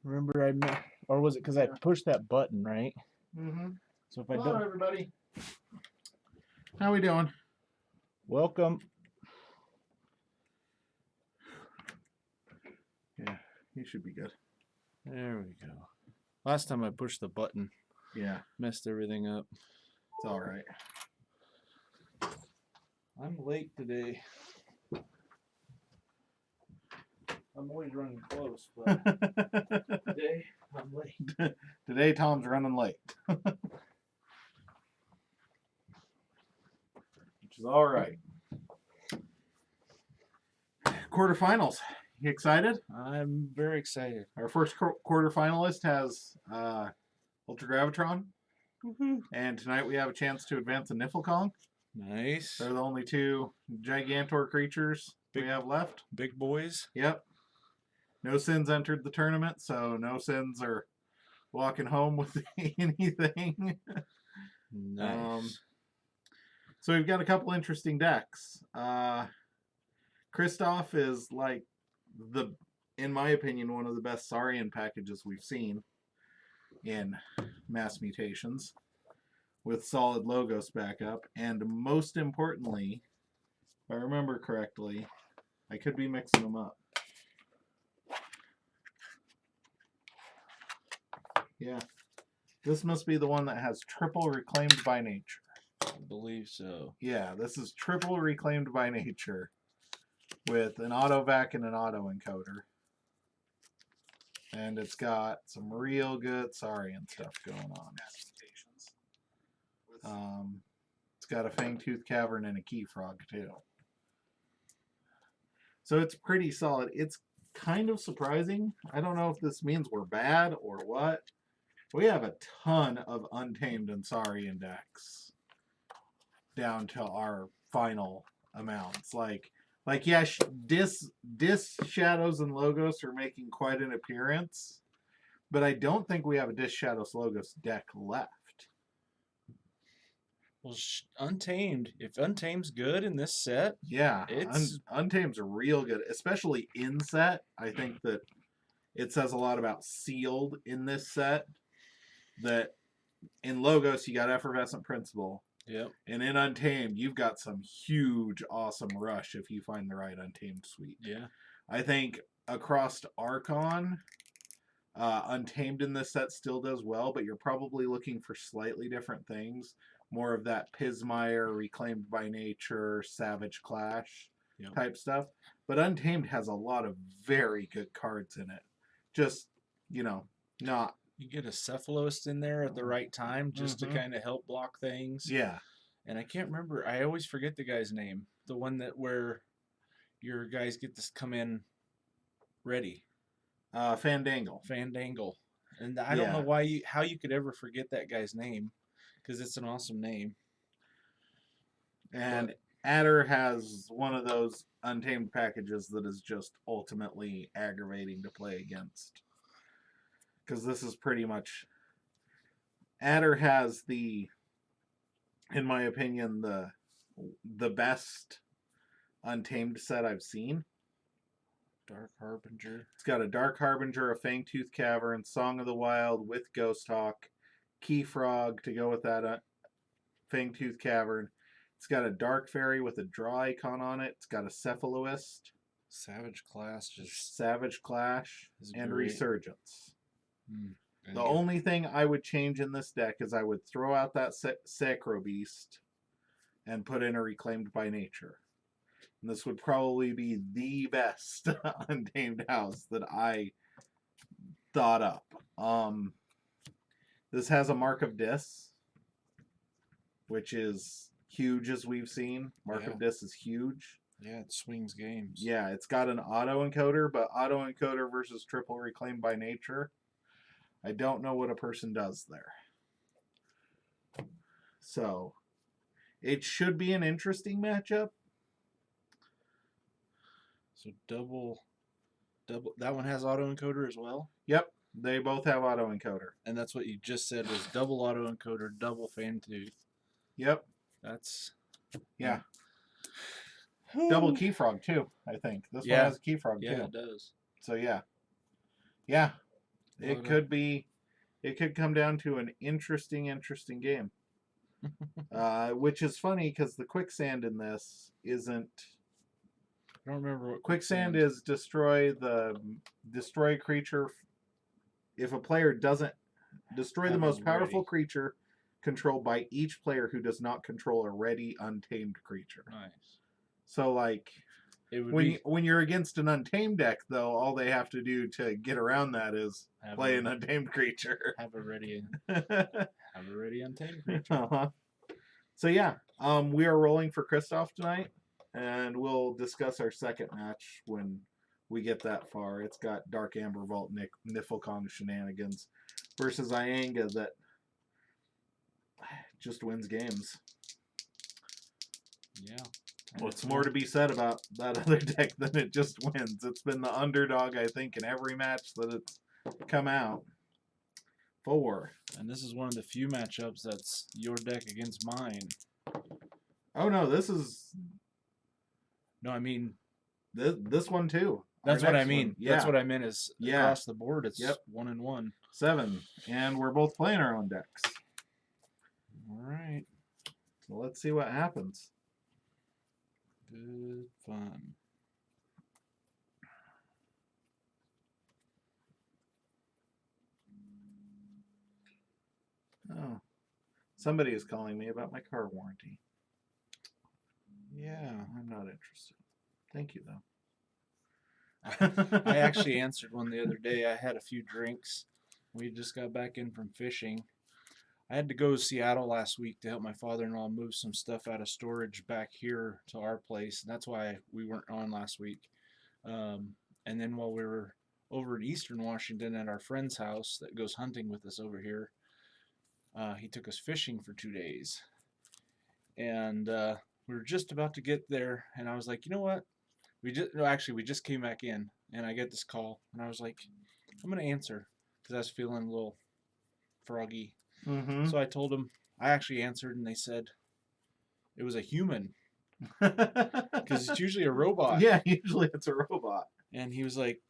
Remember or was it because I pushed that button, right? Mm-hmm. So if I Hello, don't, everybody. How we doing? welcome. Yeah, you should be good. There we go. Last time I pushed the button, Yeah, messed everything up. it's all right. I'm late today. I'm always running close, but today I'm late. Today, Tom's running late. Which is all right. Quarterfinals. You excited? I'm very excited. Our first quarterfinalist has Ultra Gravitron. Woohoo. And tonight we have a chance to advance a Niflkong. Nice. They're the only two Gigantor creatures we have left. Big boys. Yep. No Sins entered the tournament, so No Sins are walking home with anything. Nice. So we've got a couple interesting decks. Kristoff is like in my opinion, one of the best Saurian packages we've seen in Mass Mutations, with solid Logos backup, and most importantly, if I remember correctly, I could be mixing them up. Yeah. This must be the one that has triple Reclaimed by Nature. I believe so. Yeah, this is triple Reclaimed by Nature with an auto-vac and an auto-encoder. And it's got some real good Saurian stuff going on. It's got a Fangtooth Cavern and a Keyfrog too. So it's pretty solid. It's kind of surprising. I don't know if this means we're bad or what. We have a ton of Untamed and Saurian decks down to our final amounts. Like yeah, Dis Shadows and Logos are making quite an appearance, but I don't think we have a Dis Shadows Logos deck left. Well, Untamed. If Untamed's good in this set, yeah, it's Untamed's real good, especially in set. I think that it says a lot about sealed in this set. That in Logos you got Effervescent Principle. Yep. And in Untamed, you've got some huge, awesome rush if you find the right Untamed suite. Yeah. I think across Archon, Untamed in this set still does well, but you're probably looking for slightly different things. More of that Pismire, Reclaimed by Nature, Savage Clash type stuff. But Untamed has a lot of very good cards in it. Just, not... You get a Cephalosed in there at the right time just to kind of help block things. Yeah. And I can't remember. I always forget the guy's name. The one where your guys get to come in ready. Fandangle. And I don't know how you could ever forget that guy's name, because it's an awesome name. And Adder has one of those Untamed packages that is just ultimately aggravating to play against. Because this is pretty much... Adder has in my opinion, the best Untamed set I've seen. Dark Harbinger. It's got a Dark Harbinger, a Fangtooth Cavern, Song of the Wild with Ghost Hawk, Keyfrog to go with that Fangtooth Cavern. It's got a Dark Fairy with a draw icon on it. It's got a Cephaloist. Savage Clash. And Resurgence. The only only thing I would change in this deck is I would throw out that Sacro Beast and put in a Reclaimed by Nature. And this would probably be the best Untamed house that I thought up. This has a Mark of Dis, which is huge as we've seen. Mark of Dis is huge. Yeah, it swings games. Yeah, it's got an auto-encoder, but auto-encoder versus triple Reclaimed by Nature, I don't know what a person does there. So, it should be an interesting matchup. So double. That one has auto-encoder as well? Yep, they both have auto-encoder. And that's what you just said was double auto-encoder, double Fangtooth. Yep. That's... Yeah. Double Keyfrog, too, I think. This one has a Keyfrog, too. Yeah, it does. So, yeah. Yeah. It could be. It could come down to an interesting game. Which is funny because the quicksand in this isn't. I don't remember what Quicksand is destroy creature. If a player doesn't destroy the Have most them powerful ready. creature controlled by each player who does not control a ready untamed creature. Nice. So like It would when you're against an untamed deck, though, all they have to do to get around that is play an untamed creature. Have a ready untamed creature. Uh-huh. So yeah, we are rolling for Kristoff tonight, and we'll discuss our second match when we get that far. It's got Dark Amber Vault Niflcon shenanigans versus Ianga that just wins games. Yeah. What's more to be said about that other deck than it just wins? It's been the underdog, I think, in every match that it's come out. 4. And this is one of the few matchups that's your deck against mine. Oh no, this is. No, I mean this one too. That's what I mean. Yeah. That's what I meant is across the board it's 1-1. 7. And we're both playing our own decks. Alright. So let's see what happens. Good fun. Oh. Somebody is calling me about my car warranty. Yeah. I'm not interested. Thank you, though. I actually answered one the other day. I had a few drinks. We just got back in from fishing. I had to go to Seattle last week to help my father-in-law move some stuff out of storage back here to our place. And that's why we weren't on last week. And then while we were over in Eastern Washington at our friend's house that goes hunting with us over here, he took us fishing for 2 days. And we were just about to get there, and I was like, you know what? We just came back in, and I get this call, and I was like, I'm going to answer because I was feeling a little froggy. Mm-hmm. So I told them, I actually answered, and they said it was a human because it's usually a robot. Yeah, usually it's a robot. And he was like,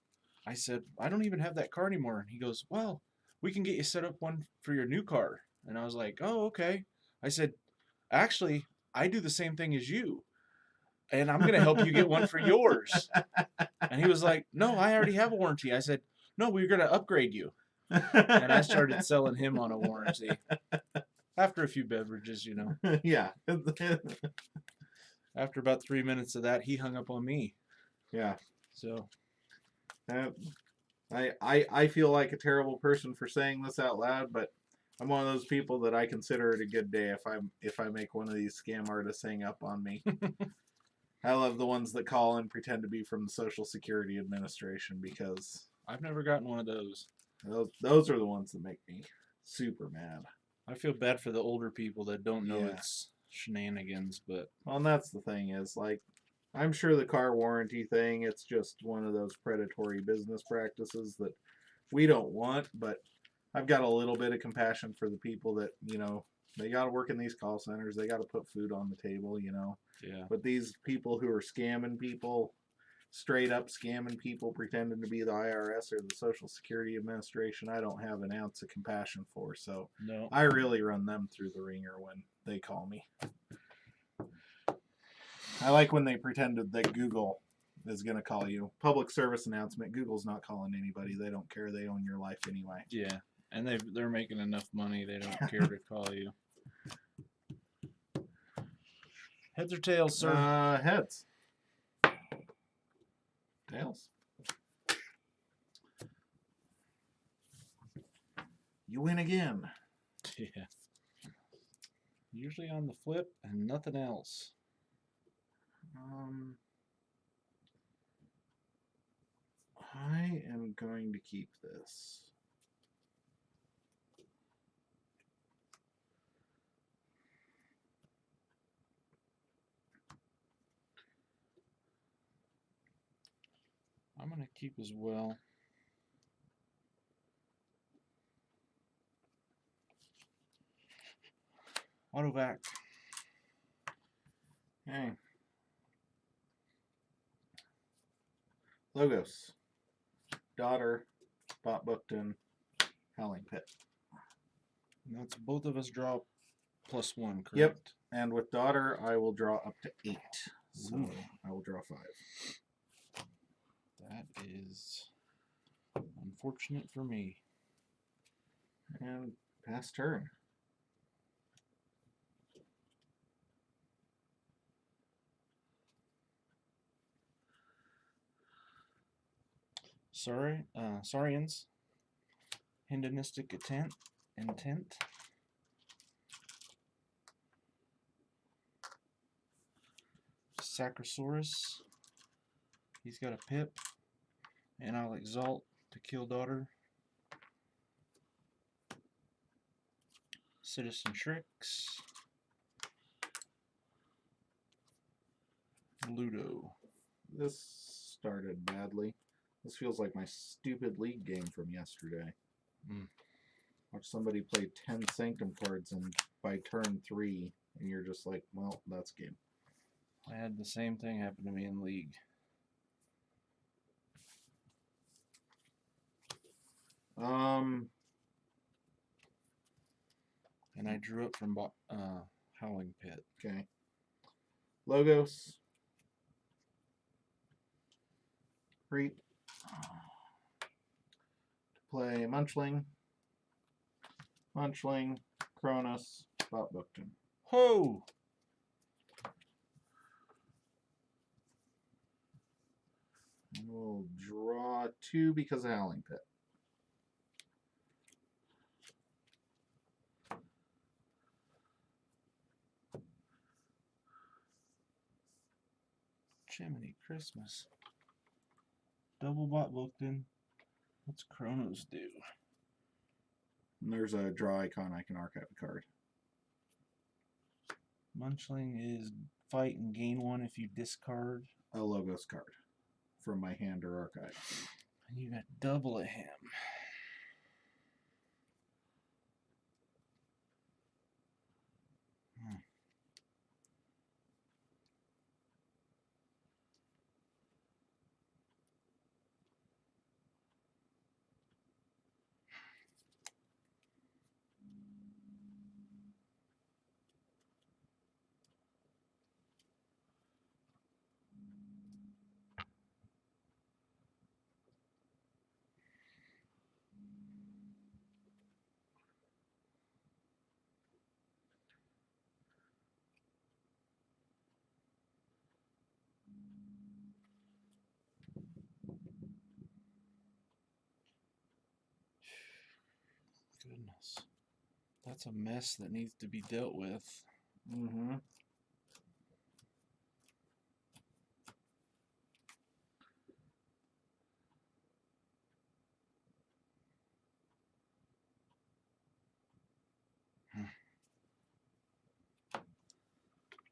I said, I don't even have that car anymore. And he goes, well, we can get you set up one for your new car. And I was like, oh, okay. I said, actually, I do the same thing as you. And I'm going to help you get one for yours. And he was like, no, I already have a warranty. I said, no, we're going to upgrade you. And I started selling him on a warranty. After a few beverages, you know. Yeah. After about 3 minutes of that, he hung up on me. Yeah. So. I feel like a terrible person for saying this out loud, but I'm one of those people that I consider it a good day if I make one of these scam artists hang up on me. I love the ones that call and pretend to be from the Social Security Administration because I've never gotten one of those. Those are the ones that make me super mad. I feel bad for the older people that don't know it's shenanigans, but well, and that's the thing is like I'm sure the car warranty thing, it's just one of those predatory business practices that we don't want, but I've got a little bit of compassion for the people that, you know, they got to work in these call centers. They got to put food on the table, you know. Yeah. But these people who are scamming people, straight up scamming people, pretending to be the IRS or the Social Security Administration, I don't have an ounce of compassion for. So no. I really run them through the ringer when they call me. I like when they pretended that Google is going to call you. Public service announcement. Google's not calling anybody. They don't care. They own your life anyway. Yeah. And they're making enough money. They don't care to call you. Heads or tails, sir? Heads. Tails. You win again. Yeah. Usually on the flip and nothing else. I am going to keep this. I'm going to keep as well. Autovac. Okay. Logos. Daughter. Bot Bookton. Howling Pit. And that's both of us draw +1, correct? Yep. And with daughter, I will draw up to 8. So Ooh. I will draw 5. That is unfortunate for me. And pass turn. Saurians. Hedonistic intent. Sacrosaurus. He's got a pip. And I'll exalt to kill daughter. Citizen Shrix. Ludo. This started badly. This feels like my stupid league game from yesterday. Watch somebody play 10 Sanctum cards and by turn 3, and you're just like, well, that's game. I had the same thing happen to me in League. And I drew up from Howling Pit. Okay. Logos. Creep. Play Munchling. Munchling. Cronus. Bot Bookton. Ho! And we'll draw 2 because of Howling Pit. Jiminy Christmas. Double bot booked in. What's Chronos do? And there's a draw icon. I can archive a card. Munchling is fight and gain 1 if you discard. A Logos card from my hand or archive. And you got double of him. Goodness. That's a mess that needs to be dealt with. Mm-hmm.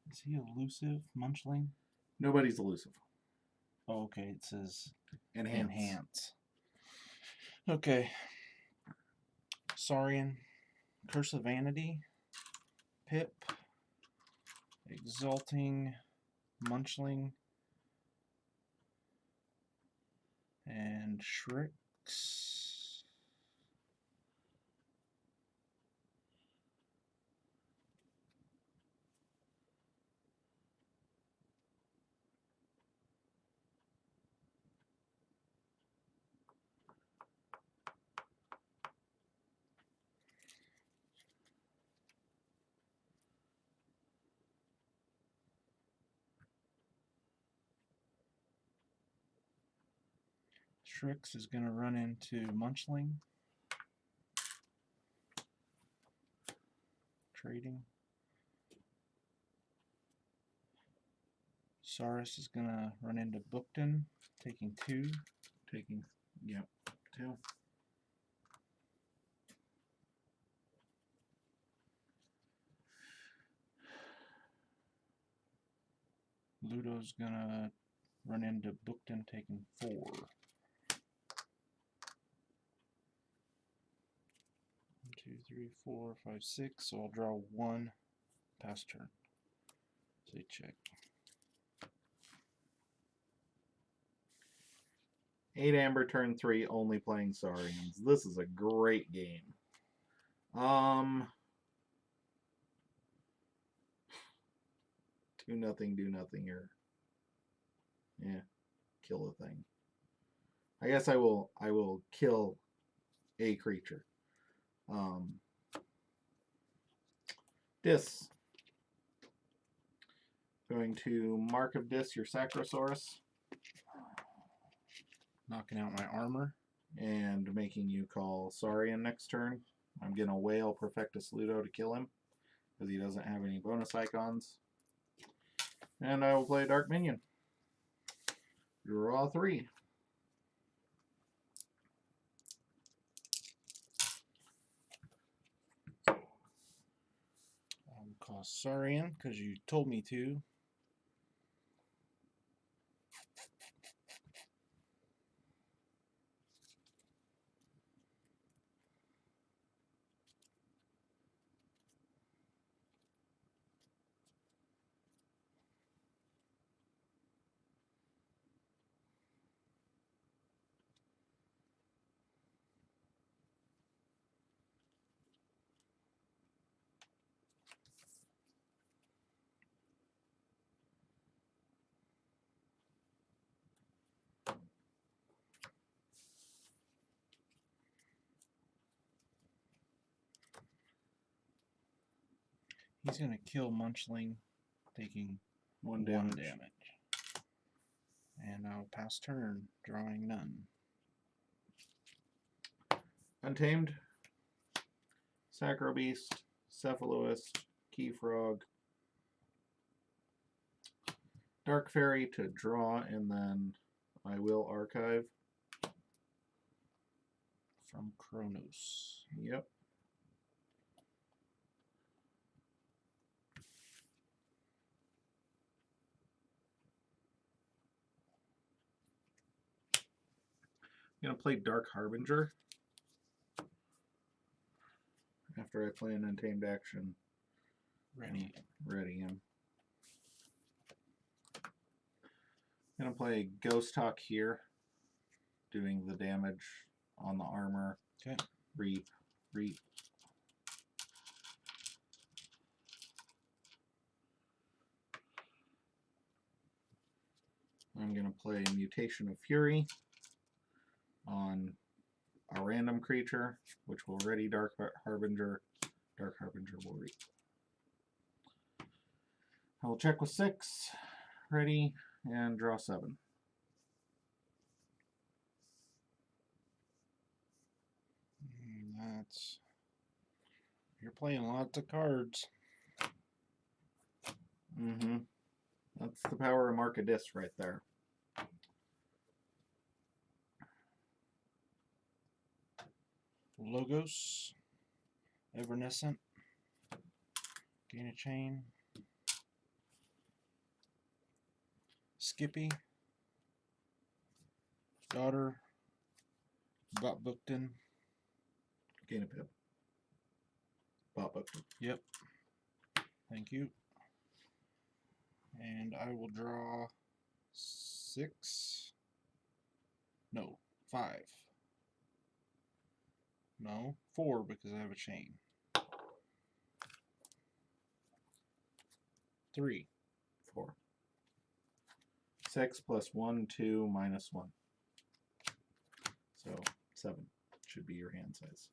Is he elusive, Munchling? Nobody's elusive. Oh, okay, it says Enhance. enhance. Okay. Saurian, Curse of Vanity, Pip, Exalting, Munchling, and Shrix. Shrix is going to run into Munchling. Trading. Saurus is going to run into Bookton, taking 2. Taking, yep, 2. Ludo's going to run into Bookton, taking 4. 1, 2, 3, 4, 5, 6. So I'll draw 1. Pass turn. Say check. 8 amber, turn 3, only playing Saurians. This is a great game. Do nothing here. Yeah, kill the thing. I guess I will kill a creature. Dis. Going to Mark of Dis your Sacrosaurus. Knocking out my armor. And making you call Saurian next turn. I'm going to Whale Perfectus Ludo to kill him, because he doesn't have any bonus icons. And I will play Dark Minion. Draw 3. I'll call Saurian, because you told me to. He's going to kill Munchling, taking 1 damage. And I'll pass turn, drawing none. Untamed, Sacro Beast, Cephaloist, Keyfrog, Dark Fairy to draw, and then I will archive. From Kronos. Yep. I'm going to play Dark Harbinger. After I play an Untamed action. Ready him. I'm going to play Ghost Hawk here. Doing the damage on the armor. Okay. Reap. I'm going to play Mutation of Fury on a random creature, which will ready Dark Harbinger. Dark Harbinger will reap. I will check with 6, ready, and draw 7. That's... You're playing lots of cards. Mm-hmm. That's the power of Markadis right there. Logos. Evanescent. Gain a chain. Skippy. Daughter. Bot Bookton. Gain a pip. Bot Bookton. Yep. Thank you. And I will draw 6. No, 5. No, 4 because I have a chain. 3. 4. 6 plus 1, 2, minus 1. So 7 should be your hand size.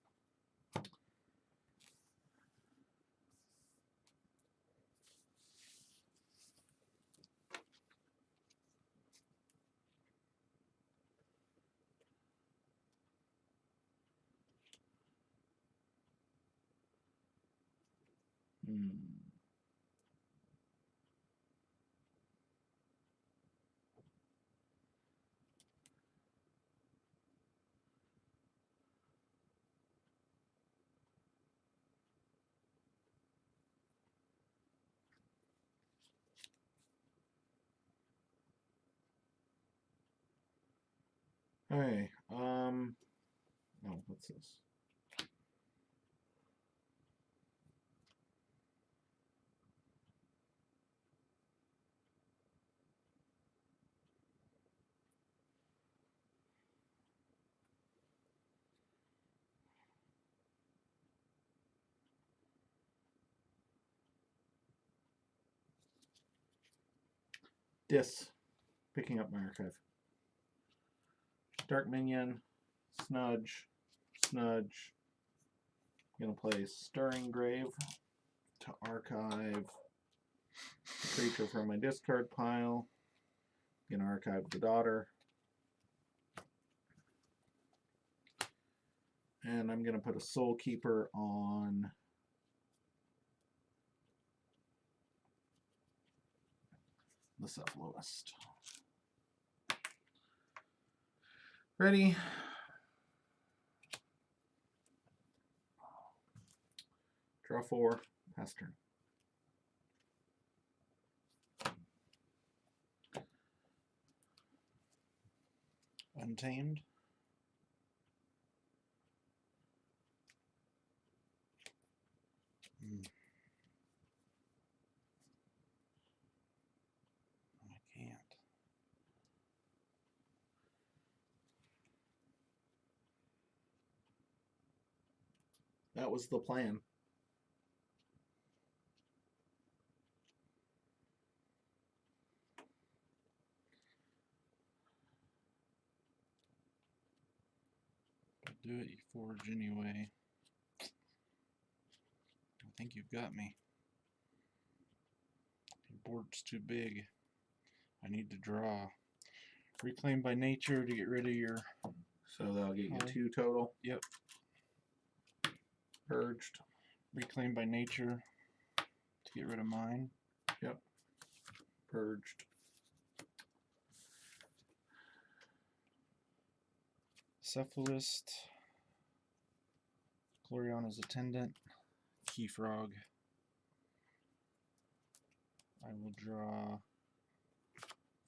Hey, oh, what's this? Picking up my archive. Dark Minion, Snudge, Snudge. I'm gonna play Stirring Grave to archive the creature from my discard pile. I'm gonna archive the daughter. And I'm gonna put a Soul Keeper on the Cephalist. Ready? Draw 4, pass turn. Untamed. I can't. That was the plan. Do it, you forge anyway. I think you've got me. Your board's too big. I need to draw. Reclaim by nature to get rid of your... So that'll get you 2 total. Yep. Purged. Reclaim by nature to get rid of mine. Yep. Purged. Cephalist. Gloriana's Attendant. Key Frog. I will draw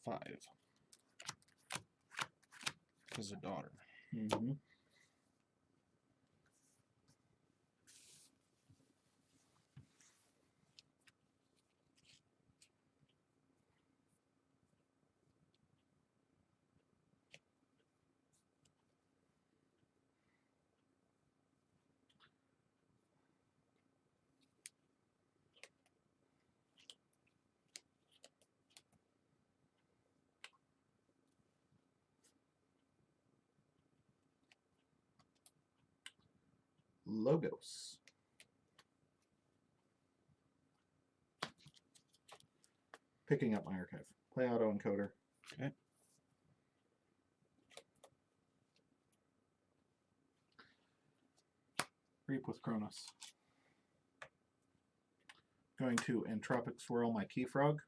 5. Because of daughter. Mm-hmm. Logos. Picking up my archive. Play auto encoder. Okay. Reap with Kronos. Going to Entropic Swirl my Key Frog.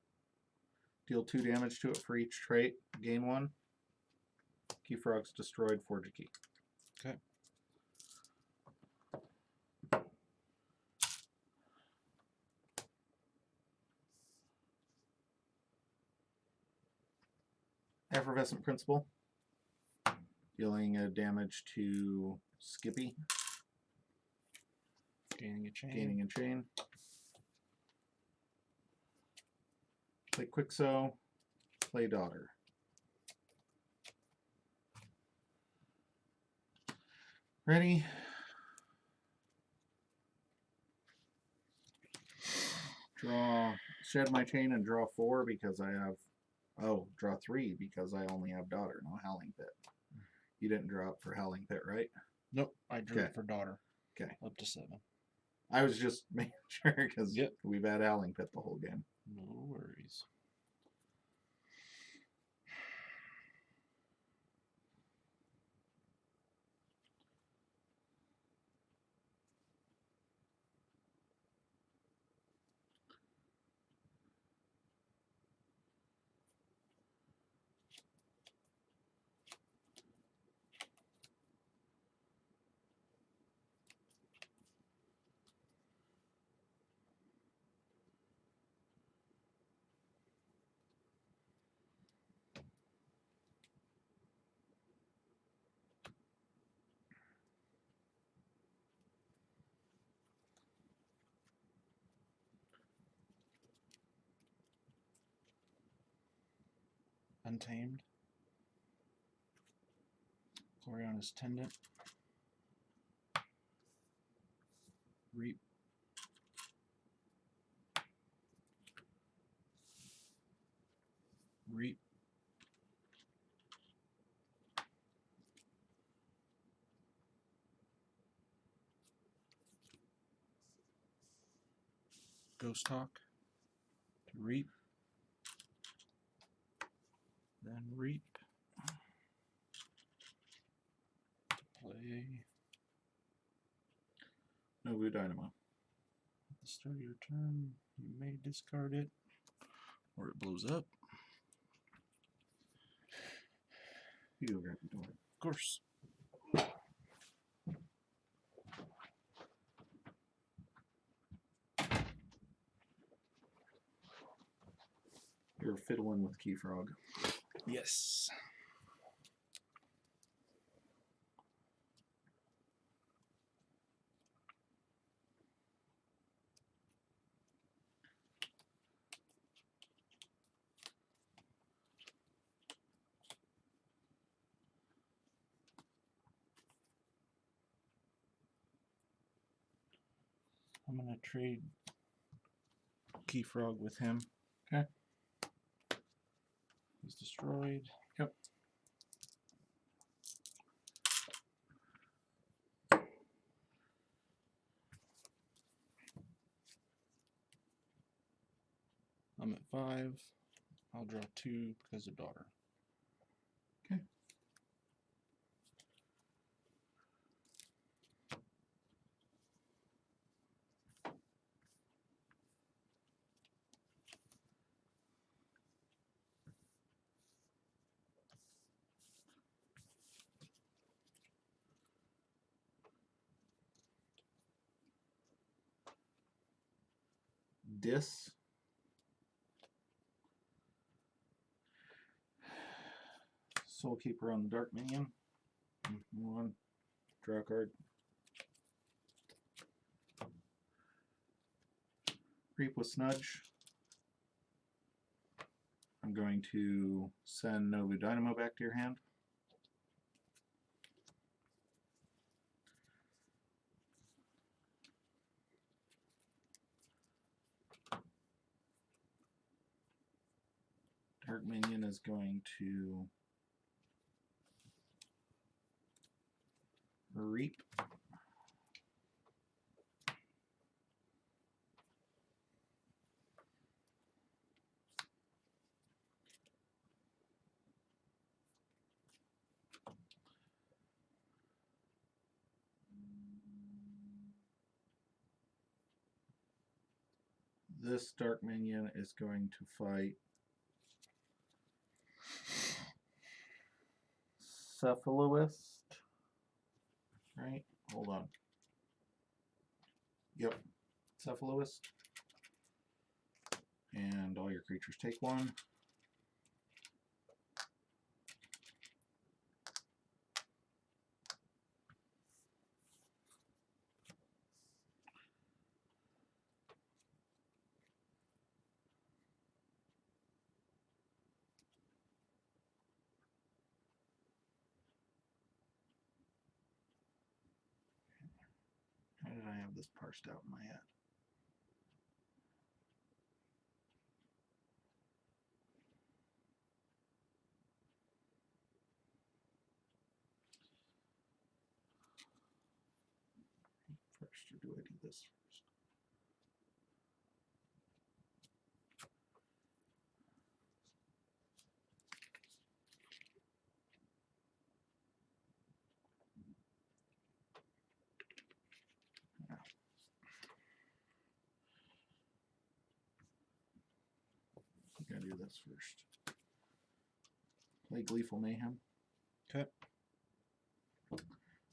Deal 2 damage to it for each trait. Gain 1. Key Frog's destroyed. Forge a key. Okay. Effervescent Principle. Dealing damage to Skippy. Gaining a chain. Gaining a chain. Play Quixo. Play Daughter. Ready? Draw. Shed my chain and draw 4 because I have... Oh, draw 3 because I only have Daughter, no Howling Pit. You didn't draw up for Howling Pit, right? Nope, I drew Okay. it for daughter. Okay. Up to 7. I was just making sure because Yep. we've had Howling Pit the whole game. No worries. Untamed. Gloriana's Attendant. Reap. Ghost Talk to reap. Then reap. Play. Novu Dynamo. At the start of your turn, you may discard it, or it blows up. You go grab the door. Of course. You're fiddling with Keyfrog. Yes. I'm going to trade Keyfrog with him. Okay. He's destroyed. Yep. I'm at 5. I'll draw 2 because of daughter. Okay. Dis. Soulkeeper on the Dark Minion. Move on. Draw a card. Reap with Snudge. I'm going to send Novu Dynamo back to your hand. Dark Minion is going to reap. This Dark Minion is going to fight Cephaloist. Right? Hold on. Yep. Cephaloist. And all your creatures take 1. How did I have this parsed out in my head? First, or do I do this first? Yeah. I gotta do this first. Play Gleeful Mayhem. Okay.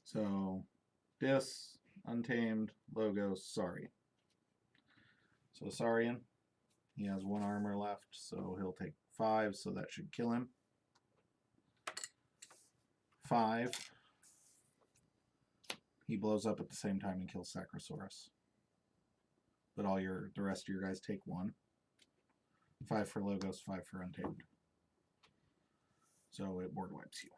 So, Dis, Untamed, Logos, Sorry. So Saurian, he has 1 armor left, so he'll take 5, so that should kill him. 5. He blows up at the same time and kills Sacrosaurus. But the rest of your guys take 1. 5 for Logos, 5 for Untamed. So it board wipes you.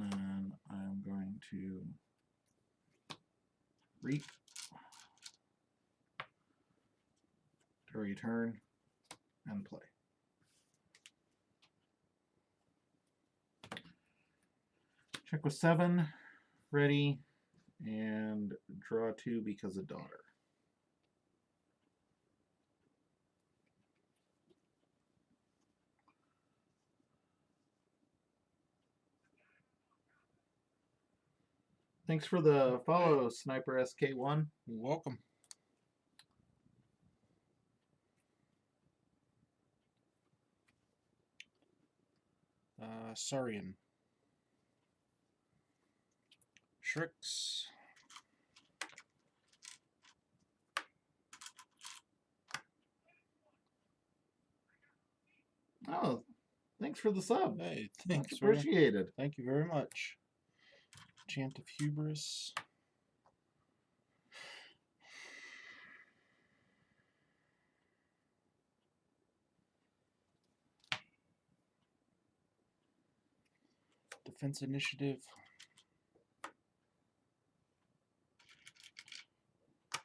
And I'm going to reap. to return and play. Check with 7, ready, and draw 2 because of daughter. Thanks for the follow, Sniper SK1. You're welcome. Saurian. Shrix. Oh, thanks for the sub. Hey, thanks. Much appreciated. Thank you very much. Chant of Hubris. Defense Initiative.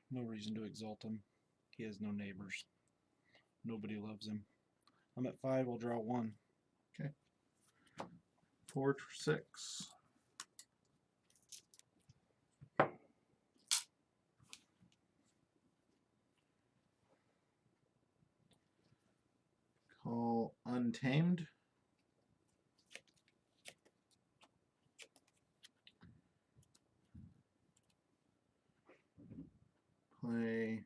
No reason to exalt him. He has no neighbors. Nobody loves him. I'm at 5. I'll draw 1. Okay. Forge for 6. Call Untamed. Play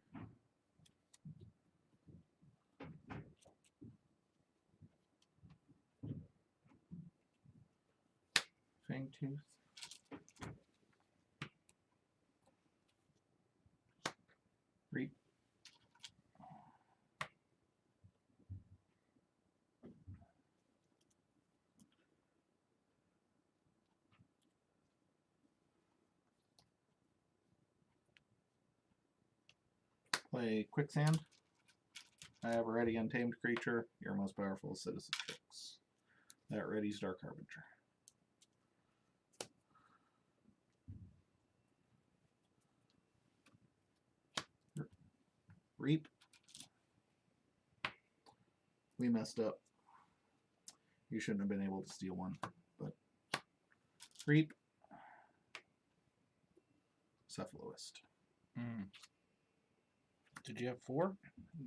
Fangtooth. Reap. Play Quicksand. I have a ready Untamed creature. Your most powerful citizen tricks. That ready's Dark Harbinger. Reap. We messed up. You shouldn't have been able to steal one, but Reap. Cephaloist. Mm. Did you have 4?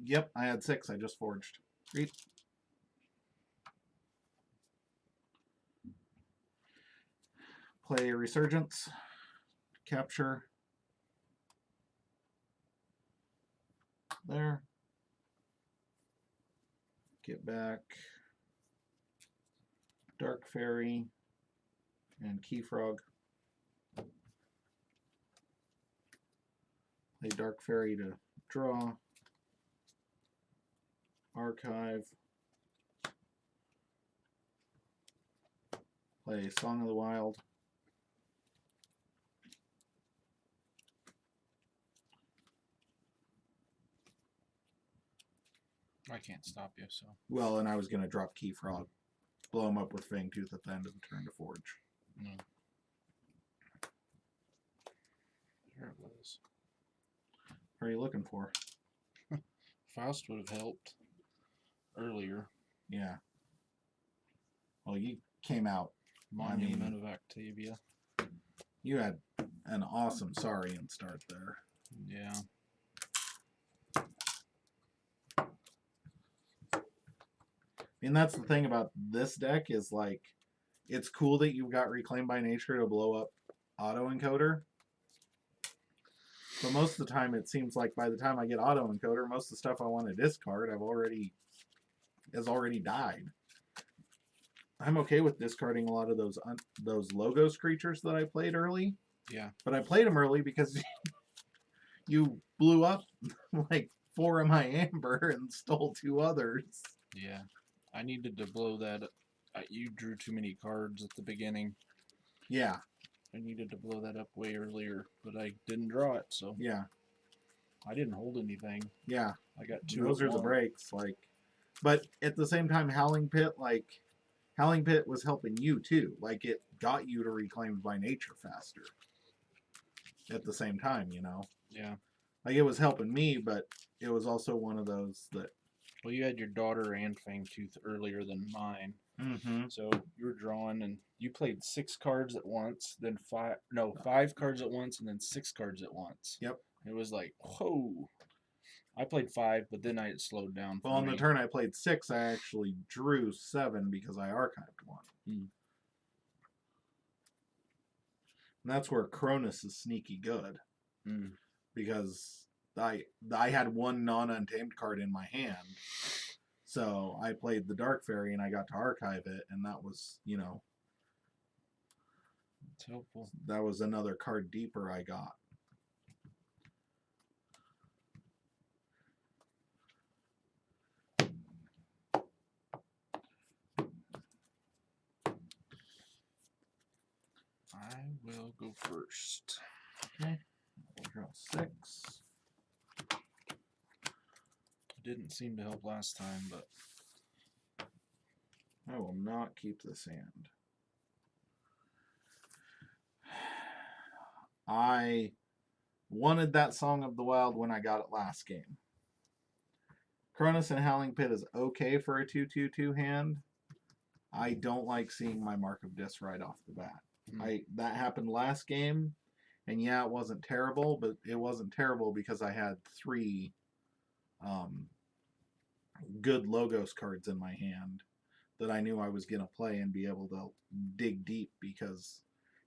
Yep, I had 6. I just forged. Reap. Play Resurgence. Capture. There. Get back. Dark Fairy. And Keyfrog. Play Dark Fairy to draw. Archive. Play Song of the Wild. I can't stop you, so. Well, and I was going to drop Keyfrog. Blow him up with Fangtooth at the end of the turn to forge. No. There it was. What are you looking for? Faust would have helped earlier. Yeah. Well, you came out. Monument of Octavia. You had an awesome Saurian start there. Yeah. And that's the thing about this deck is, like, it's cool that you've got Reclaim by Nature to blow up Autoencoder. But most of the time, it seems like by the time I get Autoencoder, most of the stuff I want to discard has already died. I'm okay with discarding a lot of those Logos creatures that I played early. Yeah. But I played them early because you blew up like 4 of my Amber and stole 2 others. Yeah. I needed to blow that up. You drew too many cards at the beginning. Yeah. I needed to blow that up way earlier, but I didn't draw it, so. Yeah. I didn't hold anything. Yeah. I got 2. Those are the breaks, like. But at the same time, Howling Pit was helping you too. Like, it got you to Reclaim by Nature faster. At the same time, you know. Yeah. Like, it was helping me, but it was also one of those that. Well, you had your daughter and Fangtooth earlier than mine. Mm-hmm. So you were drawing, and you played 6 cards at once, then 5 cards at once, and then 6 cards at once. Yep. It was like, whoa. I played 5, but then I slowed down. Well, on the turn I played 6, I actually drew 7 because I archived 1. Mm. And that's where Cronus is sneaky good. Mm. Because I had 1 non-untamed card in my hand. So I played the Dark Fairy and I got to archive it, and that was, you know, it's helpful. That was another card deeper I got. I will go first. Okay. I'll draw 6. Didn't seem to help last time, but I will not keep this hand. I wanted that Song of the Wild when I got it last game. Cronus and Howling Pit is okay for a 2/2/2 hand. I don't like seeing my Mark of Dis right off the bat. That happened last game, and yeah, it wasn't terrible, but it wasn't terrible because I had 3 good Logos cards in my hand that I knew I was going to play and be able to dig deep, because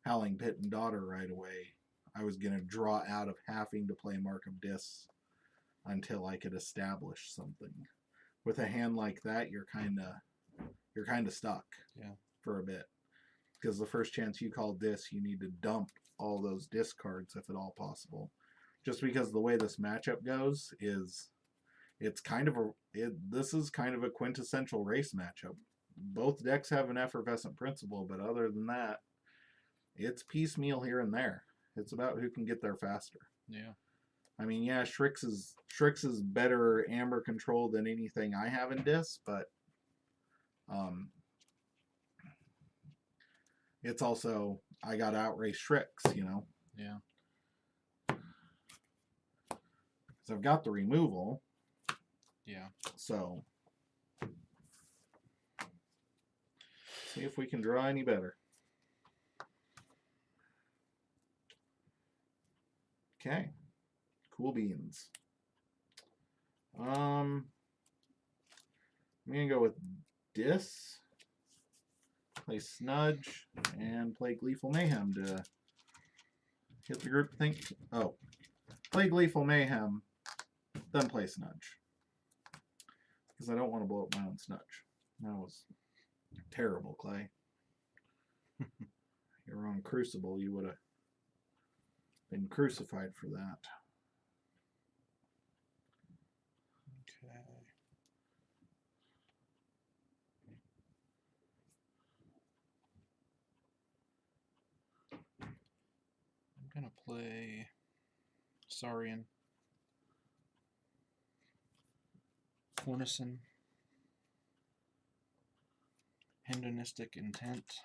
Howling Pit and Daughter right away, I was going to draw out of having to play Mark of Dis until I could establish something. With a hand like that, you're kind of stuck for a bit, because the first chance you call Dis, you need to dump all those Dis cards if at all possible. Just because the way this matchup goes is, it's kind of this is kind of a quintessential race matchup. Both decks have an effervescent principle, but other than that, it's piecemeal here and there. It's about who can get there faster. Yeah. I mean, yeah, Strix is better Amber control than anything I have in Dis, but it's also, I got to outrace Strix, you know? Yeah. Because I've got the removal. Yeah. So, see if we can draw any better. Okay. Cool beans. I'm going to go with Dis, play Snudge, and play Gleeful Mayhem to hit the group think. Oh. Play Gleeful Mayhem, then play Snudge. Because I don't want to blow up my own Snudge. That was terrible, Clay. You're on Crucible, you would have been crucified for that. Okay. I'm gonna play Saurian, Cornison, Hedonistic Intent,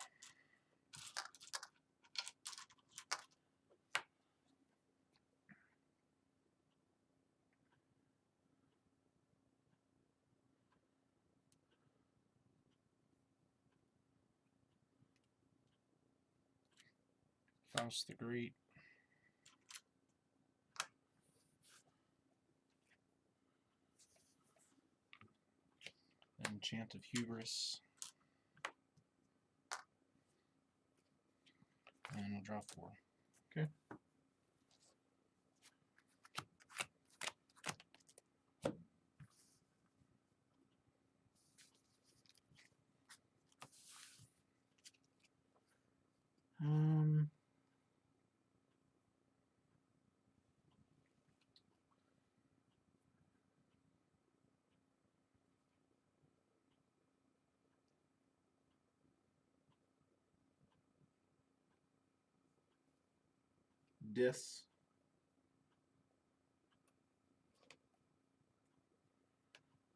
Faust the Great, Enchant of Hubris, and we'll draw 4. Okay. Dis.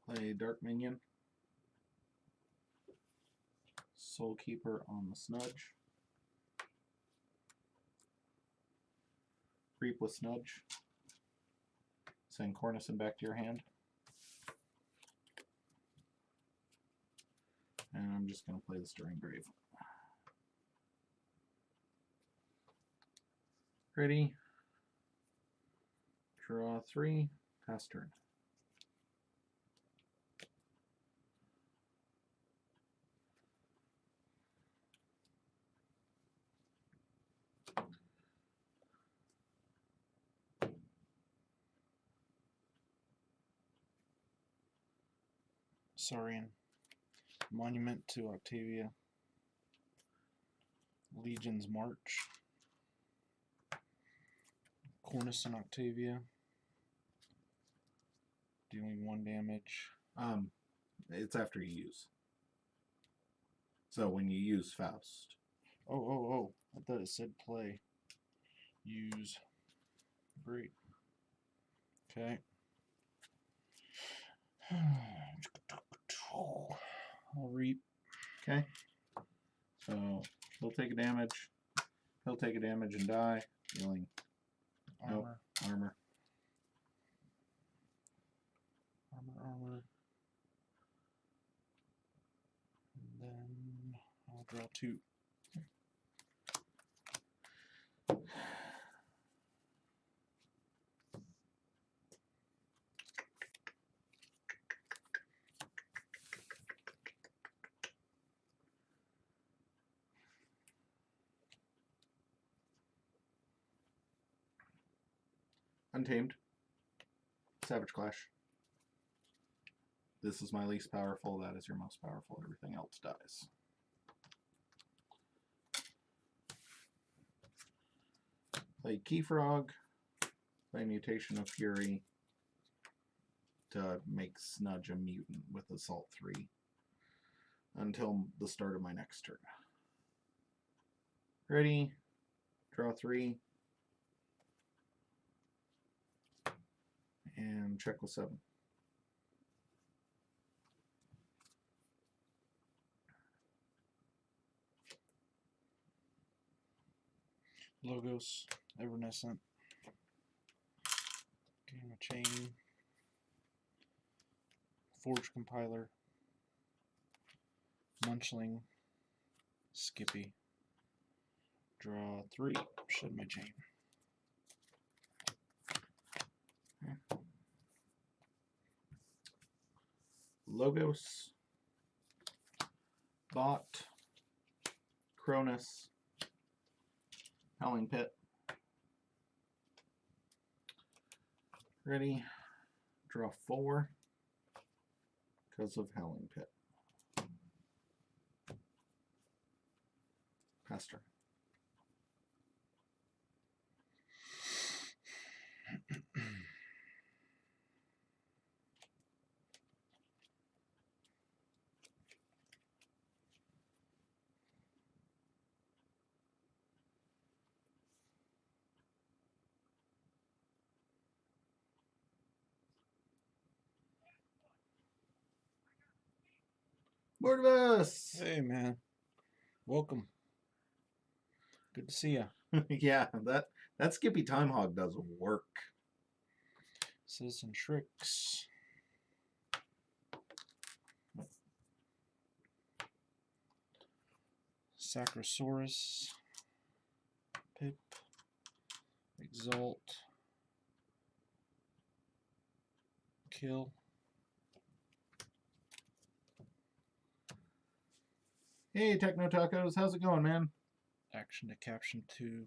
Play Dark Minion. Soulkeeper on the Snudge. Creep with Snudge. Send Cornison back to your hand. And I'm just going to play the Stirring Grave. Ready? Draw 3. Pass turn. Saurian. Monument to Octavia. Legion's March. Cornus and Octavia. Dealing 1 damage. It's after you use. So when you use Faust. Oh. I thought it said play. Use. Great. Okay. I'll reap. Okay. So he'll take a damage. He'll take a damage and die. Dealing Armor. armor. Armor. And then I'll draw 2. Untamed. Savage Clash. This is my least powerful. That is your most powerful. Everything else dies. Play Keyforge. Play Mutation of Fury to make Snudge a mutant with Assault 3 until the start of my next turn. Ready? Draw 3. And check with 7. Logos. Evanescent. Game of Chain. Forge Compiler. Munchling. Skippy. Draw 3. Shed my chain. Logos. Bot. Cronus. Howling Pit. Ready. Draw 4 because of Howling Pit. Pass turn. Mortivus! Hey, man. Welcome. Good to see ya. Yeah, that Skippy Time Hog does work. Citizen Shrix. Sacrosaurus. Pip. Exalt. Kill. Hey, Techno Tacos, how's it going, man? Action to caption 2.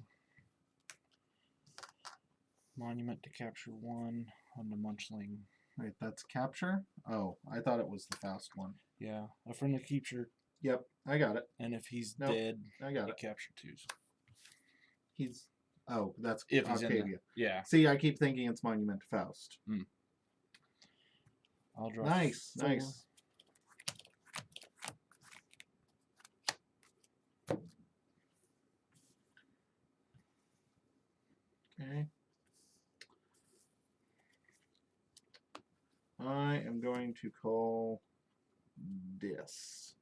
Monument to capture 1 on the Munchling. Wait, that's capture? Oh, I thought it was the Faust one. Yeah, a friendly capture, Yep, I got it. and if he's Nope, dead, I got you it. capture 2s. He's... Oh, that's If he's in Octavia. Yeah. See, I keep thinking it's Monument to Faust. I'll draw Nice, 4. nice. Okay. I am going to call this.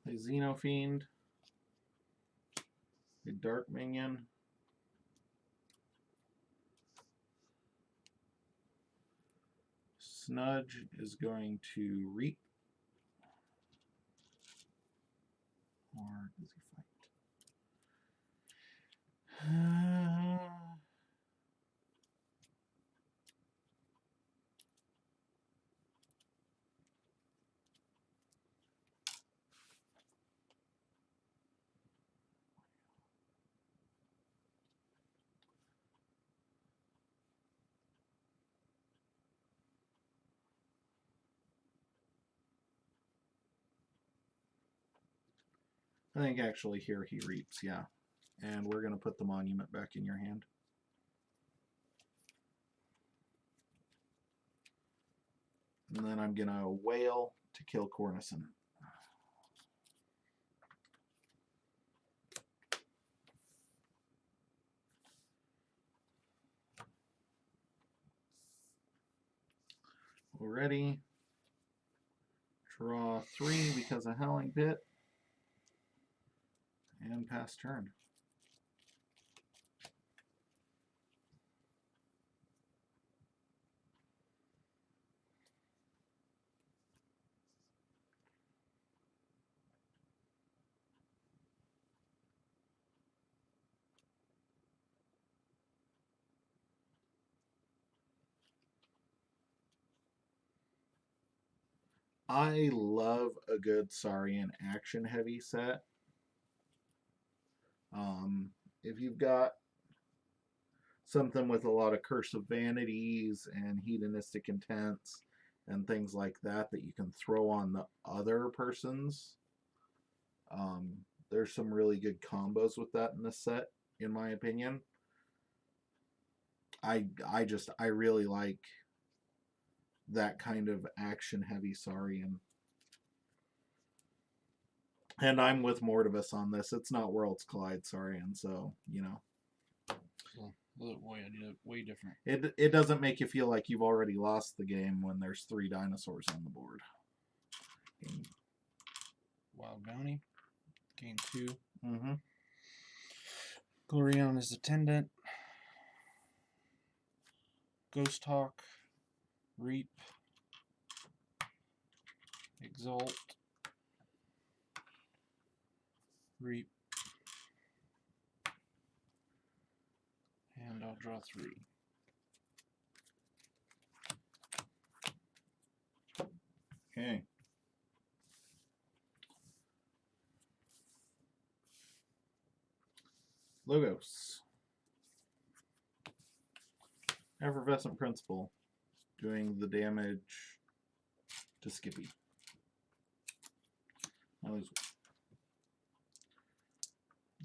Play Xenofiend. A Dark Minion. Snudge is going to Reap. Or does he fight? I think actually here he reaps, yeah. And we're going to put the monument back in your hand. And then I'm going to whale to kill Cornison. Already. Draw 3 because of Howling Pit. And pass turn. I love a good Saurian action heavy set. If you've got something with a lot of Curse of Vanities and Hedonistic Intents and things like that that you can throw on the other person's, there's some really good combos with that in this set, in my opinion. I really like that kind of action heavy Saurian. And I'm with Mortivus on this. It's not Worlds Collide Saurian, so, you know. Way different. It doesn't make you feel like you've already lost the game when there's 3 dinosaurs on the board. Wild Bounty. Game 2. Mm-hmm. Glorion is Attendant. Ghost Hawk. Reap. Exalt. Reap. And I'll draw 3. Okay. Logos. Effervescent Principle. Doing the damage to Skippy.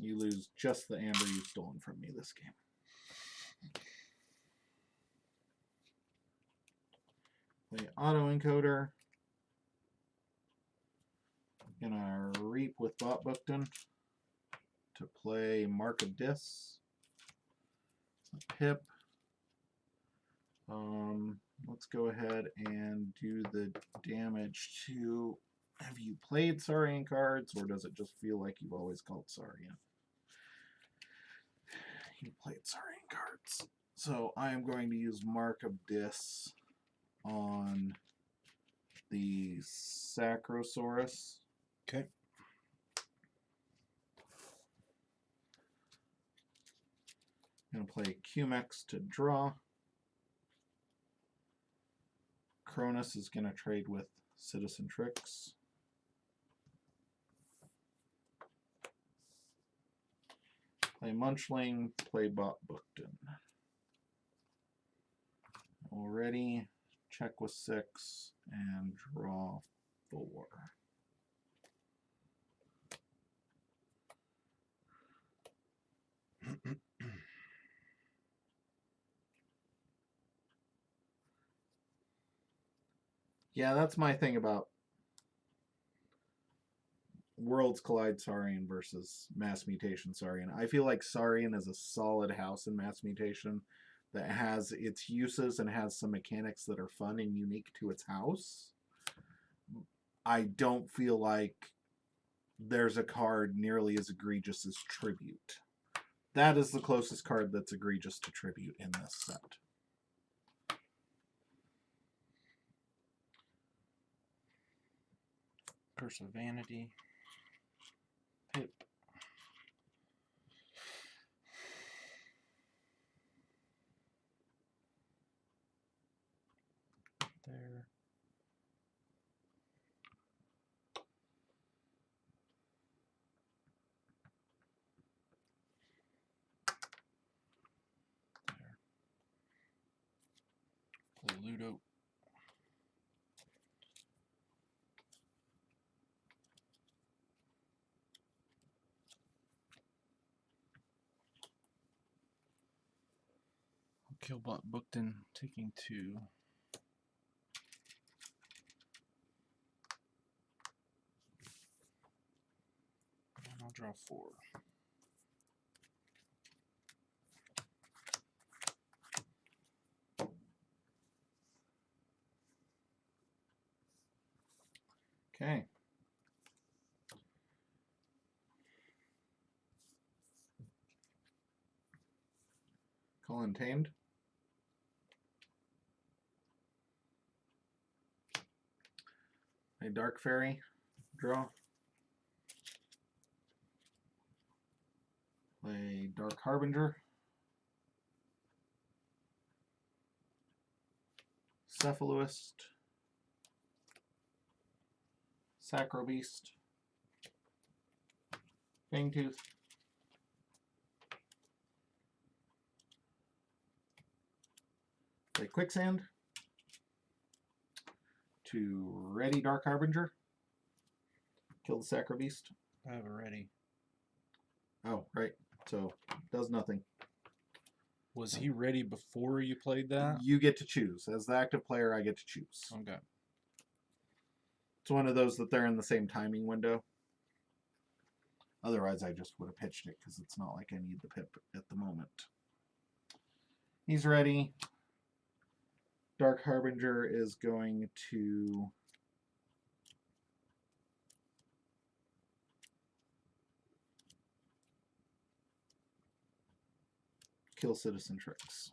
You lose just the amber you've stolen from me this game. Play Auto Encoder. Gonna Reap with Bot Bookton to play Mark of Dis. A Pip. Let's go ahead and do the damage to... Have you played Saurian cards, or does it just feel like you've always called Saurian? You played Saurian cards. So I am going to use Mark of Dis on the Sacrosaurus. Okay. I'm going to play Cumex to draw. Cronus is going to trade with Citizen Tricks. Play Munchling, play Bot Bookton. Already, check with 6 and draw 4. Yeah, that's my thing about Worlds Collide Saurian versus Mass Mutation Saurian. I feel like Saurian is a solid house in Mass Mutation that has its uses and has some mechanics that are fun and unique to its house. I don't feel like there's a card nearly as egregious as Tribute. That is the closest card that's egregious to Tribute in this set. Curse of Vanity. Pip. There. Play Ludo. Killbot Bookton, taking 2. And I'll draw 4. Okay. Call Untamed. A Dark Fairy. Draw. Play Dark Harbinger. Cephaloist. Sacro Beast. Fangtooth. Play Quicksand. To ready Dark Harbinger. Kill the Sacro Beast. I have it ready. Oh, right. So, does nothing. Was he ready before you played that? You get to choose. As the active player, I get to choose. Okay. It's one of those that they're in the same timing window. Otherwise, I just would have pitched it because it's not like I need the pip at the moment. He's ready. Dark Harbinger is going to kill Citizen Tricks.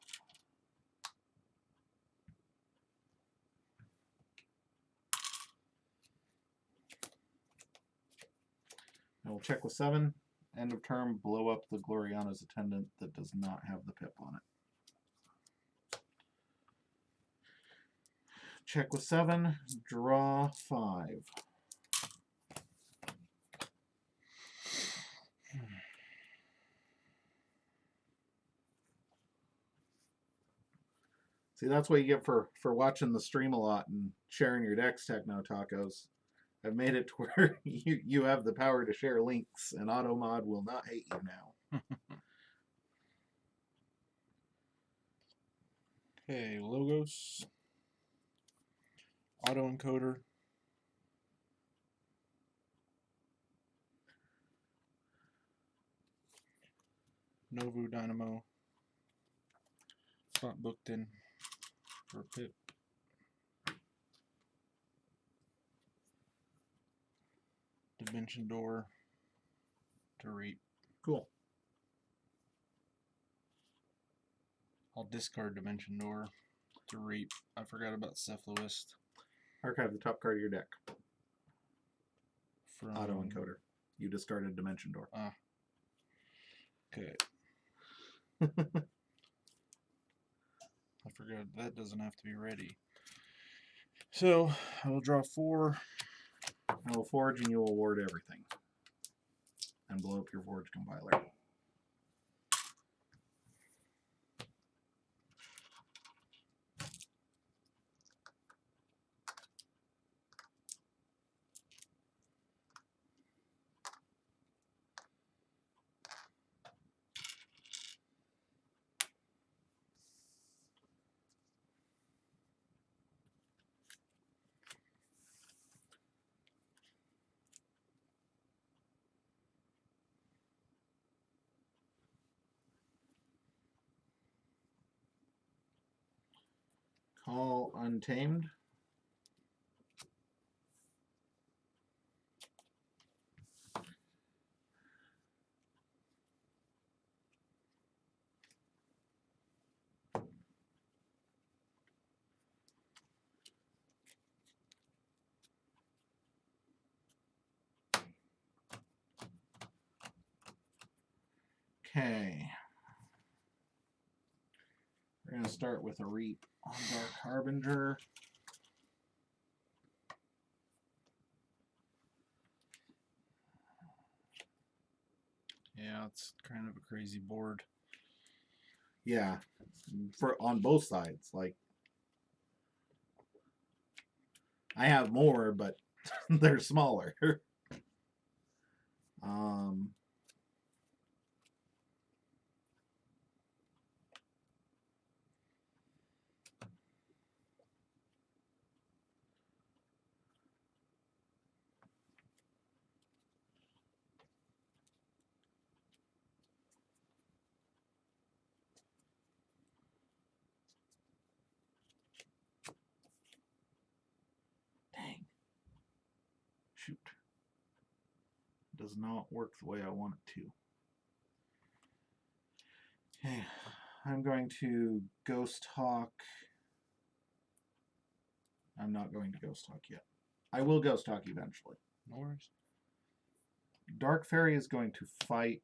I will check with 7. End of turn, blow up the Gloriana's Attendant that does not have the pip on it. Check with 7, draw 5. See, that's what you get for watching the stream a lot and sharing your decks, Techno Tacos. I've made it to where you have the power to share links, and Automod will not hate you now. Okay, Logos. Autoencoder. Novu Dynamo. Spot Bookton for Pip. Dimension Door to Reap. Cool. I'll discard Dimension Door to Reap. I forgot about Cephaloist. Archive the top card of your deck. From Autoencoder. You discarded Dimension Door. Okay. I forgot that doesn't have to be ready. So I will draw 4. I will forge and you will award everything. And blow up your forge compiler. Call Untamed. Okay. We're going to start with a Reap on Dark Harbinger. Yeah, it's kind of a crazy board. Yeah, on both sides. Like, I have more, but they're smaller. Dang. Shoot. Does not work the way I want it to. Okay. I'm going to Ghost Hawk. I'm not going to Ghost Hawk yet. I will Ghost Hawk eventually. No worries. Dark Fairy is going to fight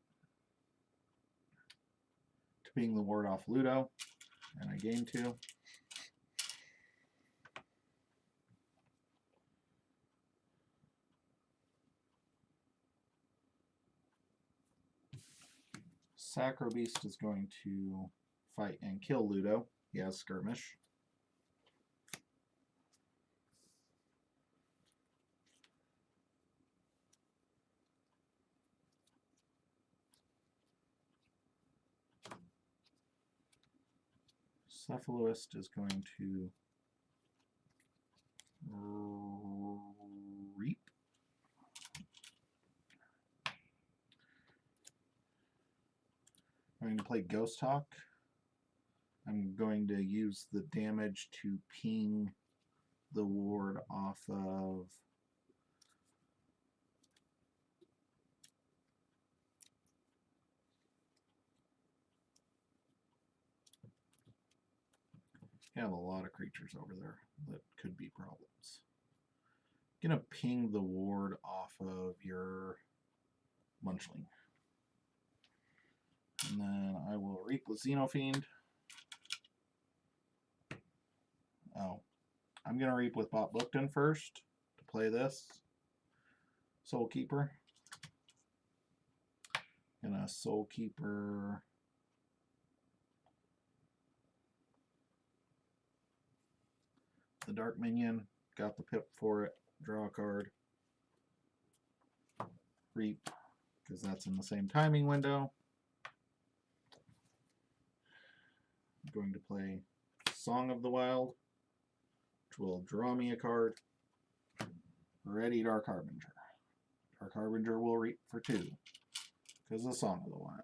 to ping the ward off Ludo, and I gain 2. Sacro Beast is going to fight and kill Ludo. He has Skirmish. Cephaloist is going to Reap. I'm going to play Ghost Hawk. I'm going to use the damage to ping the ward off of you have a lot of creatures over there that could be problems. I'm going to ping the ward off of your Munchling. And then I will Reap with Xenofiend. Oh, I'm going to Reap with Bob Bookton first to play this. Soul Keeper. Gonna Soul Keeper. The Dark Minion. Got the pip for it. Draw a card. Reap, because that's in the same timing window. I'm going to play Song of the Wild, which will draw me a card. Ready, Dark Harbinger. Dark Harbinger will Reap for 2, because of Song of the Wild.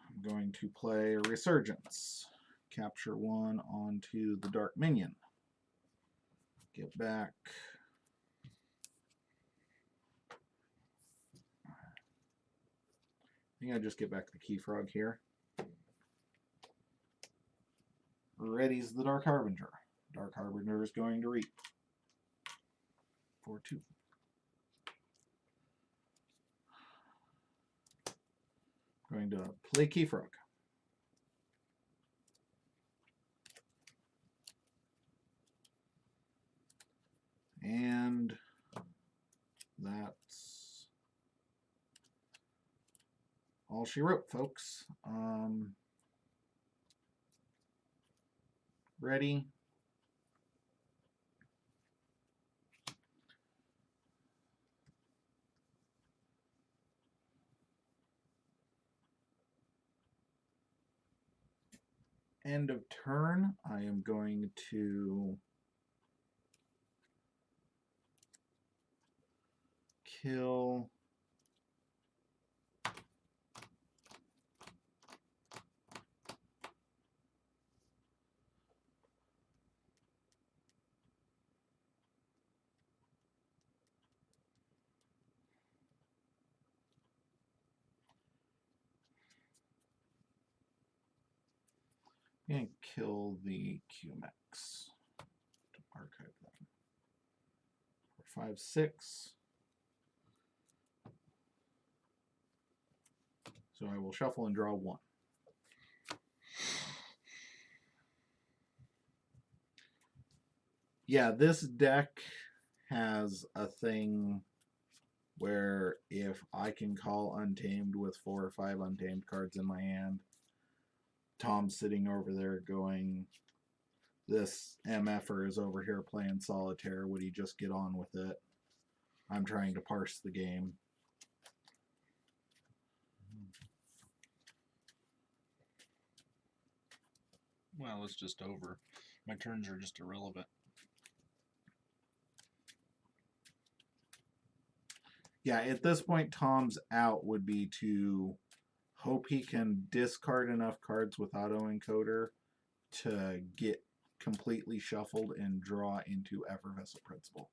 I'm going to play Resurgence. Capture 1 onto the Dark Minion. Get back. I think I just get back the Key Frog here. Ready's the Dark Harbinger. Dark Harbinger is going to Reap for 2. Going to play Key Frog. And that's all she wrote, folks. Ready. End of turn. I am going to kill and kill the QMX. Archive them. 4, 5, 6. So I will shuffle and draw 1. Yeah, this deck has a thing where if I can call Untamed with 4 or 5 Untamed cards in my hand, Tom's sitting over there going, this MFer is over here playing solitaire. Would he just get on with it? I'm trying to parse the game. Well, it's just over. My turns are just irrelevant. Yeah, at this point, Tom's out would be to hope he can discard enough cards with autoencoder to get completely shuffled and draw into Effervescent Principle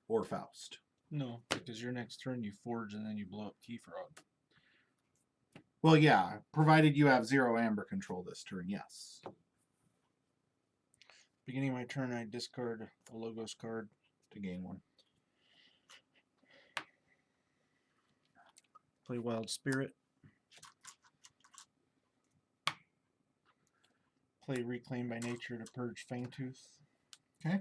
or Faust. No, because your next turn you forge and then you blow up Keyforge. Well, yeah, provided you have 0 Amber control this turn, yes. Beginning of my turn, I discard a Logos card To gain 1. Play Wild Spirit. Play Reclaim by Nature to purge Fangtooth. Okay.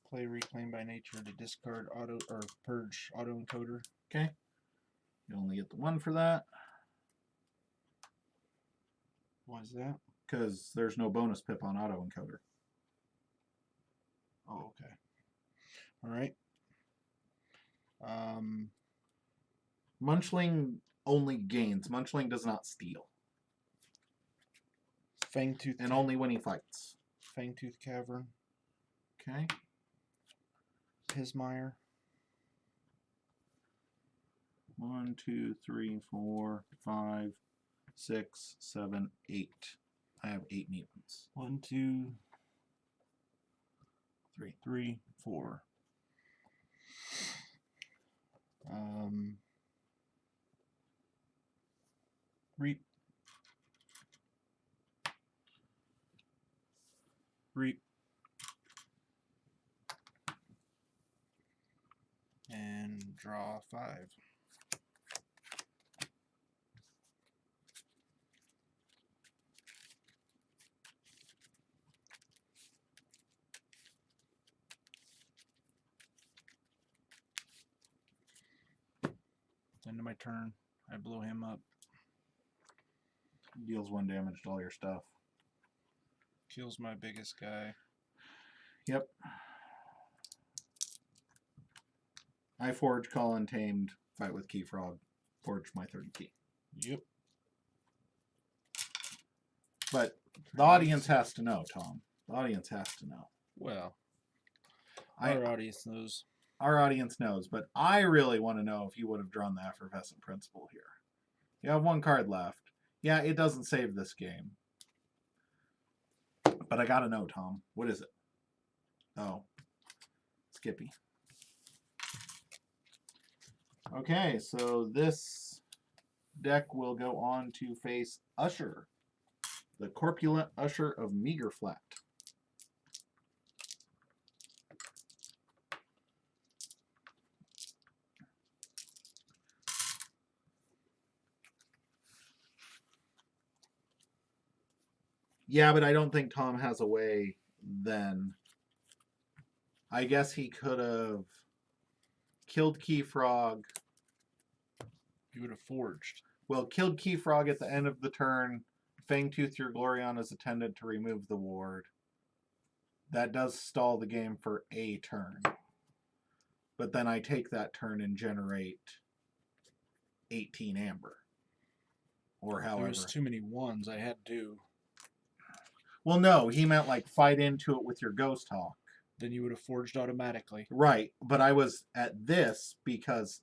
Play Reclaim by Nature to discard purge autoencoder. Okay. You only get the 1 for that. Why is that? Because there's no bonus pip on autoencoder. Oh, okay. All right. Munchling only gains. Munchling does not steal. Fangtooth. And only when he fights. Fangtooth Cavern. Okay. Pismire. 1, 2, 3, 4, 5, 6, 7, 8. I have 8 mutants. 1, 2, 3. 3, 4. Reap. Reap. And draw 5. End of my turn. I blow him up. Deals 1 damage to all your stuff. Kills my biggest guy. Yep. I forge, call Untamed, fight with Keyfrog, forge my 3rd key. Yep. But the audience has to know, Tom. The audience has to know. Well, our audience knows. Our audience knows, but I really want to know if you would have drawn the Effervescent Principle here. You have 1 card left. Yeah, it doesn't save this game. But I gotta know, Tom. What is it? Oh. Skippy. Okay, so this deck will go on to face Usher. The Corpulent Usher of Meager Flat. Yeah, but I don't think Tom has a way then. I guess he could have killed Keyfrog. You would have forged. Well, killed Keyfrog at the end of the turn. Fangtooth your Glorion's attendant to remove the ward. That does stall the game for a turn. But then I take that turn and generate 18 Amber. Or however. There was too many ones. I had to. Well, no, he meant like fight into it with your Ghost Hawk. Then you would have forged automatically. Right, but I was at this because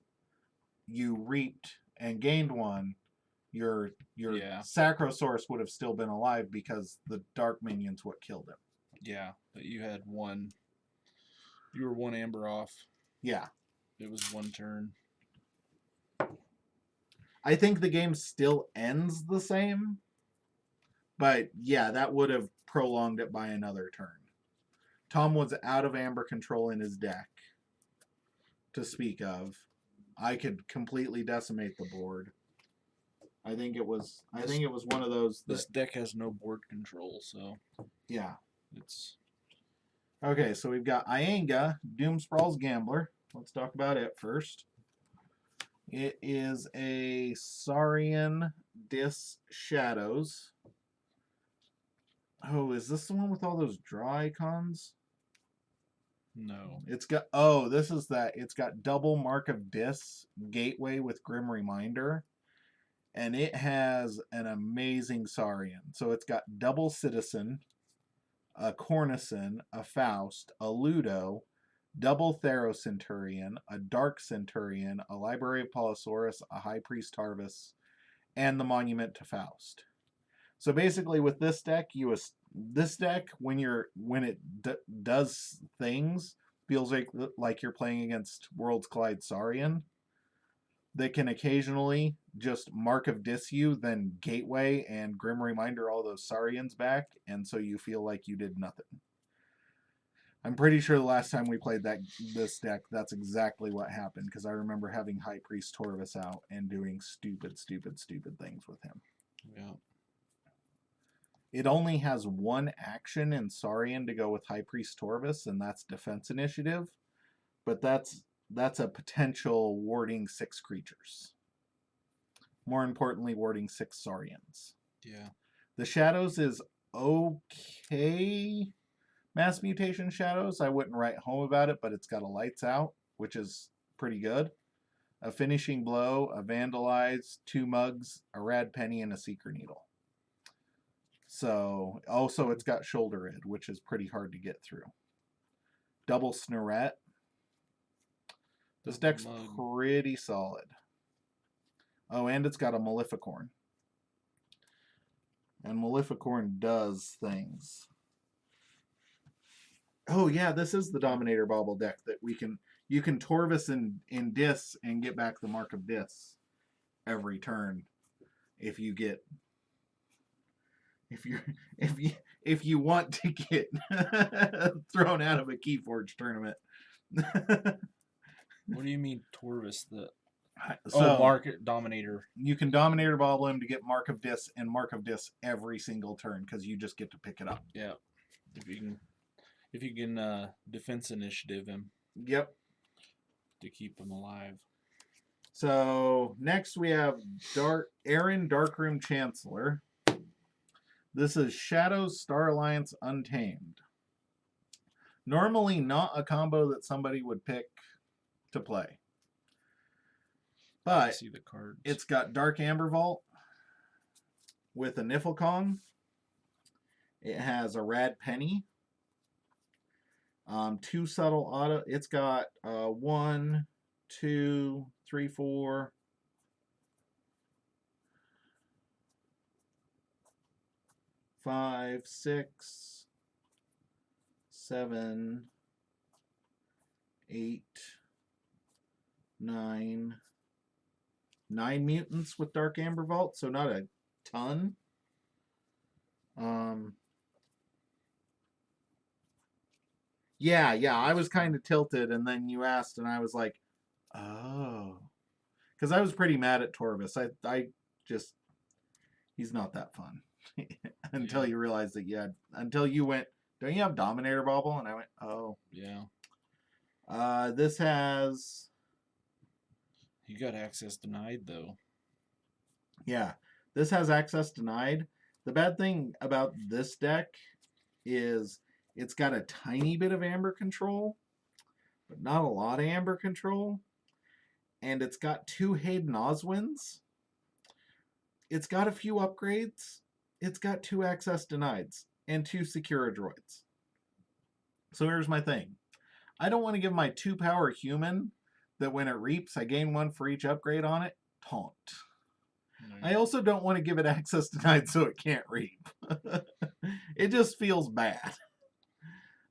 you reaped and gained 1. Your Sacrosaurus would have still been alive because the Dark Minion's what killed him. Yeah, but you had 1. You were 1 Amber off. Yeah. It was 1 turn. I think the game still ends the same. But yeah, that would have prolonged it by another turn. Tom was out of Amber control in his deck to speak of. I could completely decimate the board. I think it was one of those that, This deck has no board control, so yeah. it's Okay, so we've got Ianga, Doom Sprawl's Gambler. Let's talk about it first. It is a Saurian Dis Shadows. Oh, is this the one with all those draw icons? no. It's got this is that. It's got double Mark of Dis Gateway with Grim Reminder, and it has an amazing Saurian. So it's got double Citizen, a Cornison, a Faust, a Ludo, double Theros Centurion, a Dark Centurion, a Library of Polisaurus, a High Priest Harvest, and the Monument to Faust. So basically, with this deck, when it does things, feels like you're playing against Worlds Collide Saurian. They can occasionally just Mark of Dis you, then Gateway and Grim Reminder all those Saurians back, and so you feel like you did nothing. I'm pretty sure the last time we played this deck, that's exactly what happened, because I remember having High Priest Torvis out and doing stupid things with him. Yeah. It only has one action in Saurian to go with High Priest Torvis, and that's Defense Initiative. But that's a potential warding 6 creatures. More importantly, warding 6 Saurians. Yeah. The Shadows is okay. Mass Mutation Shadows, I wouldn't write home about it, but it's got a Lights Out, which is pretty good. A Finishing Blow, a Vandalize, 2 Mugs, a Rad Penny, and a Seeker Needle. So, also it's got Shoulder Id, which is pretty hard to get through. Double Snorette. This deck's pretty solid. Oh, and it's got a Maleficorn. And Maleficorn does things. Oh yeah, this is the Dominator Bauble deck that you can Torvis in Dis and get back the Mark of Dis every turn if you want to get thrown out of a Keyforge tournament. What do you mean Torvis? So Market Dominator. You can Dominator Bauble him to get Mark of Dis and Mark of Dis every single turn because you just get to pick it up. Yeah. If you can Defense Initiative him. Yep. To keep him alive. So next we have Aaron Darkroom Chancellor. This is Shadows Star Alliance Untamed. Normally not a combo that somebody would pick to play. But see the cards. It's got Dark Amber Vault with a Niflkong. It has a Rad Penny. 2 Subtle Auto. It's got 1, 2, 3, 4. 5, 6, 7, 8, 9. 9 mutants with Dark Amber Vault, so not a ton. Yeah, I was kind of tilted, and then you asked, and I was like, oh. Because I was pretty mad at Torvis. I just, he's not that fun. Until you realized that, until you went, don't you have Dominator Bauble? And I went, oh. Yeah. This has... You got access denied, though. Yeah, this has access denied. The bad thing about this deck is it's got a tiny bit of Amber control, but not a lot of Amber control. And it's got 2 Hayden Oswins. It's got a few upgrades. It's got 2 access denieds and 2 Secura droids. So here's my thing. I don't want to give my 2 power human that when it reaps, I gain 1 for each upgrade on it. Taunt. I also don't want to give it access denied so it can't reap. It just feels bad.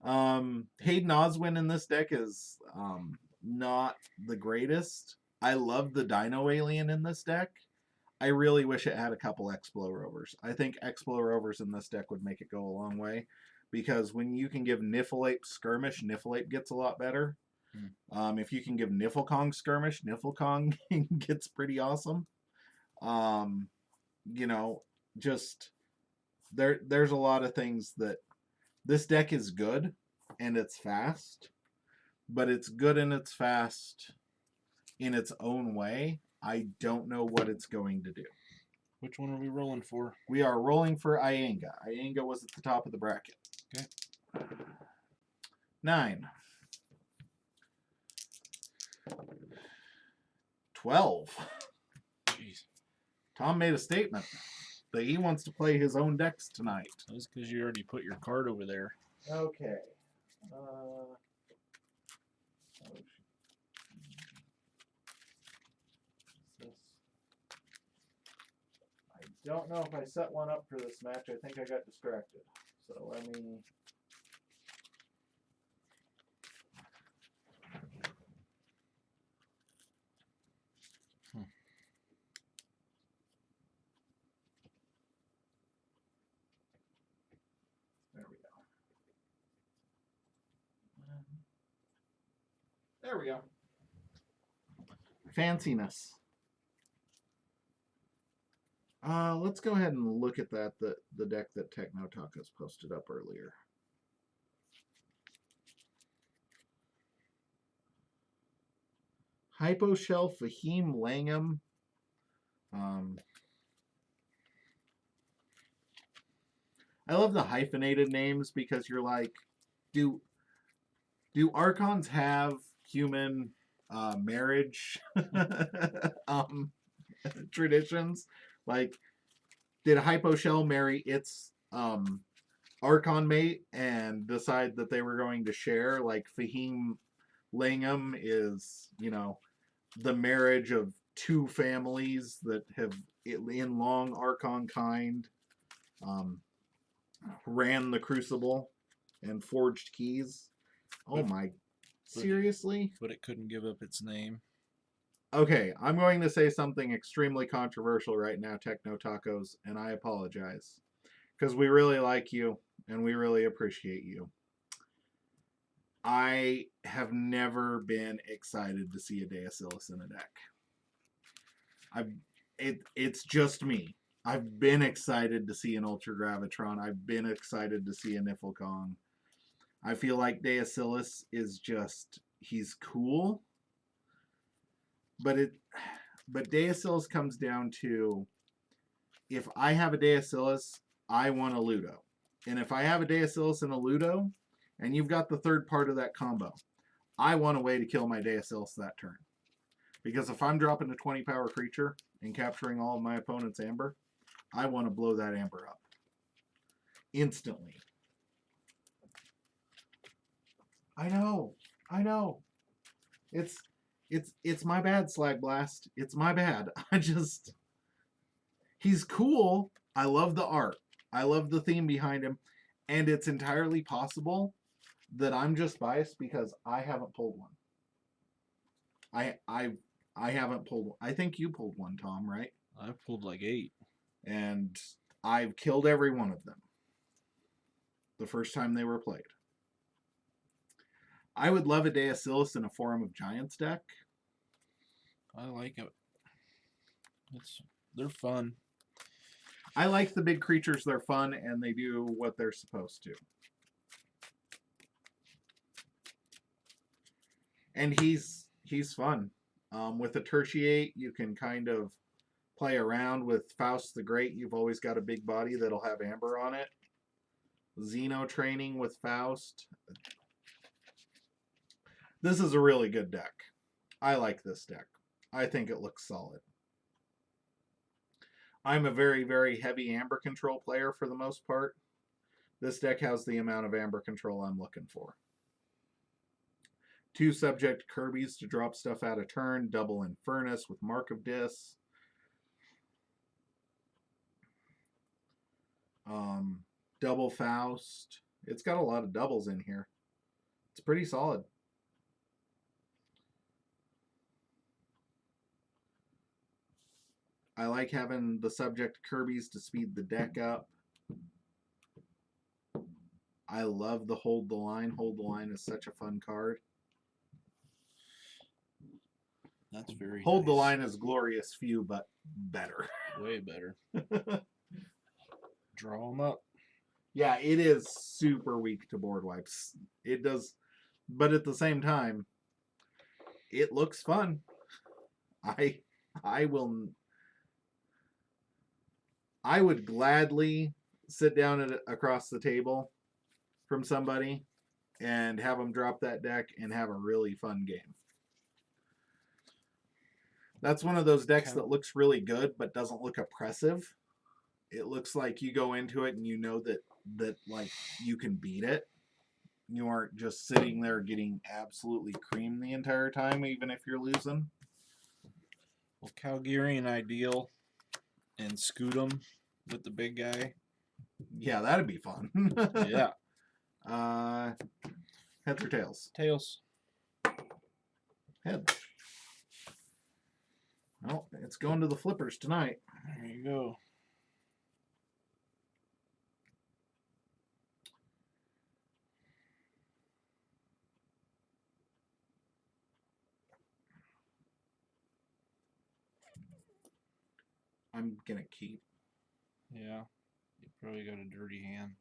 Hayden Oswin in this deck is not the greatest. I love the Dino Alien in this deck. I really wish it had a couple Explo Rovers. I think Explo Rovers in this deck would make it go a long way. Because when you can give Niffleape Skirmish, Niffleape gets a lot better. If you can give Niflkong skirmish, Niflkong gets pretty awesome. You know, just there's a lot of things that this deck is good and it's fast, but it's good and it's fast in its own way. I don't know what it's going to do. Which one are we rolling for? We are rolling for Ianga. Ianga was at the top of the bracket. Okay. 9. 12. Jeez. Tom made a statement that he wants to play his own decks tonight. That's because you already put your card over there. Okay. I don't know if I set one up for this match. I think I got distracted. So let me... There we go. There we go. Fanciness. Let's go ahead and look at that, the deck that Techno Tacos posted up earlier. Hyposhell, Fahim, Langham. I love the hyphenated names because you're like, do Archons have human marriage traditions? Like, did Hyposhell marry its Archon mate and decide that they were going to share? Like, Fahim Langham is, you know, the marriage of two families that have, in long Archon kind, ran the Crucible and forged keys. Oh my, seriously? But it couldn't give up its name. Okay, I'm going to say something extremely controversial right now, Techno Tacos, and I apologize. Because we really like you, and we really appreciate you. I have never been excited to see a Deacilis in a deck. It's just me. I've been excited to see an Ultra Gravitron. I've been excited to see a Niflkong. I feel like Deacilis is just, he's cool. But Deacilis comes down to, if I have a Deacilis, I want a Ludo. And if I have a Deacilis and a Ludo, and you've got the third part of that combo, I want a way to kill my Deacilis that turn. Because if I'm dropping a 20 power creature and capturing all of my opponent's Amber, I want to blow that Amber up. Instantly. I know. It's my bad, Slag Blast. It's my bad. He's cool. I love the art. I love the theme behind him. And it's entirely possible that I'm just biased because I haven't pulled one. I haven't pulled one. I think you pulled one, Tom, right? I've pulled like 8. And I've killed every one of them the first time they were played. I would love a Deacilis in a Forum of Giants deck. I like it. They're fun. I like the big creatures. They're fun, and they do what they're supposed to. And he's fun. With a Tertiate, you can kind of play around. With Faust the Great, you've always got a big body that'll have Amber on it. Xeno training with Faust. This is a really good deck. I like this deck. I think it looks solid. I'm a very, very heavy Amber control player for the most part. This deck has the amount of Amber control I'm looking for. 2 subject Kirby's to drop stuff out of turn. Double Infernus with Mark of Dis. Double Faust. It's got a lot of doubles in here. It's pretty solid. I like having the subject Kirby's to speed the deck up. I love the Hold the Line. Hold the Line is such a fun card. That's very Hold the nice. Line is Glorious Few, but better. Way better. Draw them up. Yeah, it is super weak to board wipes. It does, but at the same time, it looks fun. I will. I would gladly sit down across the table from somebody and have them drop that deck and have a really fun game. That's one of those decks that looks really good but doesn't look oppressive. It looks like you go into it and you know that like you can beat it. You aren't just sitting there getting absolutely creamed the entire time, even if you're losing. Well, Calgarian Ideal and Scoot 'em with the big guy. Yeah, that'd be fun. Yeah. Heads or tails? Tails. Heads. Well, it's going to the flippers tonight. There you go. I'm gonna keep. Yeah. You probably got a dirty hand.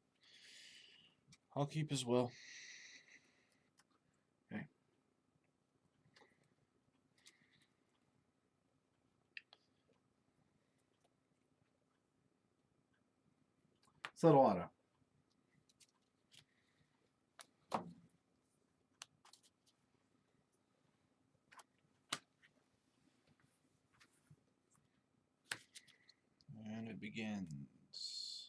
I'll keep as well. Okay. Settle auto. And it begins.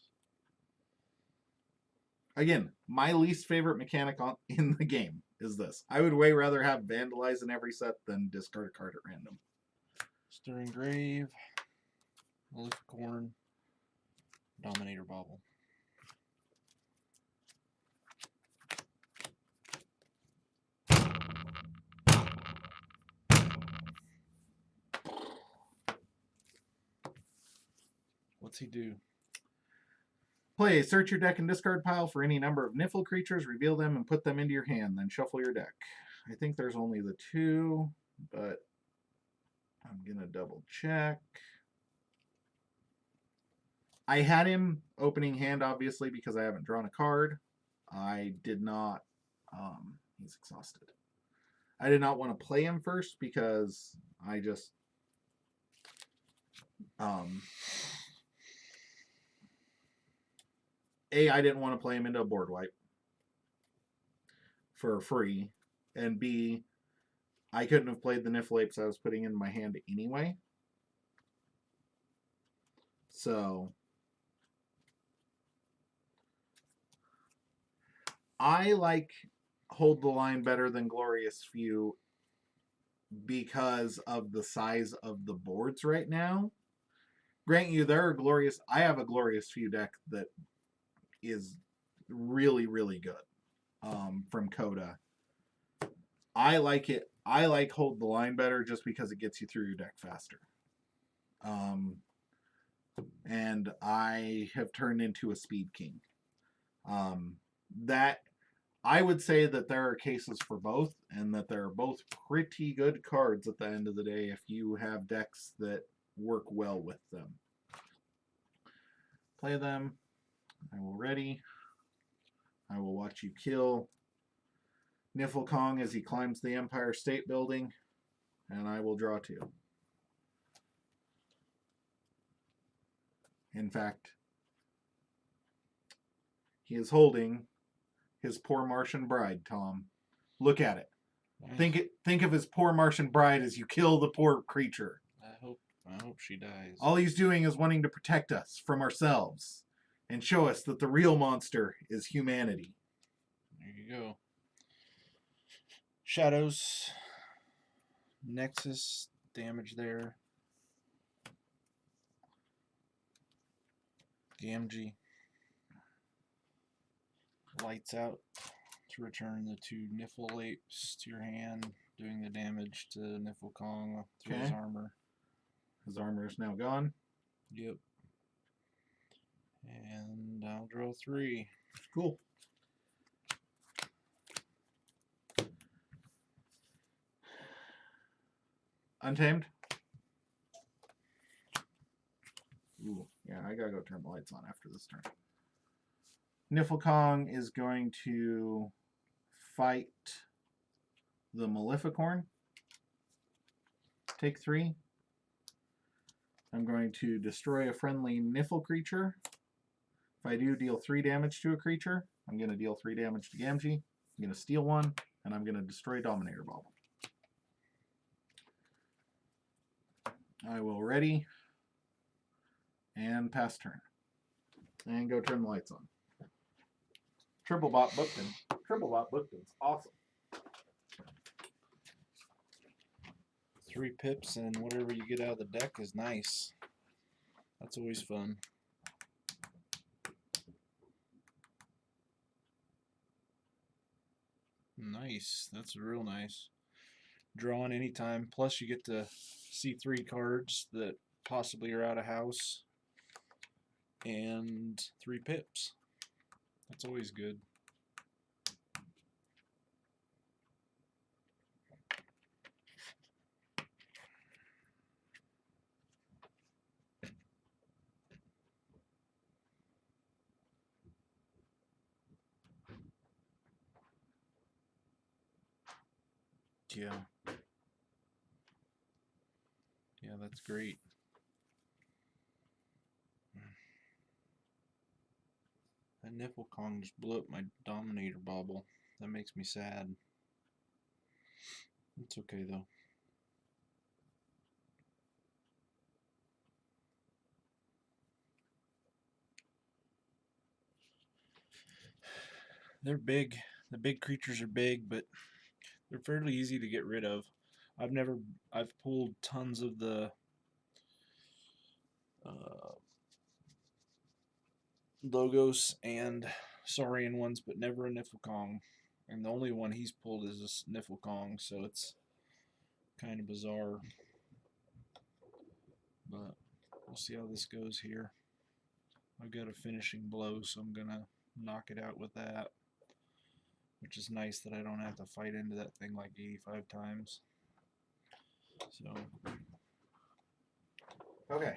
Again, my least favorite mechanic in the game is this. I would way rather have Vandalize in every set than discard a card at random. Stirring Grave. Maleficorn. Dominator Bauble. What's he do? Play, search your deck and discard pile for any number of Niffle creatures, reveal them, and put them into your hand, then shuffle your deck. I think there's only the 2, but I'm going to double check. I had him opening hand, obviously, because I haven't drawn a card. I did not... he's exhausted. I did not want to play him first because I just... A, I didn't want to play him into a board wipe for free. And B, I couldn't have played the Niffle Apes I was putting in my hand anyway. So I like Hold the Line better than Glorious Few because of the size of the boards right now. Grant you, there are glorious... I have a Glorious Few deck that is really, really good from Coda. I like it. I like Hold the Line better just because it gets you through your deck faster. And I have turned into a Speed King. That I would say that there are cases for both, and that there are both pretty good cards at the end of the day if you have decks that work well with them. Play them. I will ready. I will watch you kill Niffle Kong as he climbs the Empire State Building, and I will draw 2. In fact, he is holding his poor Martian bride, Tom. Look at it. Nice. Think of his poor Martian bride as you kill the poor creature. I hope she dies. All he's doing is wanting to protect us from ourselves and show us that the real monster is humanity. There you go. Shadows. Nexus damage there. Gamgee. Lights out to return the 2 Niffle Apes to your hand, doing the damage to Niffle Kong through his armor. His armor is now gone. Yep. And I'll draw 3. Cool. Untamed? Ooh, yeah, I gotta go turn the lights on after this turn. Niflkong is going to fight the Maleficorn. Take 3. I'm going to destroy a friendly Niffle creature. If I do deal 3 damage to a creature, I'm going to deal 3 damage to Gamgee. I'm going to steal 1, and I'm going to destroy Dominator Bauble. I will ready and pass turn. And go turn the lights on. Triple bot Bookton. Triple bot Bookton's awesome. 3 pips and whatever you get out of the deck is nice. That's always fun. Nice. That's real nice. Drawing anytime. Plus you get to see 3 cards that possibly are out of house. And 3 pips. That's always good. Yeah. Yeah, that's great. That Niflkong just blew up my Dominator Bauble. That makes me sad. It's okay though. They're big. The big creatures are big, but they're fairly easy to get rid of. I've pulled tons of the Logos and Saurian ones, but never a Niflkong. And the only one he's pulled is a Niflkong, so it's kind of bizarre. But we'll see how this goes here. I've got a finishing blow, so I'm going to knock it out with that. Which is nice that I don't have to fight into that thing like 85 times. So. Okay.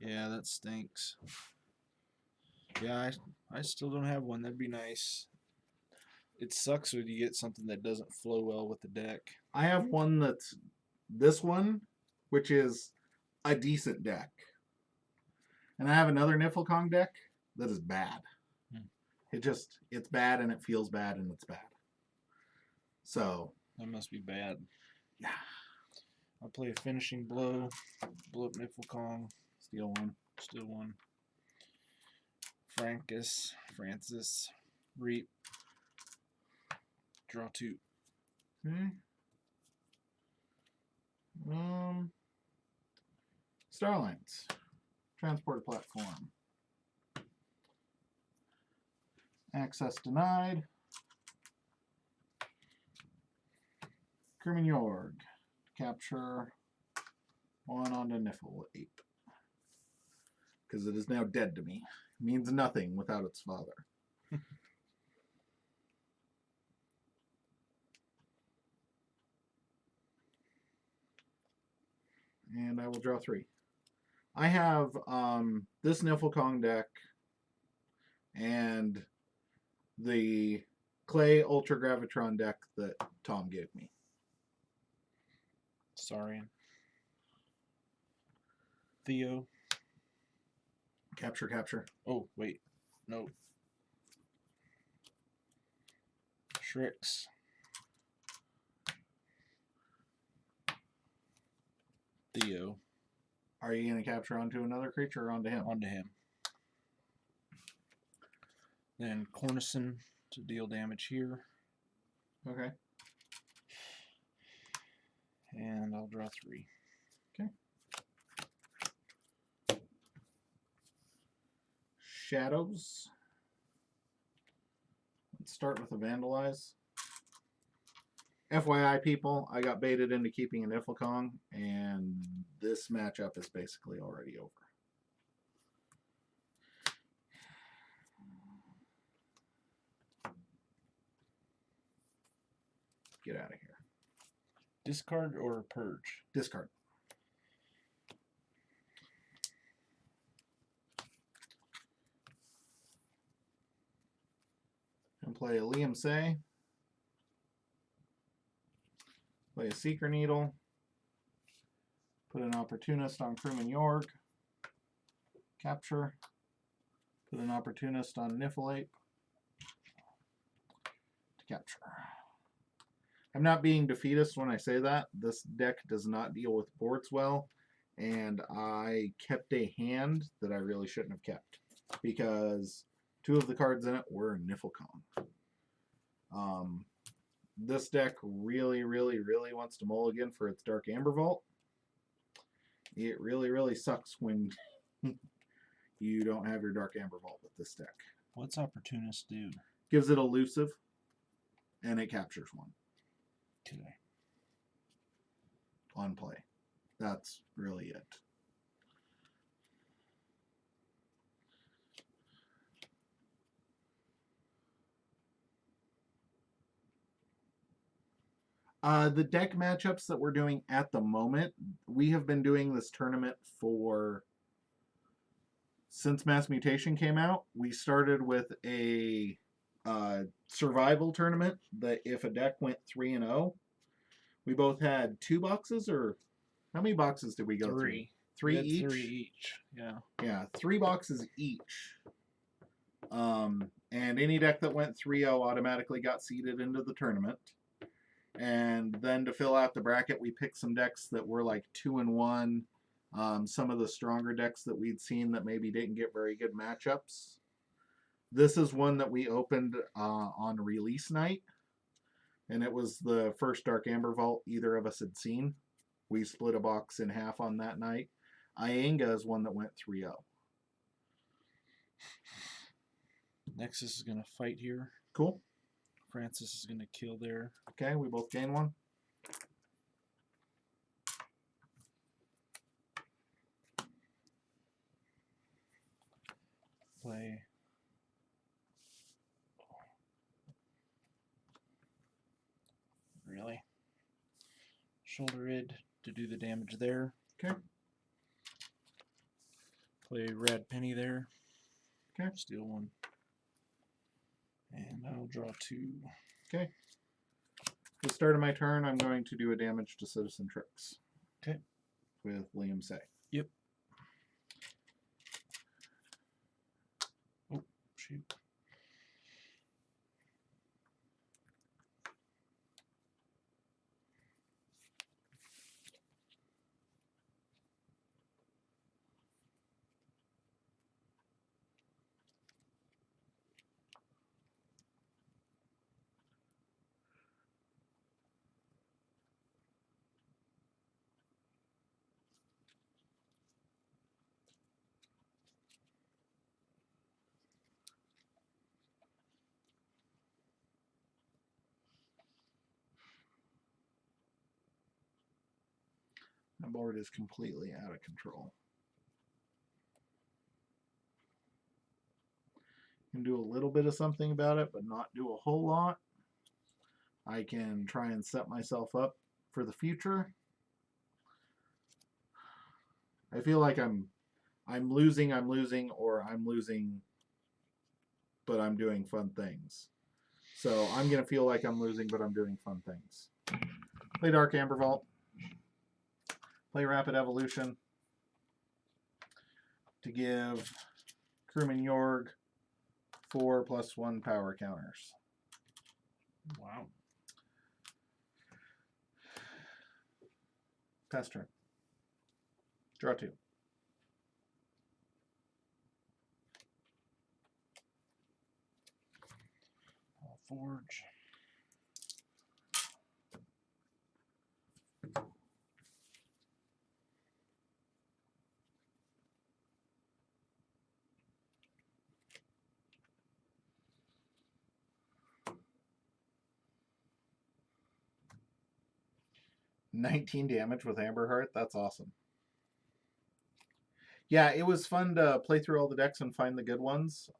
Yeah, that stinks. Yeah, I still don't have one. That'd be nice. It sucks when you get something that doesn't flow well with the deck. I have one that's this one, which is a decent deck. And I have another Niflkong deck that is bad. It's bad and it feels bad and it's bad. So. That must be bad. Yeah. I'll play a finishing blow, blow up Niflkong, Steal 1. steal 1. Francis, Reap, draw 2. Okay. Starlines. Transport platform. Access denied. Kermin-Yorg. Capture 1 onto Niffle 8. Because it is now dead to me. It means nothing without its father. And I will draw 3. I have this Niflkong deck and the Clay Ultra Gravitron deck that Tom gave me. Saurian. Theo. Capture. Oh, wait. No. Shrix. Theo. Are you going to capture onto another creature or onto him? Onto him. Then Cornison to deal damage here. Okay. And I'll draw 3. Okay. Shadows. Let's start with a Vandalize. FYI, people, I got baited into keeping a Niflkong, and this matchup is basically already over. Get out of here. Discard or purge? Discard. And play a Liam Say. Play a Seeker Needle. Put an Opportunist on Crewman Yorg. Capture. Put an Opportunist on Niffleape. To capture. I'm not being defeatist when I say that. This deck does not deal with boards well, and I kept a hand that I really shouldn't have kept because 2 of the cards in it were Nifflecon. This deck really, really, really wants to mulligan for its Dark Amber Vault. It really, really sucks when you don't have your Dark Amber Vault with this deck. What's Opportunist do? Gives it elusive, and it captures 1. Okay. On play. That's really it. The deck matchups that we're doing at the moment, we have been doing this tournament since Mass Mutation came out. We started with a survival tournament that if a deck went 3-0, we both had 2 boxes, or how many boxes did we go through? 3. 3 each? 3 each. Yeah. Yeah, 3 boxes each. And any deck that went 3-0 automatically got seeded into the tournament. And then to fill out the bracket, we picked some decks that were like 2-1. Some of the stronger decks that we'd seen that maybe didn't get very good matchups. This is one that we opened on release night. And it was the first Dark Amber Vault either of us had seen. We split a box in half on that night. Ianga is one that went 3-0. Nexus is going to fight here. Cool. Francis is going to kill there. Okay, we both gain 1. Play. Really? Shoulder Id to do the damage there. Okay. Play Rad Penny there. Okay. Steal 1. And I'll draw 2. Okay. At the start of my turn, I'm going to do a damage to Citizen Tricks. Okay. With Liam Say. Yep. Oh, shoot. My board is completely out of control. Can do a little bit of something about it, but not do a whole lot. I can try and set myself up for the future. I feel like I'm losing, or I'm losing, but I'm doing fun things. So I'm going to feel like I'm losing, but I'm doing fun things. Play Dark Amber Vault. Play Rapid Evolution to give Crewman Yorg 4+1 power counters. Wow. Pass turn. Draw 2. I'll forge. $19 damage with Amberheart. That's awesome. Yeah, it was fun to play through all the decks and find the good ones.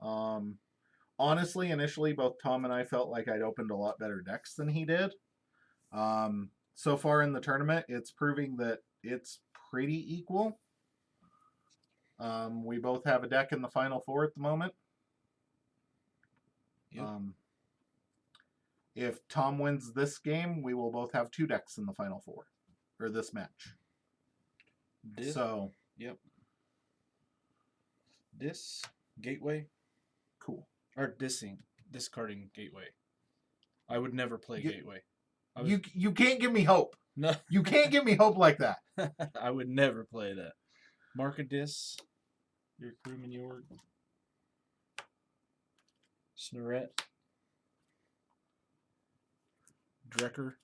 Honestly, initially, both Tom and I felt like I'd opened a lot better decks than he did. So far in the tournament, it's proving that it's pretty equal. We both have a deck in the final four at the moment. Yep. If Tom wins this game, we will both have 2 decks in the final four, or this match. So, yep. Gateway, cool. or discarding Gateway. I would never play Gateway. You can't give me hope. No, you can't give me hope like that. I would never play that. Mark a Dis, your Crewman York, Snorret, Drecker,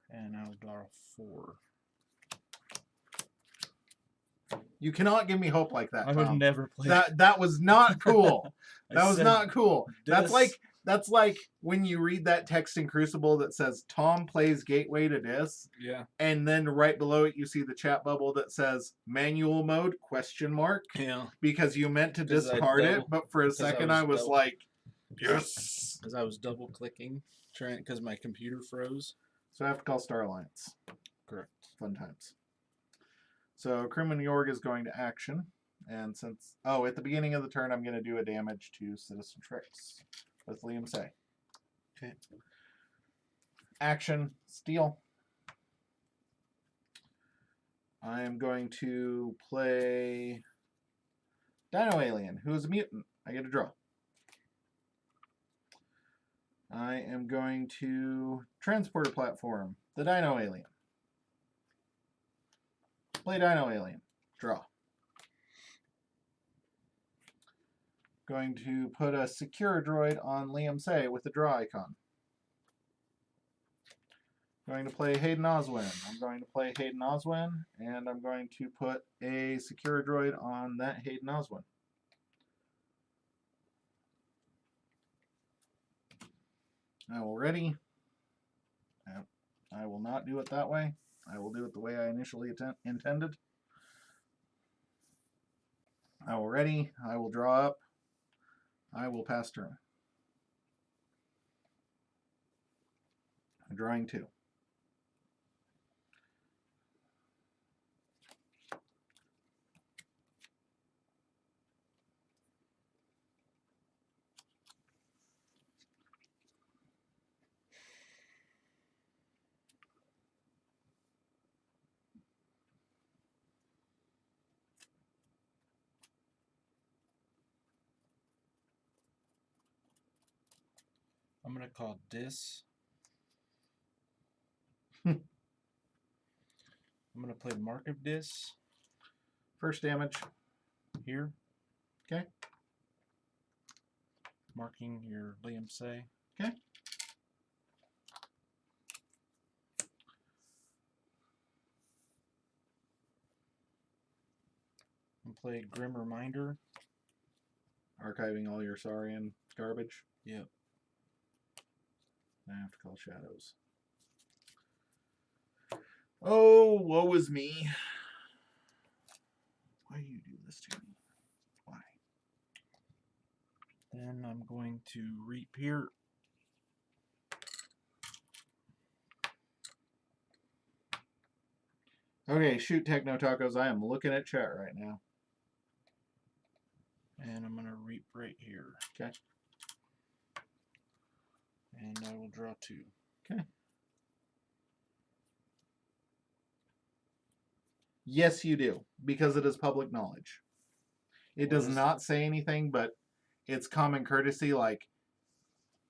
and I'll draw 4. You cannot give me hope like that, I Tom. would never play that. Was not cool. That was not cool. Dis. That's like when you read that text in Crucible that says Tom plays Gateway to Dis. Yeah. And then right below it you see the chat bubble that says manual mode ? Yeah. Because you meant to discard it, but for a second I was like, yes. Because I was double clicking, because my computer froze. So I have to call Star Alliance. Correct. Fun times. So Crewman Yorg is going to action. And since, at the beginning of the turn, I'm going to do a damage to Citizen Tricks with Liam Say. Okay. Action, steal. I am going to play Dino Alien, who is a mutant. I get a draw. I am going to Transporter Platform, the Dino Alien. Play Dino Alien. Draw. Going to put a Secure Droid on Liam Say with the draw icon. Going to play Hayden Oswin. I'm going to play Hayden Oswin, and I'm going to put a Secure Droid on that Hayden Oswin. I will ready. I will not do it that way. I will do it the way I initially intended. I will ready. I will draw up. I will pass turn. I'm drawing 2. I'm going to call Dis. I'm going to play Mark of Dis. First damage. Here. Okay. Marking your Liam Say. Okay. And play Grim Reminder. Archiving all your Saurian garbage. Yep. I have to call Shadows. Oh, woe is me. Why do you do this to me? Why? Then I'm going to Reap here. Okay, shoot Techno Tacos. I am looking at chat right now. And I'm going to Reap right here. Okay. And I will draw 2. Okay. Yes, you do, because it is public knowledge. It does not say anything, but it's common courtesy. Like,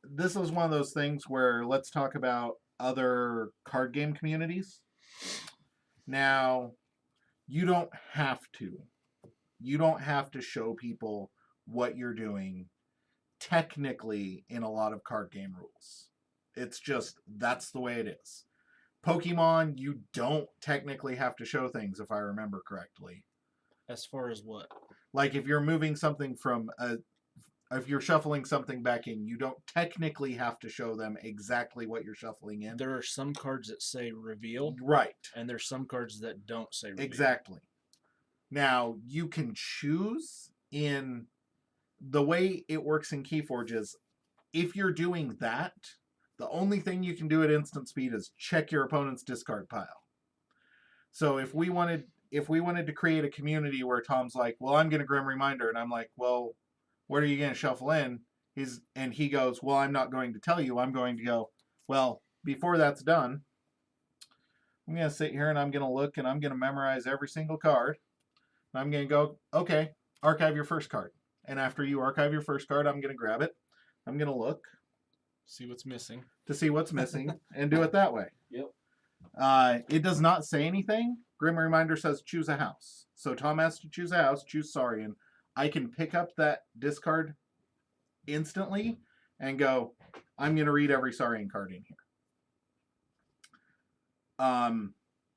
this is one of those things where let's talk about other card game communities. Now, you don't have to. You don't have to show people what you're doing technically in a lot of card game rules. It's just, that's the way it is. Pokemon, you don't technically have to show things, if I remember correctly. As far as what? Like if you're moving something from if you're shuffling something back in, you don't technically have to show them exactly what you're shuffling in. There are some cards that say reveal. Right. And there's some cards that don't say reveal. Exactly. Now, you can choose in the way it works in Keyforge is if you're doing that, The only thing you can do at instant speed is check your opponent's discard pile. So if we wanted to create a community where Tom's like, well, I'm going to Grim Reminder, and I'm like, well, what are you going to shuffle in? He goes, well, I'm not going to tell you. I'm going to go, well, before that's done, I'm going to sit here and I'm going to look and I'm going to memorize every single card. I'm going to go, okay, archive your first card. And after you archive your first card, I'm going to grab it. I'm going to look. See what's missing. To see what's missing and do it that way. Yep. It does not say anything. Grim Reminder says choose a house. So Tom has to choose a house, choose Saurian. I can pick up that discard instantly and go, I'm going to read every Saurian card in here.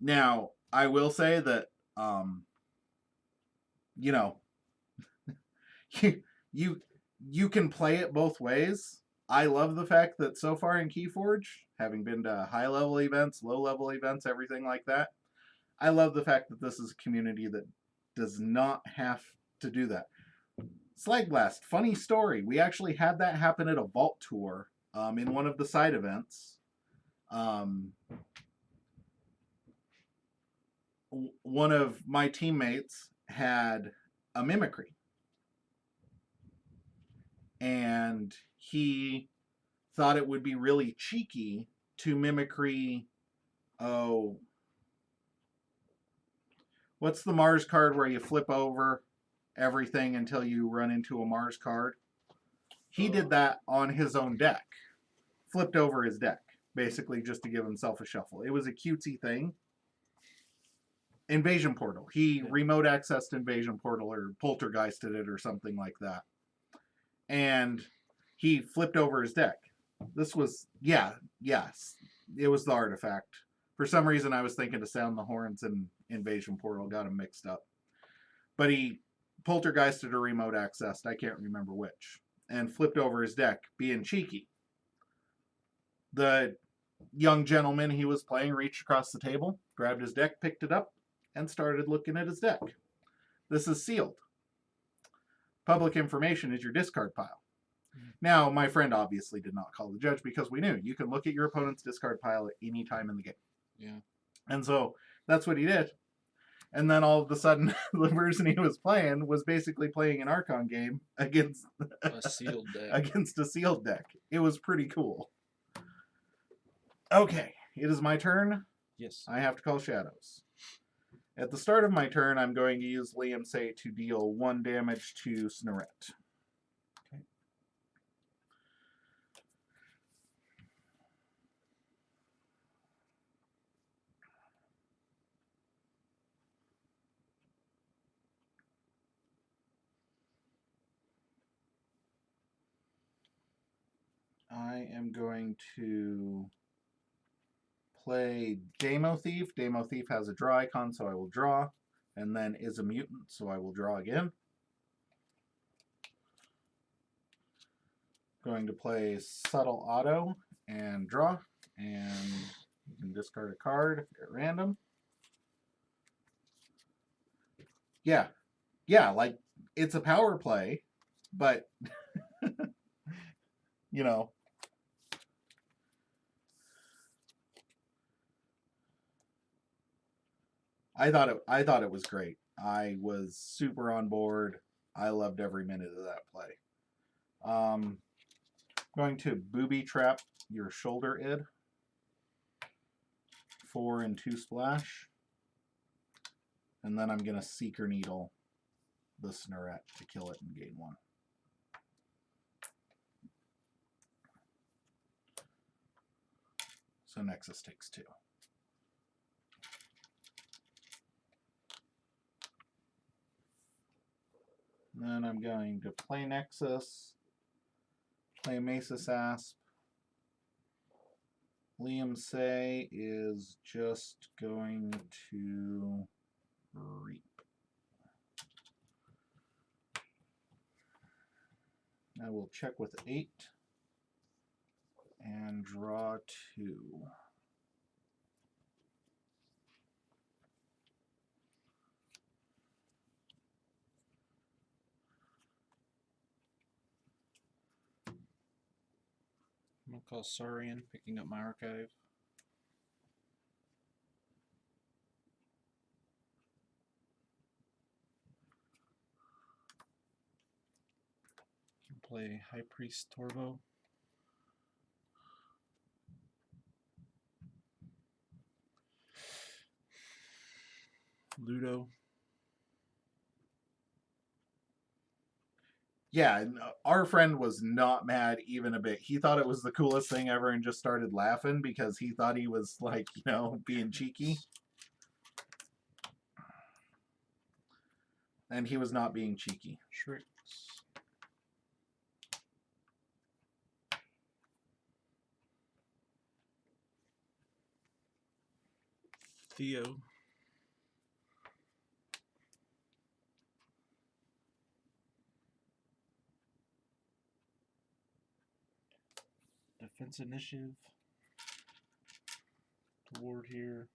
Now, I will say that, you know, you can play it both ways. I love the fact that so far in Keyforge, having been to high-level events, low-level events, everything like that, I love the fact that this is a community that does not have to do that. Slag Blast, funny story. We actually had that happen at a Vault tour in one of the side events. One of my teammates had a mimicry. And he thought it would be really cheeky to mimicry, what's the Mars card where you flip over everything until you run into a Mars card? He did that on his own deck. Flipped over his deck, basically just to give himself a shuffle. It was a cutesy thing. Invasion Portal. He remote accessed Invasion Portal or poltergeisted it or something like that. And he flipped over his deck. This was, yes, it was the artifact. For some reason, I was thinking to Sound the Horns and Invasion Portal, got him mixed up. But he poltergeisted or remote accessed, I can't remember which, and flipped over his deck, being cheeky. The young gentleman he was playing reached across the table, grabbed his deck, picked it up, and started looking at his deck. This is sealed. Public information is your discard pile. Now, my friend obviously did not call the judge because we knew you can look at your opponent's discard pile at any time in the game. Yeah. And so that's what he did. And then all of a sudden, the person he was playing was basically playing an Archon game against a sealed deck. against a sealed deck. It was pretty cool. Okay, it is my turn. Yes. I have to call shadows. At the start of my turn, I'm going to use Liam Say to deal 1 damage to Snorret. Okay. I am going to play Demo Thief. Demo Thief has a draw icon, so I will draw. And then is a mutant, so I will draw again. Going to play Subtle Auto and draw. And you can discard a card at random. Yeah, like, it's a power play, but, you know. I thought it was great. I was super on board. I loved every minute of that play. Going to booby trap your shoulder id. 4 and 2 splash. And then I'm going to Seeker Needle the Snorret to kill it and gain 1. So Nexus takes 2. Then I'm going to play Nexus, play Mesa's Asp. Liam Say is just going to reap. I will check with 8 and draw 2. call Saurian, picking up my archive. Play High Priest Torvo. Ludo. Yeah, and our friend was not mad even a bit. He thought it was the coolest thing ever and just started laughing because he thought he was like, you know, being cheeky. And he was not being cheeky. Shrix. Theo. Defense initiative. Ward here.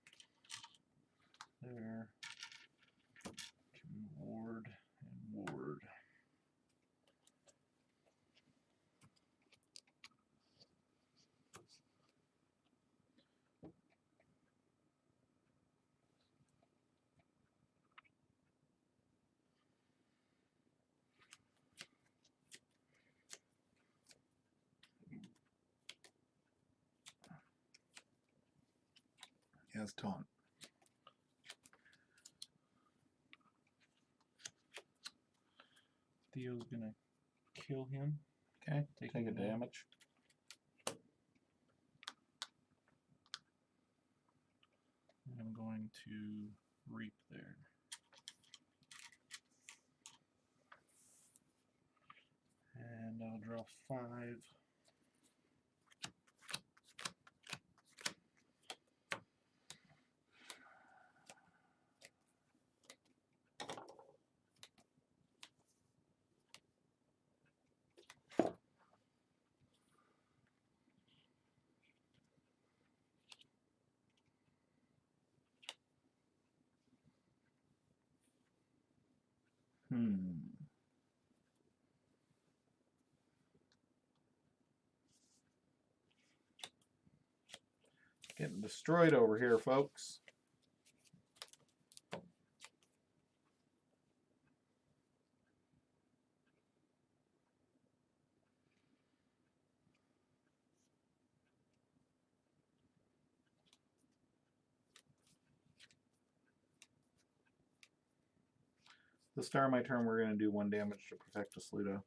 There. Ward and Ward. He has taunt. Theo's gonna kill him. Okay, take a damage. I'm going to reap there. And I'll draw 5. Getting destroyed over here, folks. The start of my turn, we're going to do 1 damage to protect the Sludo.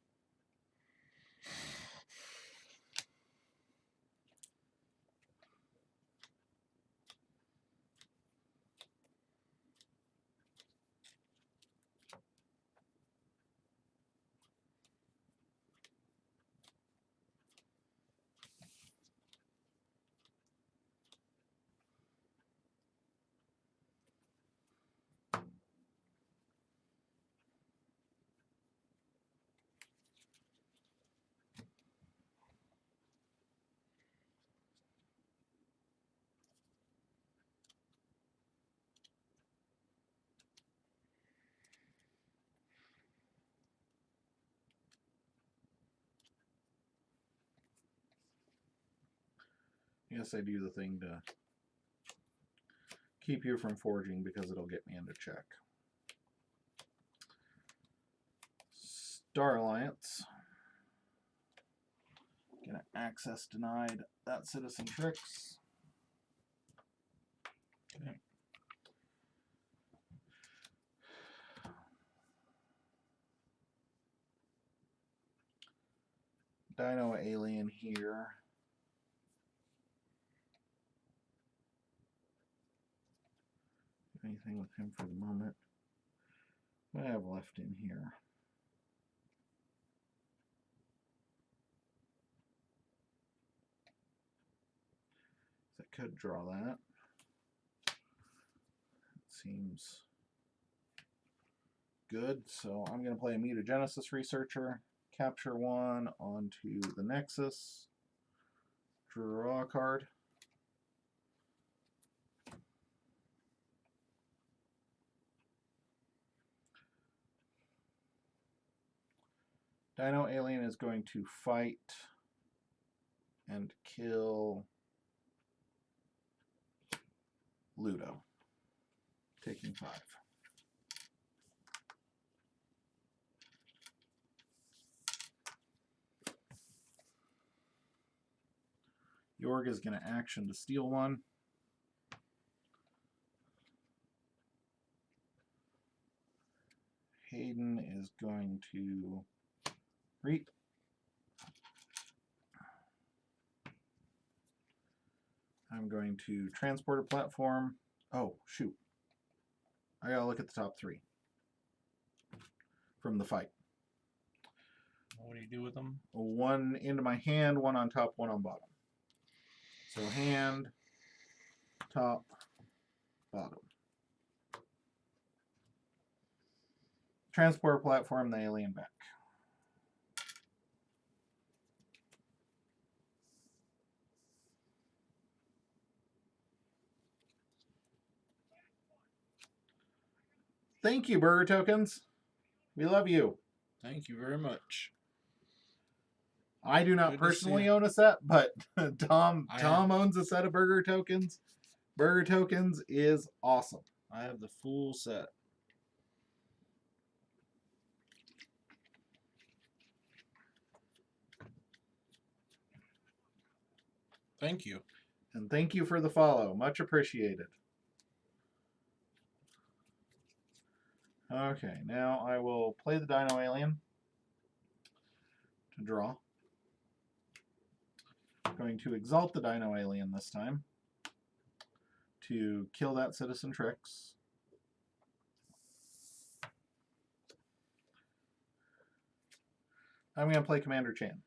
Yes, I do the thing to keep you from forging because it'll get me into check. Star Alliance. Gonna access denied that Citizen Tricks. Okay. Dino Alien here. Anything with him for the moment. What I have left in here. I could draw that. It seems good. So I'm going to play a Mutagenesis Researcher, capture 1 onto the Nexus, draw a card. Dino Alien is going to fight and kill Ludo, taking 5. Jorg is going to action to steal 1. Hayden is going to reap. I'm going to transport a platform. Oh, shoot. I gotta look at the top 3 from the fight. What do you do with them? 1 into my hand, 1 on top, 1 on bottom. So hand, top, bottom. Transport platform, the alien back. Thank you, Burger Tokens. We love you. Thank you very much. I do not Good to see personally ya. own a set, but Tom I have- owns a set of Burger Tokens. Burger Tokens is awesome. I have the full set. Thank you. And thank you for the follow. Much appreciated. Okay, now I will play the Dino Alien to draw. I'm going to exalt the Dino Alien this time to kill that Citizen Trix. I'm going to play Commander Chan.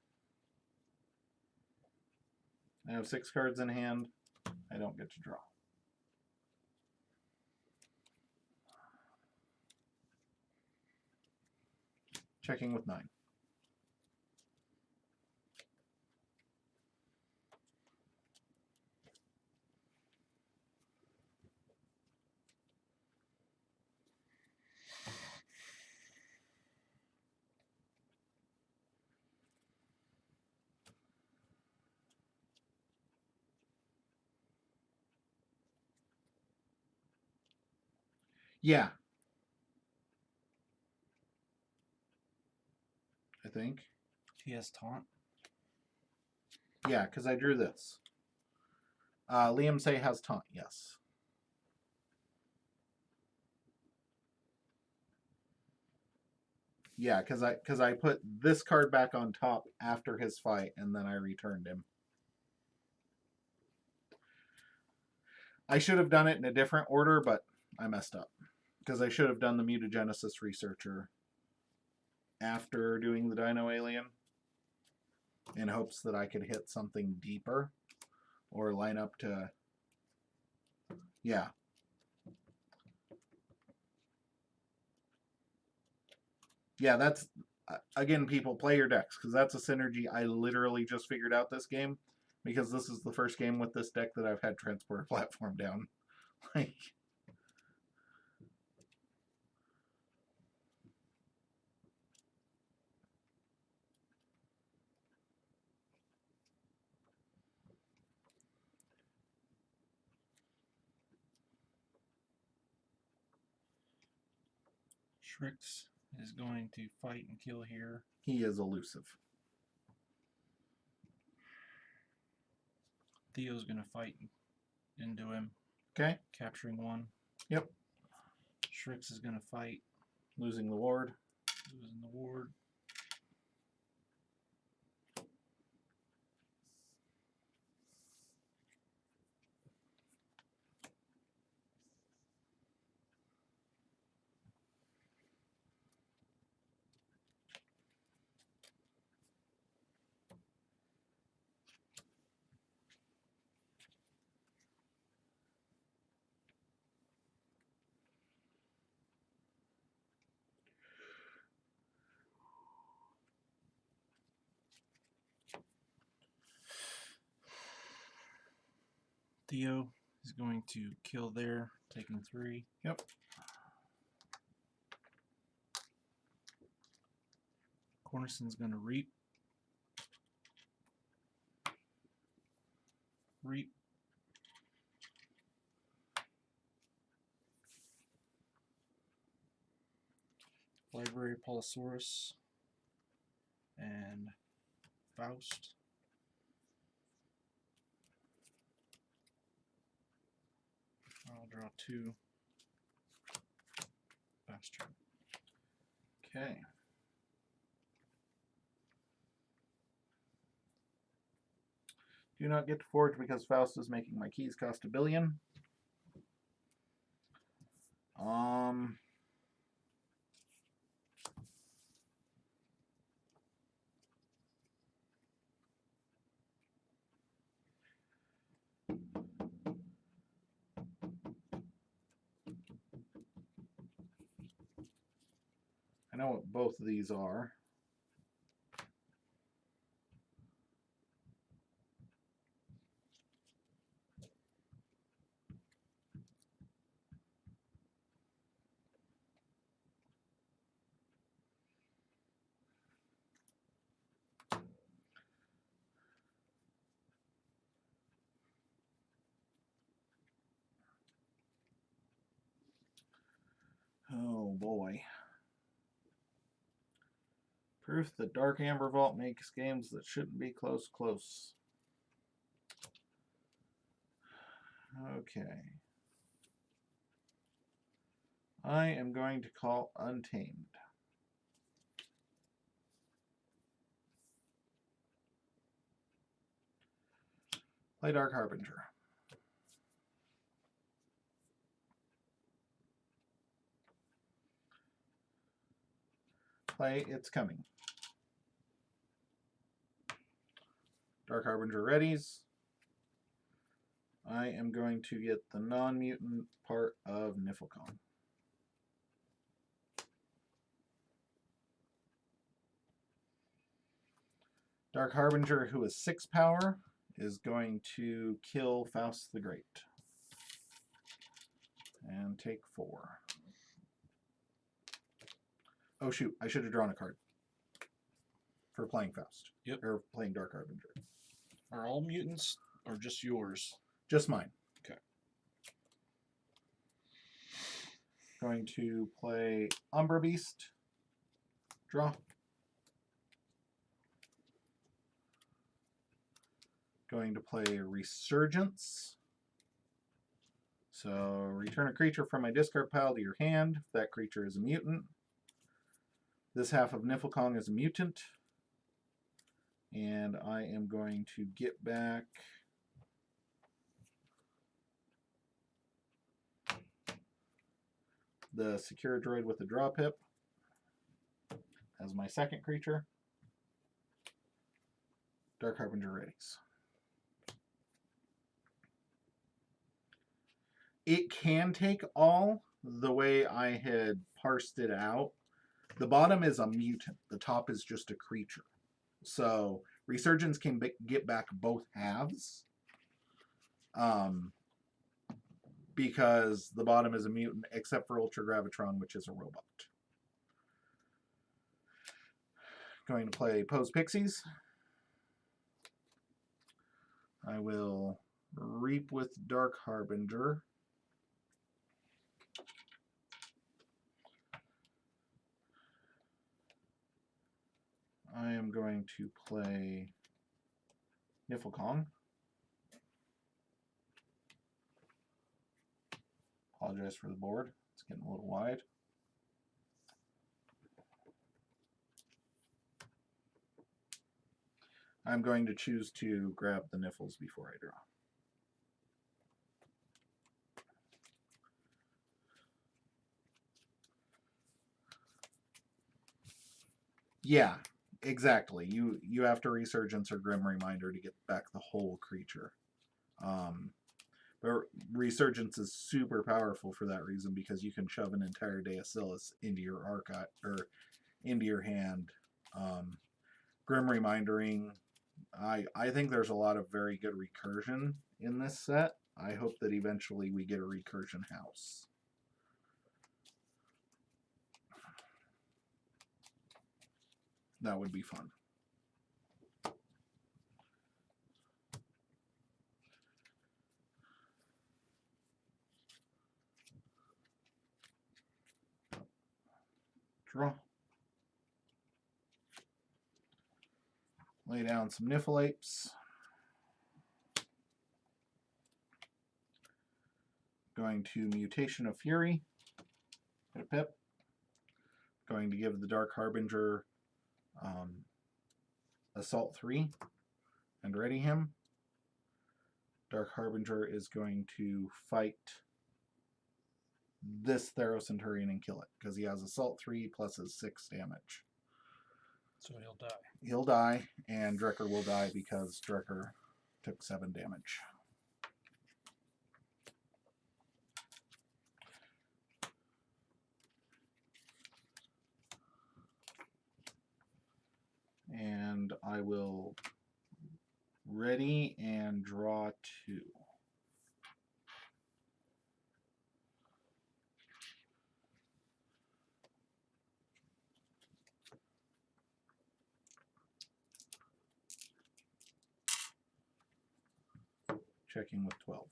I have 6 cards in hand. I don't get to draw. Checking with 9. Yeah. I think. He has taunt. Yeah, because I drew this. Liam Say has taunt, yes. Yeah, because I put this card back on top after his fight, and then I returned him. I should have done it in a different order, but I messed up. Because I should have done the Mutagenesis Researcher after doing the Dino Alien in hopes that I could hit something deeper or line up to... Yeah. Yeah, that's... Again, people, play your decks, because that's a synergy I literally just figured out this game, because this is the first game with this deck that I've had Transporter Platform down. Like... Shrix is going to fight and kill here. He is elusive. Theo's going to fight into him. Okay. Capturing 1. Yep. Shrix is going to fight. Losing the ward. Losing the ward. Theo is going to kill there, taking 3. Yep. Cornerson's going to reap. Reap. Library Polosaurus. And Faust. I'll draw 2. Faust turn. Okay. Do not get to forge because Faust is making my keys cost $1 billion. I know what both of these are. Oh boy. Proof that Dark Amber Vault makes games that shouldn't be close. Okay. I am going to call Untamed. Play Dark Harbinger. Play It's Coming. Dark Harbinger readies. I am going to get the non-mutant part of Niflcon. Dark Harbinger, who is 6 power, is going to kill Faust the Great. And take 4. Oh shoot, I should have drawn a card. For playing Faust. Yep. Or playing Dark Harbinger. Are all mutants or just yours? Just mine. Okay. Going to play Umbra Beast. Draw. Going to play Resurgence. So return a creature from my discard pile to your hand. If that creature is a mutant. This half of Niflcon is a mutant. And I am going to get back the Secure Droid with the draw pip as my second creature. Dark Harbinger readies. It can take all the way I had parsed it out. The bottom is a mutant. The top is just a creature. So Resurgence can get back both halves. Because the bottom is a mutant, except for Ultra Gravitron, which is a robot. Going to play Pose Pixies. I will Reap with Dark Harbinger. I am going to play Niflcon. Apologize for the board. It's getting a little wide. I'm going to choose to grab the Niffles before I draw. Yeah, exactly. You have to Resurgence or Grim Reminder to get back the whole creature. But Resurgence is super powerful for that reason because you can shove an entire Deacylus into your archive or into your hand. Grim Remindering. I think there's a lot of very good recursion in this set. I hope that eventually we get a recursion house. That would be fun. Draw. Lay down some Niflapes. Going to Mutation of Fury. Hit a pip. Going to give the Dark Harbinger Assault 3 and ready him. Dark Harbinger is going to fight this Theros Centurion and kill it because he has Assault 3 plus his 6 damage. So he'll die. He'll die, and Drekker will die because Drekker took 7 damage. And I will ready and draw 2. Checking with 12.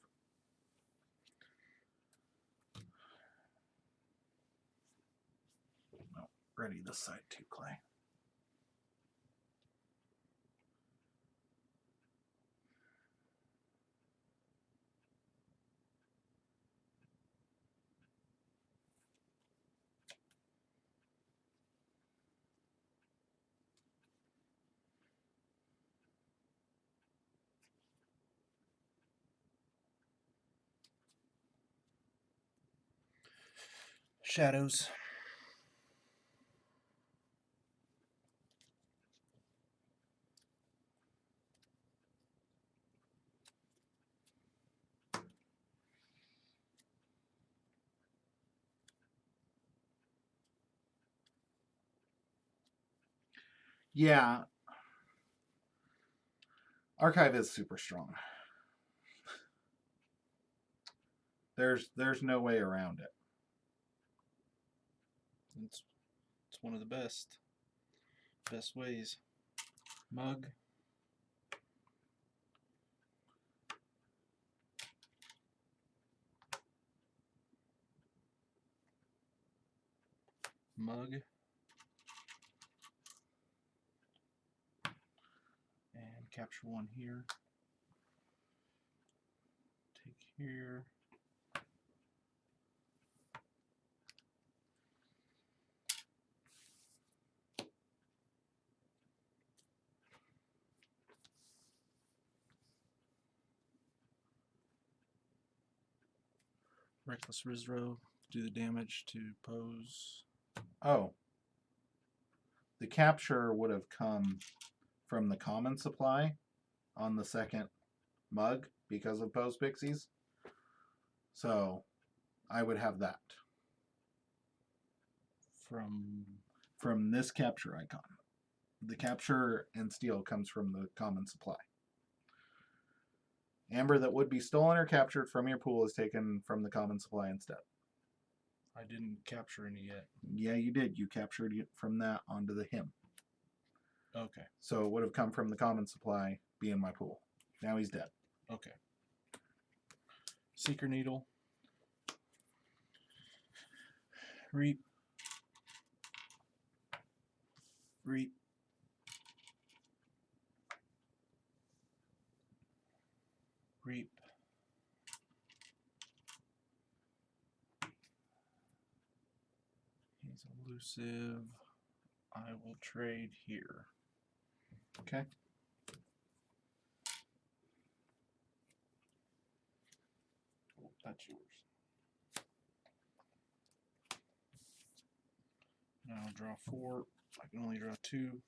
No, ready this side too, Clay. Shadows. Yeah. Archive is super strong. There's no way around it. It's one of the best ways. Mug. Mug. And capture 1 here. Take here. Reckless Rizro, do the damage to pose. Oh. The capture would have come from the common supply on the second mug because of Pose Pixies. So I would have that. From this capture icon. The capture and steal comes from the common supply. Amber that would be stolen or captured from your pool is taken from the common supply instead. I didn't capture any yet. Yeah, you did. You captured it from that onto the him. Okay. So it would have come from the common supply being my pool. Now he's dead. Okay. Seeker Needle. Reap. Reap. Reap. He's elusive. I will trade here. Okay. Oh, that's yours. Now I'll draw 4. I can only draw 2.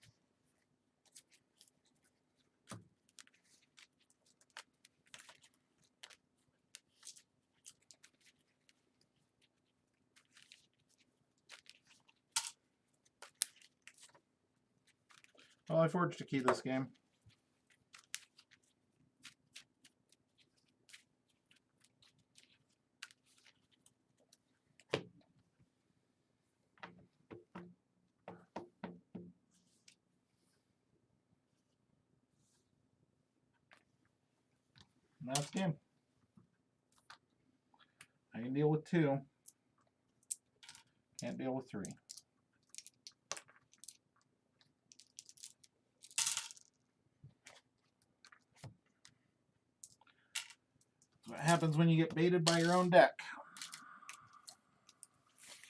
Well, I forged a key this game. And that's game. I can deal with 2. Can't deal with 3. what happens when you get baited by your own deck.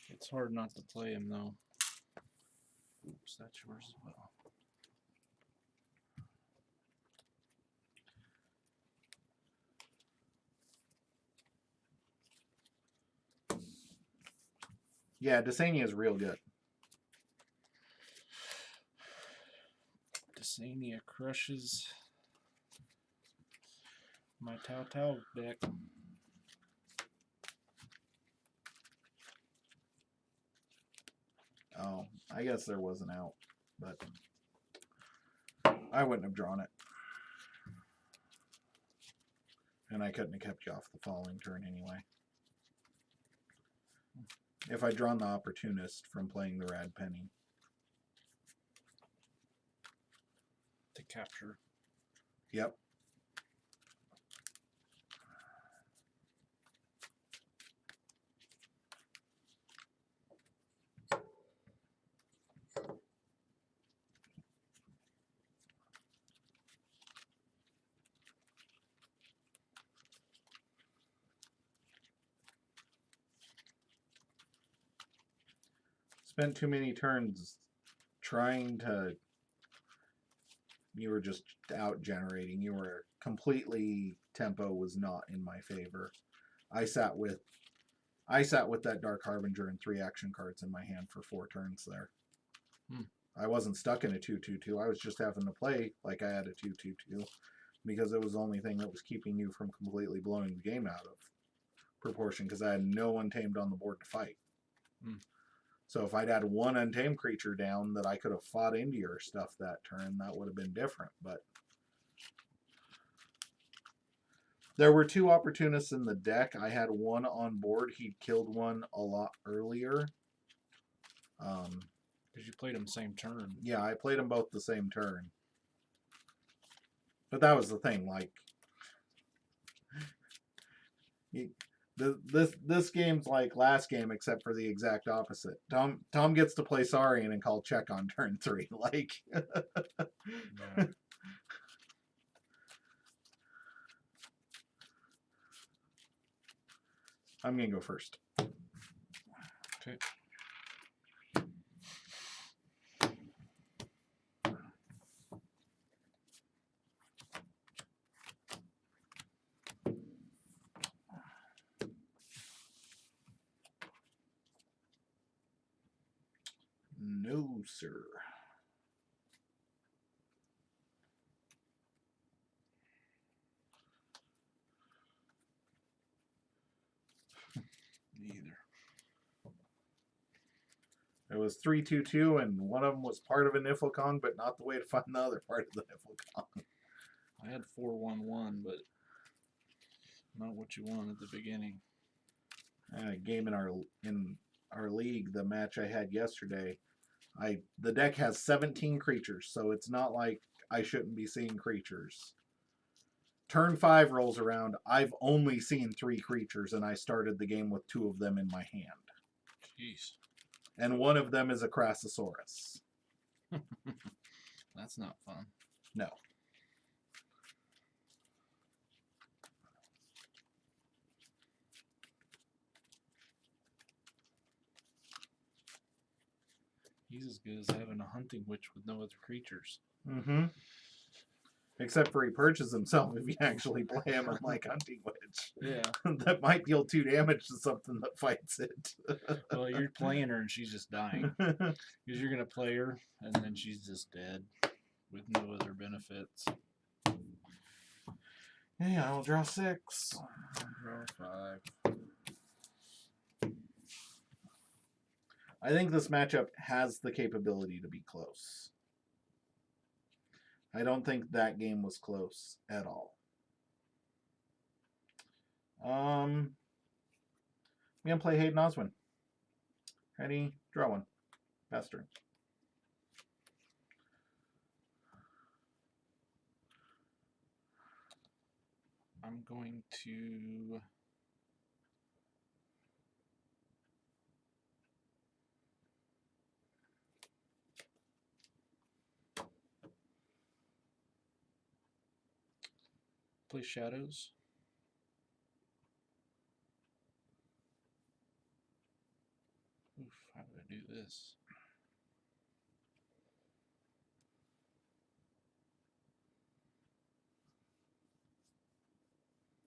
It's hard not to play him though. Oops, that's yours as well. Yeah, Desania is real good. Desania crushes my Tau deck. Oh, I guess there was an out, but I wouldn't have drawn it. And I couldn't have kept you off the following turn anyway. If I'd drawn the Opportunist from playing the Rad Penny. To capture. Yep. Spent too many turns trying to. You were just out generating. You were completely. Tempo was not in my favor. I sat with that Dark Harbinger and 3 action cards in my hand for 4 turns there. I wasn't stuck in a 2/2/2. I was just having to play like I had a 2/2/2 because it was the only thing that was keeping you from completely blowing the game out of proportion because I had no Untamed on the board to fight. So if I'd had one Untamed creature down that I could have fought into your stuff that turn, that would have been different. But there were 2 Opportunists in the deck. I had one on board. He'd killed one a lot earlier. Because you played him same turn. Yeah, I played them both the same turn. But that was the thing. Like, this game's like last game, except for the exact opposite. Tom gets to play Saurian and call check on turn 3. Like, Yeah. I'm gonna go first. Okay. No, sir. Neither. It was 3/2/2, and one of them was part of a Niflkong, but not the way to find the other part of the Niflkong. I had 4/1/1, but not what you want at the beginning. A game in our league, the match I had yesterday, the deck has 17 creatures, so it's not like I shouldn't be seeing creatures. Turn 5 rolls around. I've only seen 3 creatures, and I started the game with 2 of them in my hand. Jeez. And one of them is a Crassosaurus. That's not fun. No. He's as good as having a hunting witch with no other creatures. Mm-hmm. Except for he purges himself if you actually play him in like Hunting Witch. Yeah. That might deal 2 damage to something that fights it. Well, you're playing her and she's just dying. Because you're going to play her and then she's just dead with no other benefits. Yeah, I'll draw 6. Draw 5. I think this matchup has the capability to be close. I don't think that game was close at all. I'm going to play Hayden Oswin. Ready? Draw 1. Pass turn. I'm going to... play Shadows. Oof, how do I do this?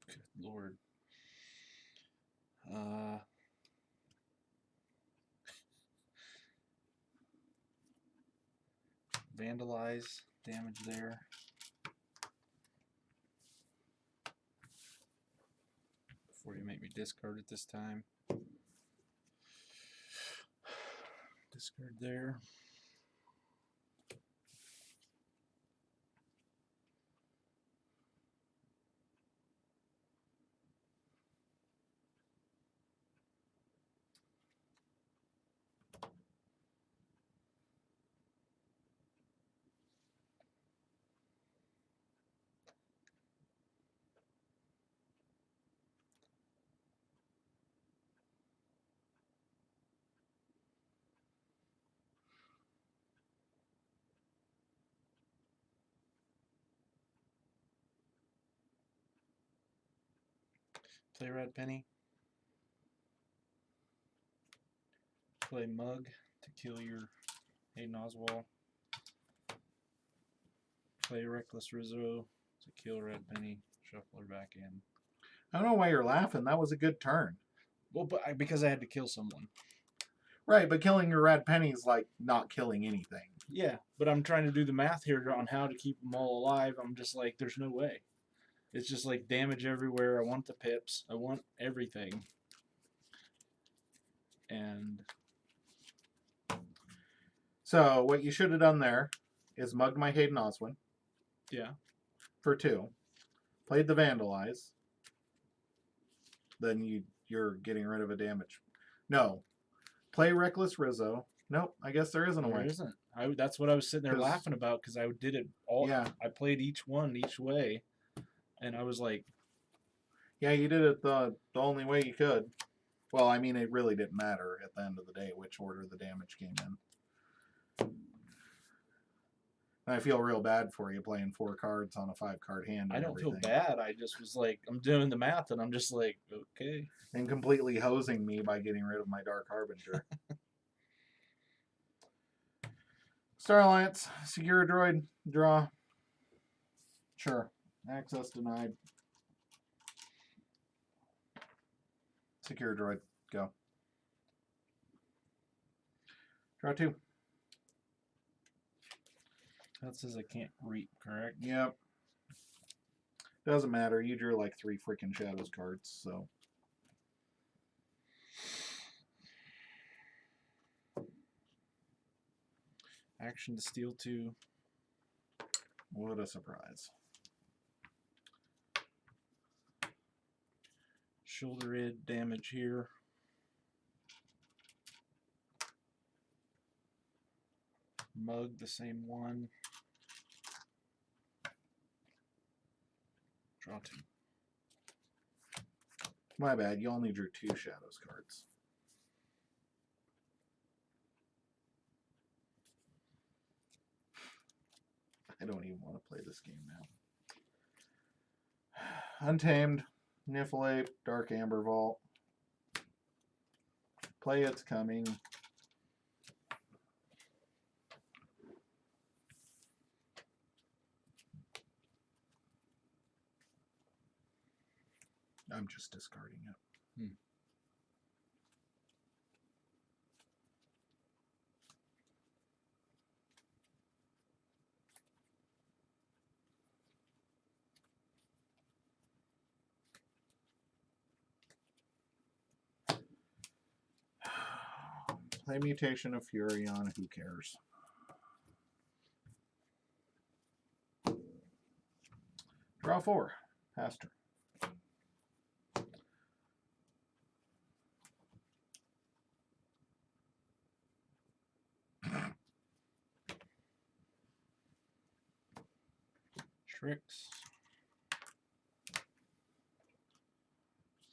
Good Lord. Vandalize, damage there. Before you make me discard it this time. Discard there. Play red penny. Play mug to kill your Hayden Oswald. Play reckless Rizzo to kill red penny. Shuffle her back in. I don't know why you're laughing. That was a good turn. Well, but because I had to kill someone. Right, but killing your red penny is like not killing anything. Yeah, but I'm trying to do the math here on how to keep them all alive. I'm just like, there's no way. It's just like damage everywhere. I want the pips. I want everything. And so what you should have done there is mugged my Hayden Oswin. Yeah. For 2. Played the Vandalize. Then you're getting rid of a damage. No. Play Reckless Rizzo. Nope, I guess there isn't a way. There isn't. That's what I was sitting there laughing about because I did it all. Yeah. I played each one each way, and I was like, yeah, you did it the only way you could. Well, I mean, it really didn't matter at the end of the day which order the damage came in. And I feel real bad for you playing 4 cards on a 5-card hand. I don't feel bad. I just was like, I'm doing the math, and I'm just like, okay. And completely hosing me by getting rid of my Dark Harbinger. Star Alliance, secure droid, draw. Sure. Access denied. Secure droid, go. Draw 2. That says I can't reap, correct? Yep. Doesn't matter. You drew like 3 freaking Shadows cards, so. Action to steal 2. What a surprise. Shoulder id damage here. Mug the same one. Draw 2. My bad. You only drew 2 Shadows cards. I don't even want to play this game now. Untamed, Niffle Ape, Dark Amber Vault. Play It's Coming. I'm just discarding it. Play Mutation of Fury on, who cares? Draw 4. Pass turn. Tricks.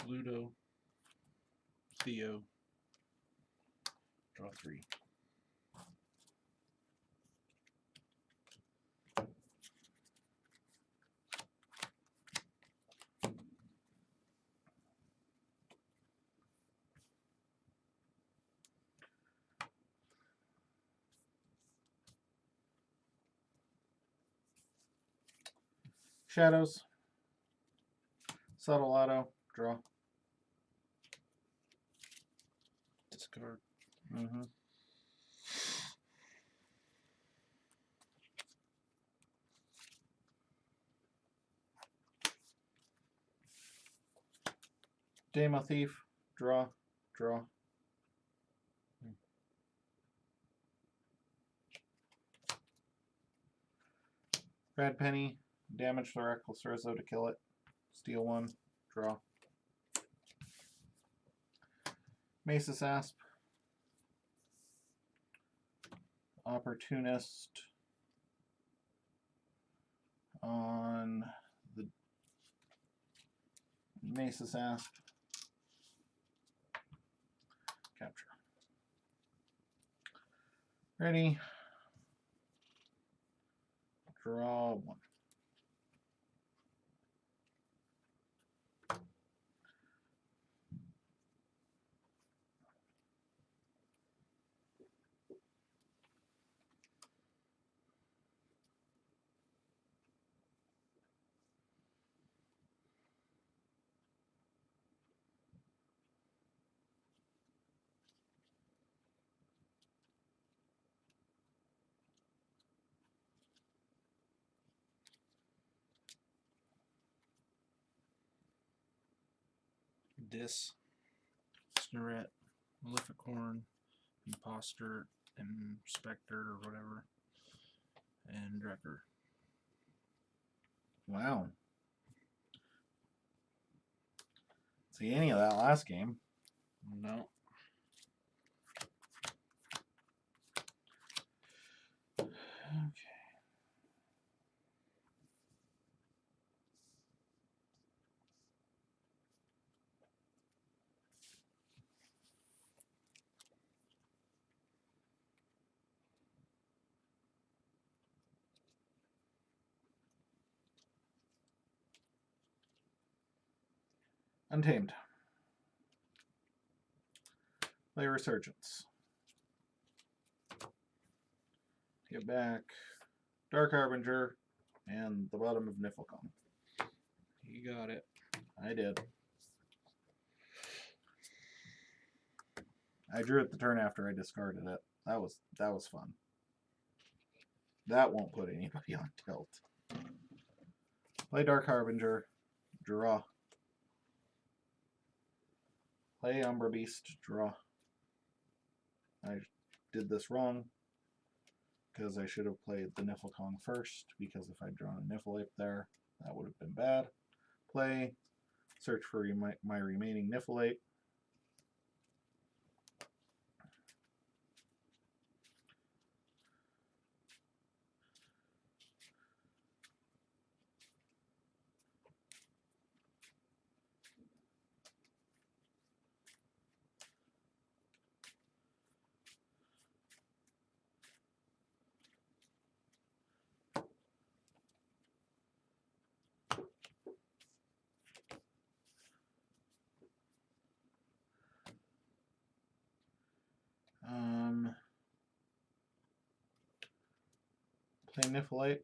Ludo. Theo. Draw 3. Shadows. Subtle Auto. Draw. Discard. Mm-hmm. Demo Thief. Draw. Draw. Red Penny. Damage the Reckless Rizzo to kill it. Steal 1. Draw. Mace's Asp. Opportunist. On the Mace's Asp. Capture. Ready. Draw 1. Snoret, Maleficorn, Imposter, Inspector, or whatever, and Drecker. Wow. See any of that last game? No. Okay. Untamed. Play Resurgence. Get back Dark Harbinger and the bottom of Niflcom. You got it. I did. I drew it the turn after I discarded it. That was fun. That won't put anybody on tilt. Play Dark Harbinger. Draw. Play Umbra Beast. Draw. I did this wrong because I should have played the Niflcong first, because if I'd drawn a Niflwape there, that would have been bad. Play. Search for my remaining Niflwape. Play Niflwape.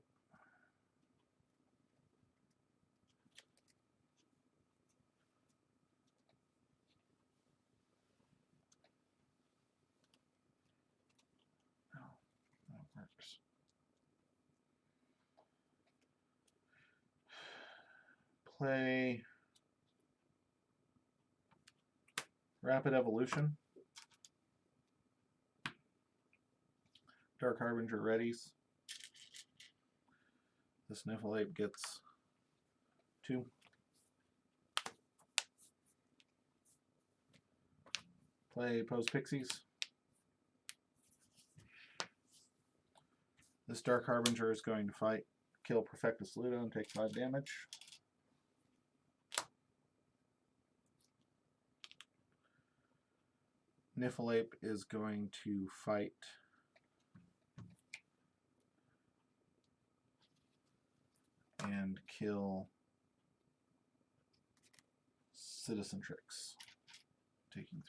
Oh, that works. Play Rapid Evolution. Dark Harbinger readies. This Niflwape gets 2. Play Pose Pixies. This Dark Harbinger is going to fight, kill Perfectus Ludo and take 5 damage. Niflwape is going to fight and kill Citizen Tricks, taking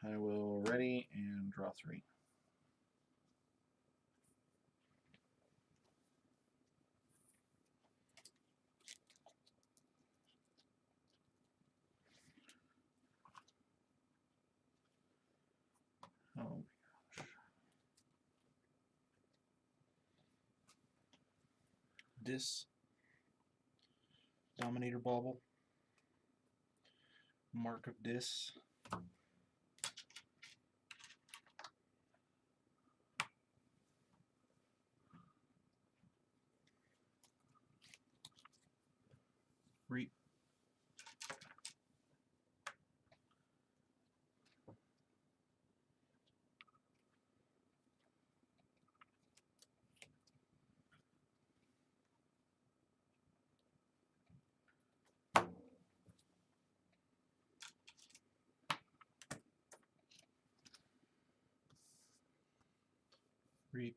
3. I will ready and draw 3. Dis. Dominator Bauble. Mark of Dis. Reap. Reap.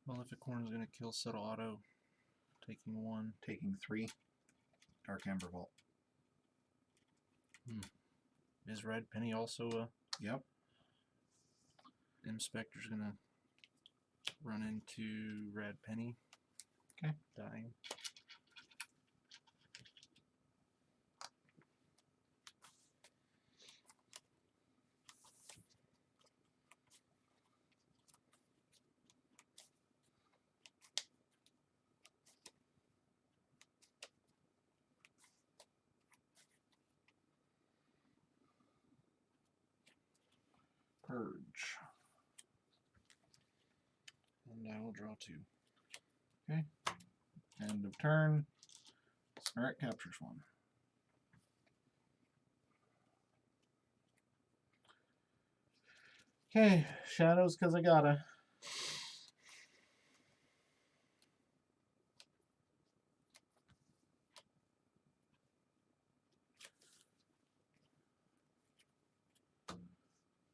Maleficorn is going to kill Subtle Auto, taking 1. Taking 3. Dark Amber Vault. Is Red Penny also a... Yep. Inspector's going to run into Red Penny. Okay. Dying. Purge. And I will draw 2. Okay. End of turn. Snarek captures 1. Okay, shadows because I gotta.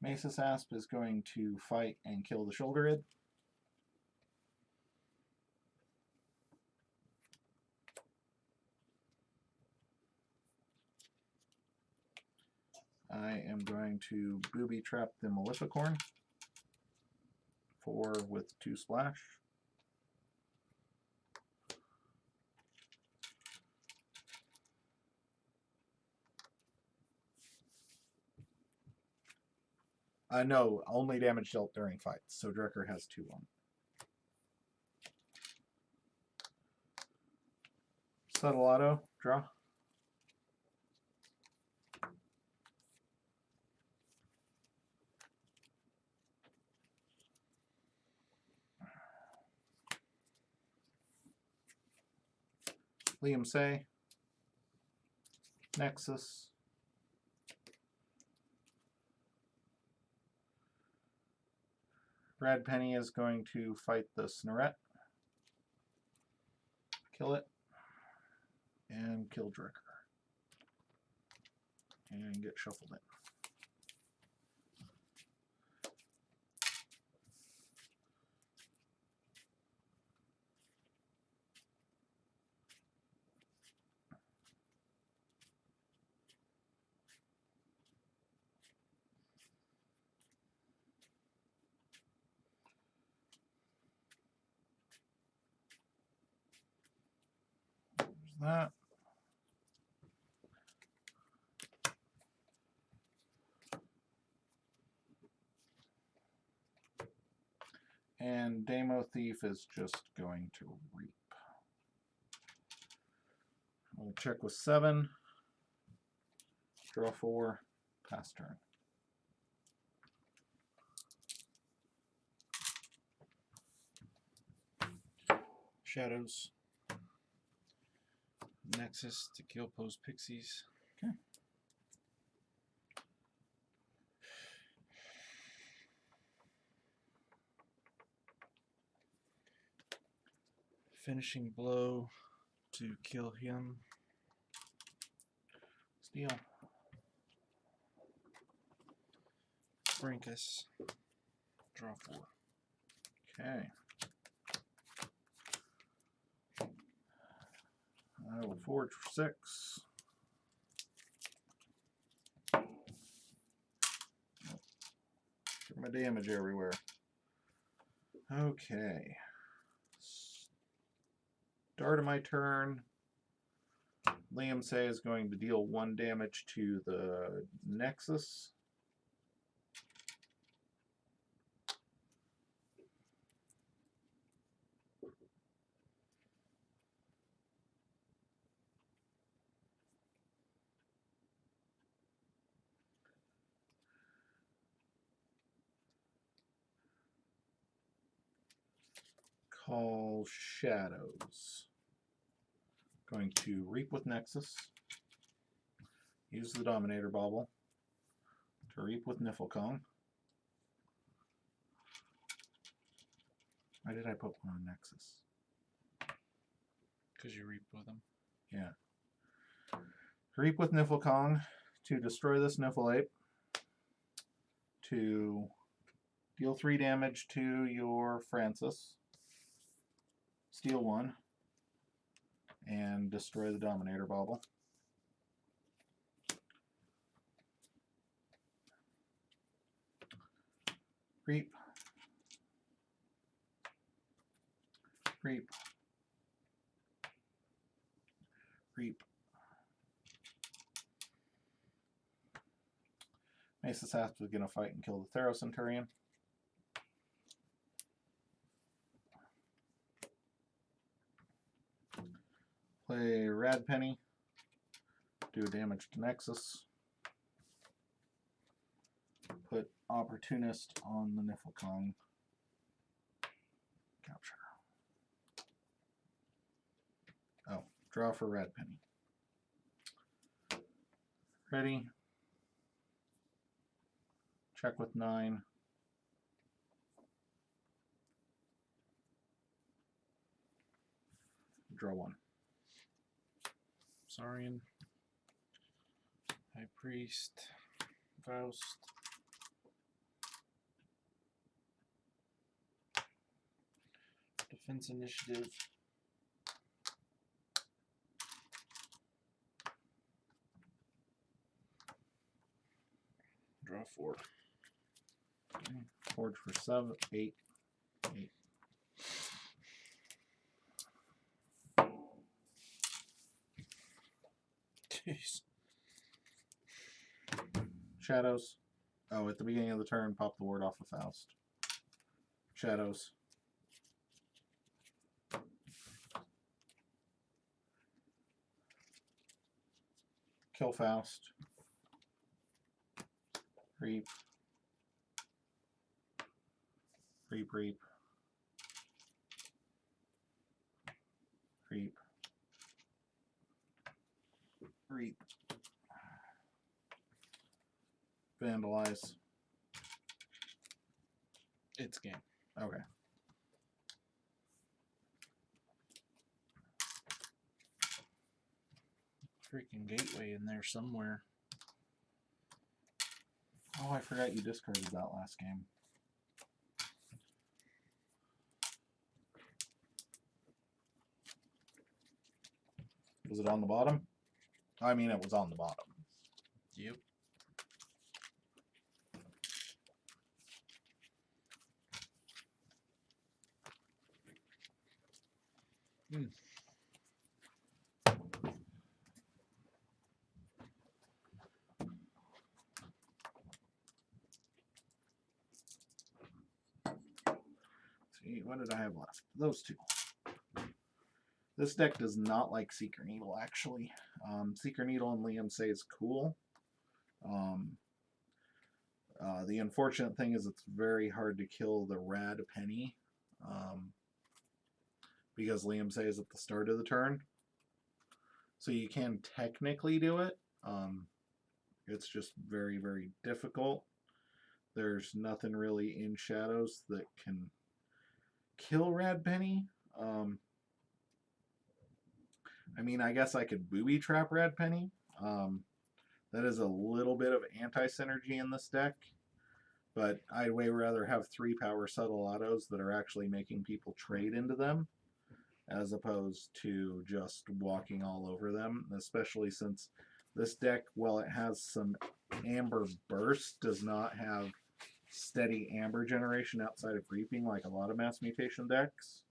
Masus Asp is going to fight and kill the Shoulder Id. I am going to booby trap the Maleficorn. 4 with 2 splash. No, only damage dealt during fights, so Drekker has 2-1. Subtle Auto, draw. Liam Say, Nexus, Red Penny is going to fight the Snarette, kill it, and kill Drekker, and get shuffled in. There's that. And Demo Thief is just going to reap. We'll check with 7. Draw 4. Pass turn. Shadows. Nexus to kill Pose Pixies. Okay. Finishing Blow to kill him. Steal. Brinkus. Draw 4. Okay. I will forge for 6. Get my damage everywhere. Okay. Start of my turn. Liam Say is going to deal 1 damage to the Nexus. Call Shadows. Going to Reap with Nexus. Use the Dominator Bauble to Reap with Niflcong. Why did I put one on Nexus? Because you reaped with them. Yeah. Reap with Niflcong to destroy this Niflaape. To deal 3 damage to your Francis. Steal 1. And destroy the Dominator Bauble. Reap. Reap. Reap. Mesa Sasp is going to fight and kill the Theros Centurion. Play Rad Penny. Do damage to Nexus. Put Opportunist on the Niflcong. Capture. Oh, draw for Rad Penny. Ready. Check with 9. Draw 1. Saurian. High Priest. Faust. Defense Initiative. Draw 4. Okay. Forge for 7, 8, 8. Jeez. Shadows. Oh, at the beginning of the turn, pop the ward off of Faust. Shadows. Kill Faust. Reap. Reap, reap. Reap. Reap. Vandalize. It's game. Okay. Freaking Gateway in there somewhere. Oh, I forgot you discarded that last game. Was it on the bottom? I mean, it was on the bottom. Yep. Hmm. See, what did I have left? Those 2. This deck does not like Seeker Needle, actually. Seeker Needle and Liam Say is cool. The unfortunate thing is it's very hard to kill the Rad Penny. Because Liam Say is at the start of the turn. So you can technically do it. It's just very, very difficult. There's nothing really in Shadows that can kill Rad Penny. I mean, I guess I could booby trap Rad Penny. That is a little bit of anti-synergy in this deck. But I'd way rather have 3 power subtle autos that are actually making people trade into them, as opposed to just walking all over them, especially since this deck, while it has some Amber Burst, does not have steady Amber generation outside of Reaping like a lot of Mass Mutation decks.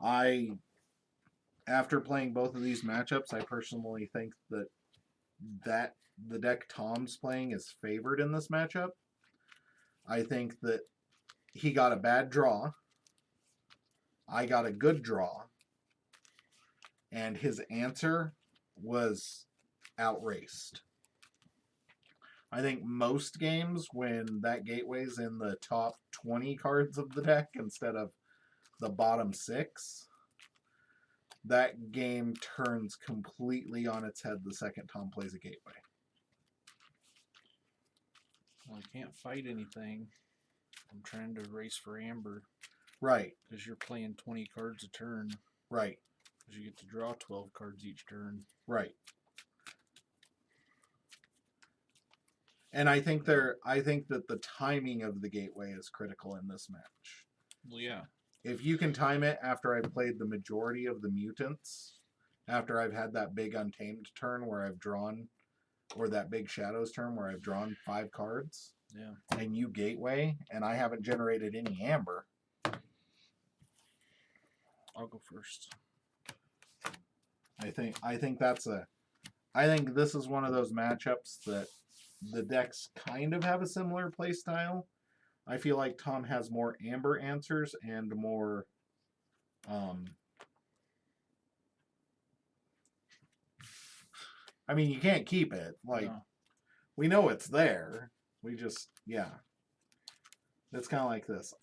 I after playing both of these matchups, I personally think that the deck Tom's playing is favored in this matchup. I think that he got a bad draw. I got a good draw. And his answer was outraced. I think most games, when that gateway's in the top 20 cards of the deck instead of the bottom 6, that game turns completely on its head the second Tom plays a gateway. Well, I can't fight anything. I'm trying to race for Amber. Right. Because you're playing 20 cards a turn. Right. Because you get to draw 12 cards each turn. Right. And I think that the timing of the gateway is critical in this match. Well, yeah. If you can time it after I've played the majority of the mutants, after I've had that big untamed turn where I've drawn, or that big shadows turn where I've drawn 5 cards, yeah, and you gateway, and I haven't generated any amber, I'll go first. I think this is one of those matchups that the decks kind of have a similar play style. I feel like Tom has more amber answers and more I mean, you can't keep it. Like, No. we know it's there. We just, yeah. It's kind of like this.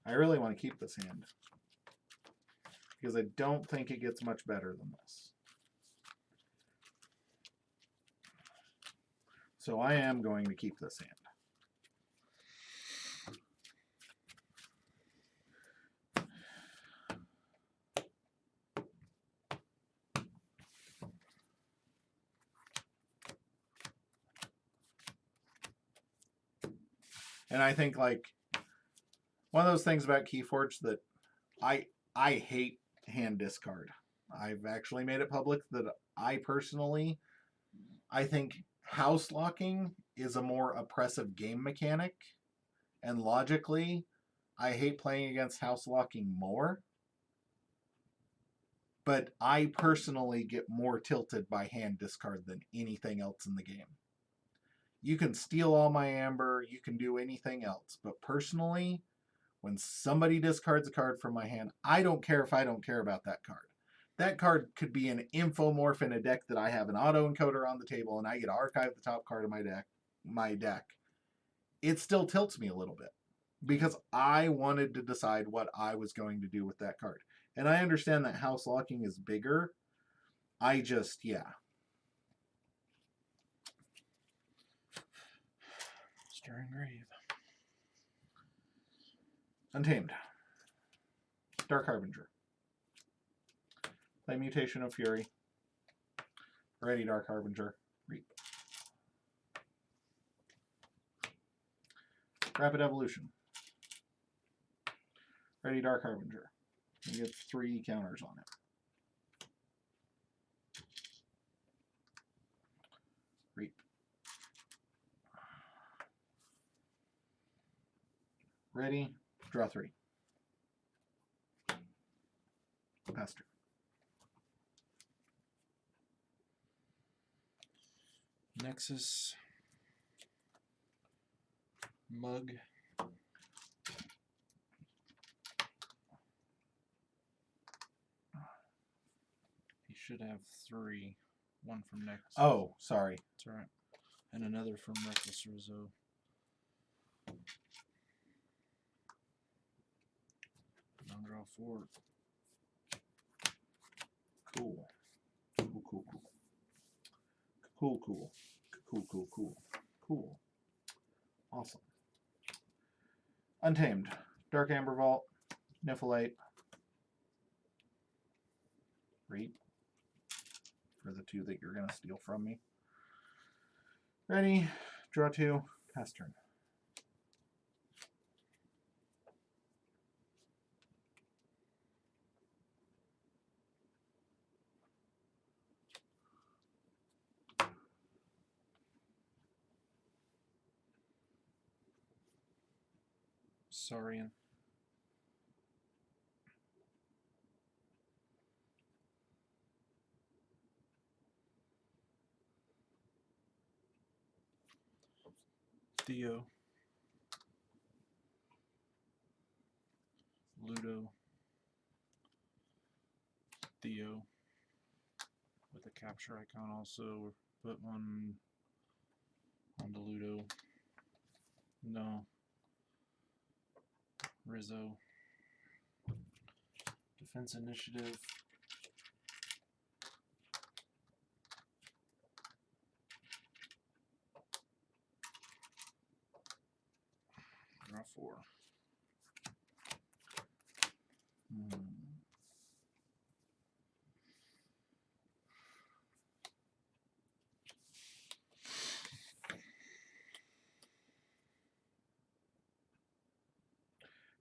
I really want to keep this hand. Because I don't think it gets much better than this. So I am going to keep this hand. And I think, like, one of those things about Keyforge that I hate hand discard. I've actually made it public that I think house locking is a more oppressive game mechanic. And logically, I hate playing against house locking more. But I personally get more tilted by hand discard than anything else in the game. You can steal all my amber, you can do anything else. But personally, when somebody discards a card from my hand, I don't care if I don't care about that card. That card could be an infomorph in a deck that I have an auto encoder on the table and I get to archive the top card of my deck. It still tilts me a little bit because I wanted to decide what I was going to do with that card. And I understand that house locking is bigger. I just, yeah. Stirring Grave. Untamed. Dark Harbinger. Play Mutation of Fury. Ready, Dark Harbinger. Reap. Rapid Evolution. Ready, Dark Harbinger. You get 3 counters on it. Reap. Ready, draw 3. Pass turn. Nexus. Mug. He should have 3. One from Nexus. Oh, sorry. That's all right. And another from Reckless Rizzo. Now draw 4. Cool. Cool, cool, cool. Cool, cool. Cool, cool, cool. Cool. Awesome. Untamed. Dark Amber Vault. Niflite. Reap. For the 2 that you're going to steal from me. Ready. Draw 2. Pass turn. Saurian. Theo. Ludo. Theo. With a capture icon also. Put one on the Ludo. No. Rizzo. Defense initiative. Draw 4.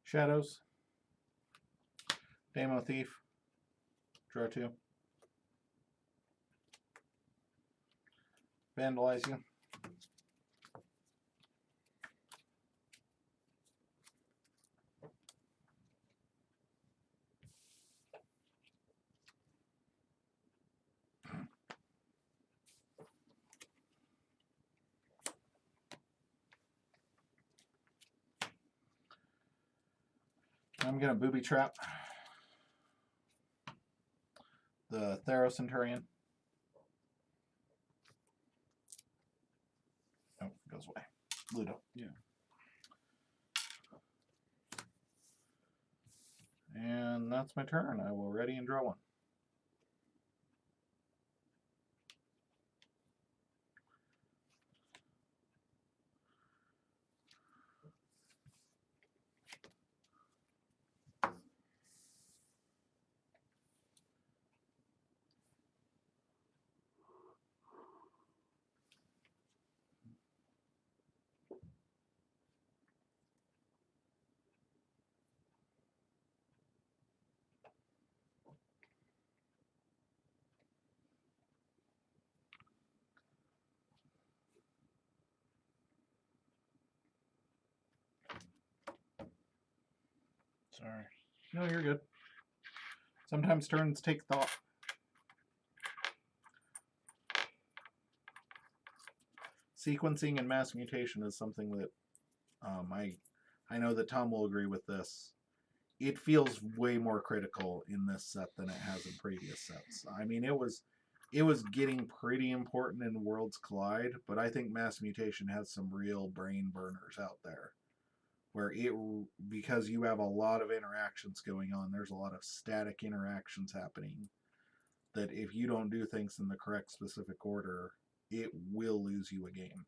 Shadows. Demo Thief. Draw 2. Vandalize you. I'm going to booby trap the Thero Centurion. Oh, it goes away. Ludo. Yeah. And that's my turn. I will ready and draw 1. Sorry. No, you're good. Sometimes turns take thought. Sequencing and mass mutation is something that I know that Tom will agree with this. It feels way more critical in this set than it has in previous sets. I mean, it was getting pretty important in Worlds Collide, but I think mass mutation has some real brain burners out there. Where because you have a lot of interactions going on, there's a lot of static interactions happening, that if you don't do things in the correct specific order, it will lose you a game.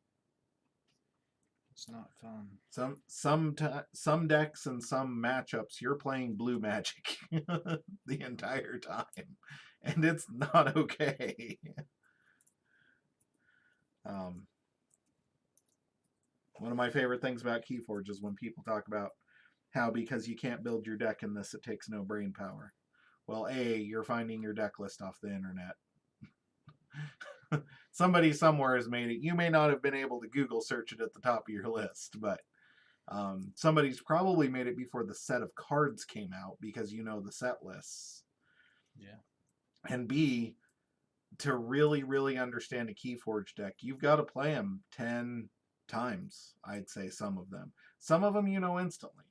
It's not fun. Some decks and some matchups, you're playing blue magic the entire time, and it's not okay. One of my favorite things about Keyforge is when people talk about how because you can't build your deck in this, it takes no brain power. Well, A, you're finding your deck list off the internet. Somebody somewhere has made it. You may not have been able to Google search it at the top of your list, but somebody's probably made it before the set of cards came out because you know the set lists. Yeah. And B, to really, really understand a Keyforge deck, you've got to play them 10 times, I'd say some of them. Some of them you know instantly.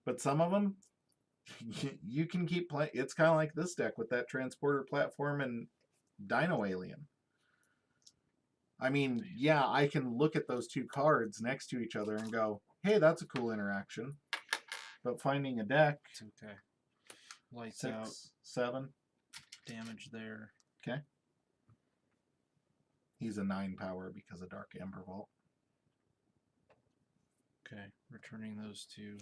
But some of them, you can keep playing. It's kind of like this deck with that Transporter Platform and Dino Alien. I mean, yeah, I can look at those two cards next to each other and go, hey, that's a cool interaction. But finding a deck... It's okay. Lights 6, out. 7. Damage there. Okay. He's a 9 power because of Dark Amber Vault. Okay, returning those two.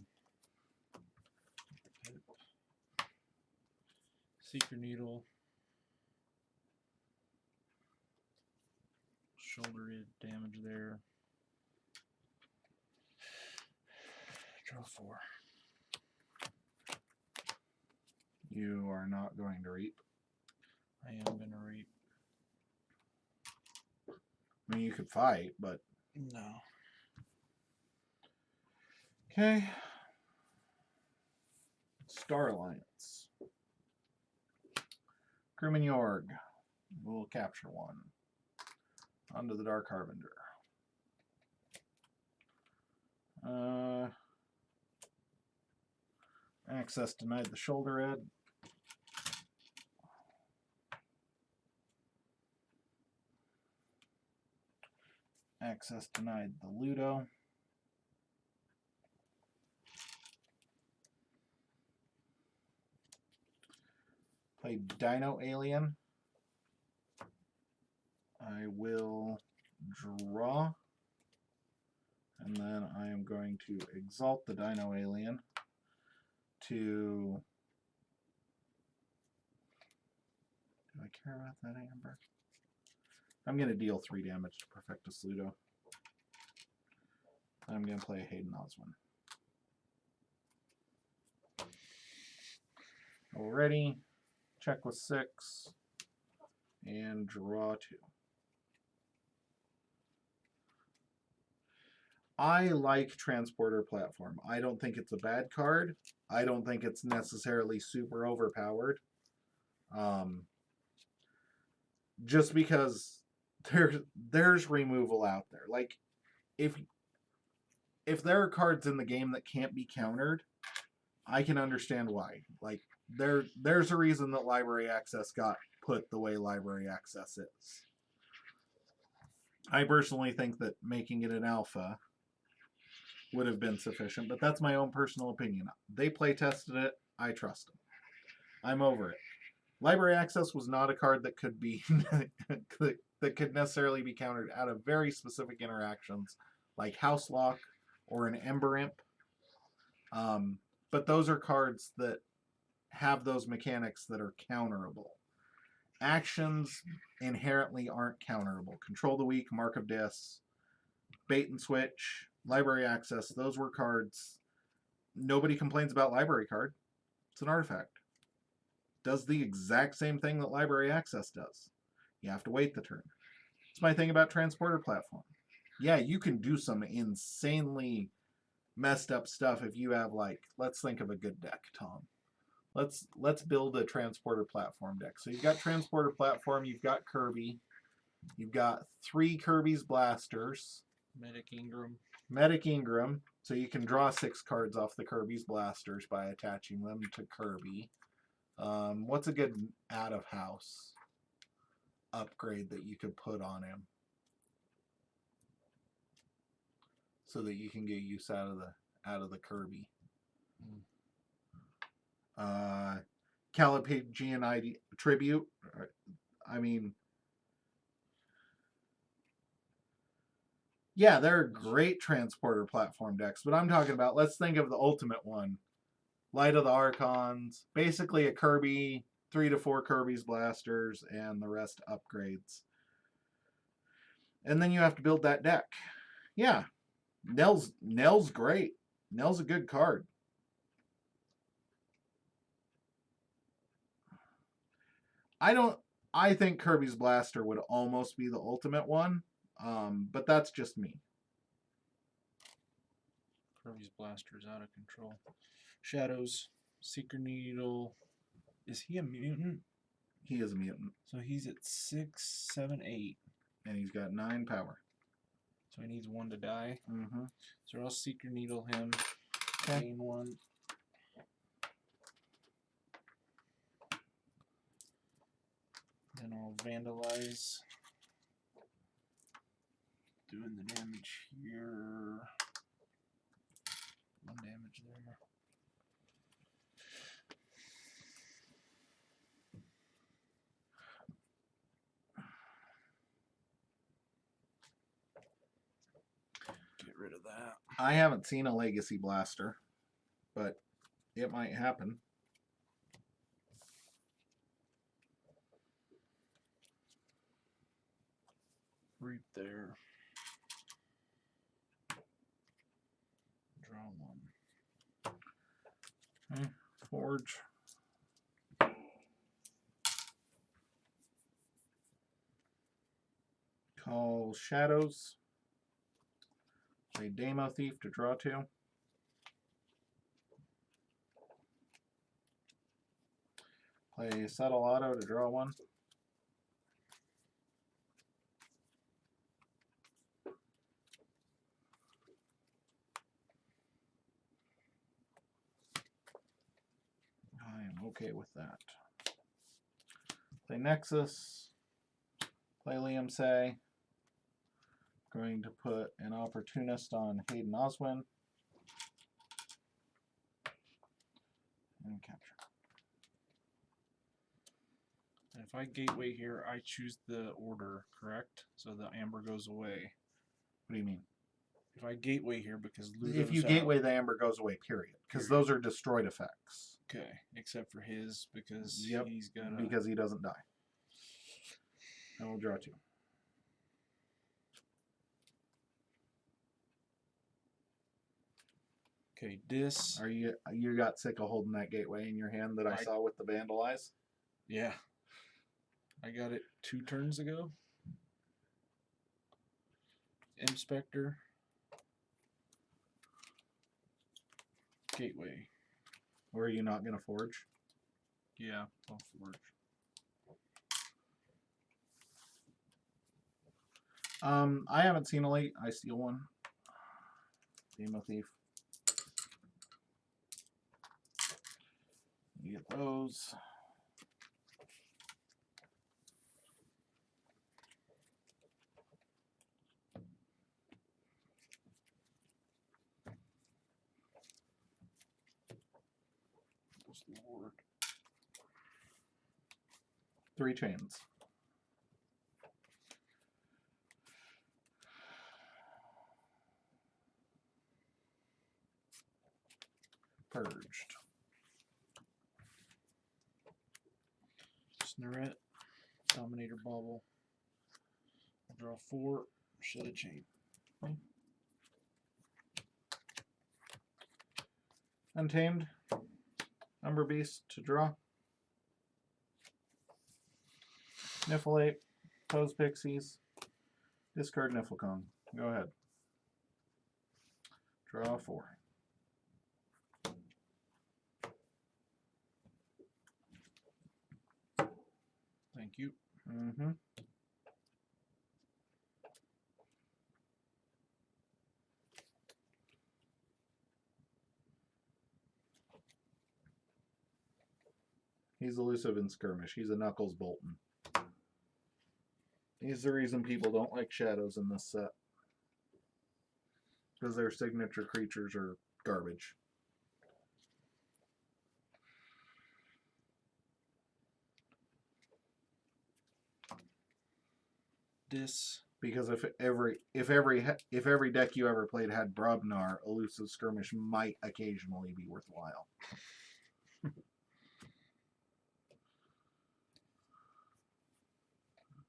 Secret Needle. Shouldered damage there. Draw 4. You are not going to reap. I am going to reap. I mean, you could fight, but... No. Okay. Star Alliance. Crewman Yorg. We'll capture 1. Onto the Dark Harbinger. Access denied the shoulder ed. Access denied the Ludo. Play Dino Alien. I will draw. And then I am going to exalt the Dino Alien to... Do I care about that, Amber? I'm going to deal 3 damage to Perfectus Ludo. I'm going to play Hayden Oswin. Already, check with 6, and draw 2. I like Transporter Platform. I don't think it's a bad card. I don't think it's necessarily super overpowered. Just because there's removal out there. Like, if there are cards in the game that can't be countered, I can understand why. Like, there's a reason that Library Access got put the way Library Access is. I personally think that making it an alpha would have been sufficient, but that's my own personal opinion. They play tested it. I trust them. I'm over it. Library Access was not a card that could be that could necessarily be countered out of very specific interactions, like House Lock or an Ember Imp. But those are cards that have those mechanics that are counterable. Actions inherently aren't counterable. Control the Weak, Mark of Dis, Bait and Switch, Library Access, those were cards. Nobody complains about Library Card. It's an artifact. Does the exact same thing that Library Access does. You have to wait the turn. It's my thing about Transporter Platform. Yeah, you can do some insanely messed up stuff if you have, like, let's think of a good deck, Tom. Let's build a Transporter Platform deck. So you've got Transporter Platform, you've got Kirby, you've got 3 Kirby's Blasters. Medic Ingram, so you can draw 6 cards off the Kirby's Blasters by attaching them to Kirby. What's a good out-of-house upgrade that you could put on him so that you can get use out of the Kirby? Calipagian ID Tribute. I mean, yeah, they're great Transporter Platform decks, but I'm talking about, let's think of the ultimate one. Light of the Archons, basically a Kirby, 3 to 4 Kirby's Blasters, and the rest upgrades. And then you have to build that deck. Yeah, Nell's great. Nell's a good card. I think Kirby's Blaster would almost be the ultimate one, but that's just me. Kirby's Blaster is out of control. Shadows, Seeker Needle. Is he a mutant? He is a mutant. So he's at 6, 7, 8. And he's got 9 power. So he needs 1 to die. Mm-hmm. So I'll Seeker Needle him. Okay. Gain 1. Then I'll Vandalize. Doing the damage here. 1 damage there. Get rid of that. I haven't seen a Legacy Blaster, but it might happen. Reap there. Draw 1. Okay. Forge. Call Shadows. Play Demo Thief to draw 2. Play Subtle Auto to draw 1. okay with that. Play Nexus. Play Liam Say. Going to put an Opportunist on Hayden Oswin. And capture. And if I gateway here, I choose the order, correct? So the amber goes away. What do you mean? If I gateway here because Ludo's If you out, gateway, the amber goes away, period. Because those are destroyed effects. okay, except for his because Yep, he's got a... because he doesn't die. I will draw 2. Okay, this... Are you got sick of holding that gateway in your hand that I saw with the vandalize? Yeah. I got it 2 turns ago. Inspector. Gateway. Or are you not going to forge? Yeah, I'll forge. I haven't seen a late. I steal one. Demon Thief. You get those. Lord. 3 chains. Purged. Snurret. Dominator Bauble. I'll draw 4. Shed a chain. Untamed. Umber Beast to draw. Niflate. Pose Pixies. Discard Niflcon. Go ahead. Draw 4. Thank you. Mm-hmm. He's elusive in skirmish. He's a Knuckles Bolton. He's the reason people don't like shadows in this set. Because their signature creatures are garbage. This. Because if every deck you ever played had Brobnar, elusive skirmish might occasionally be worthwhile.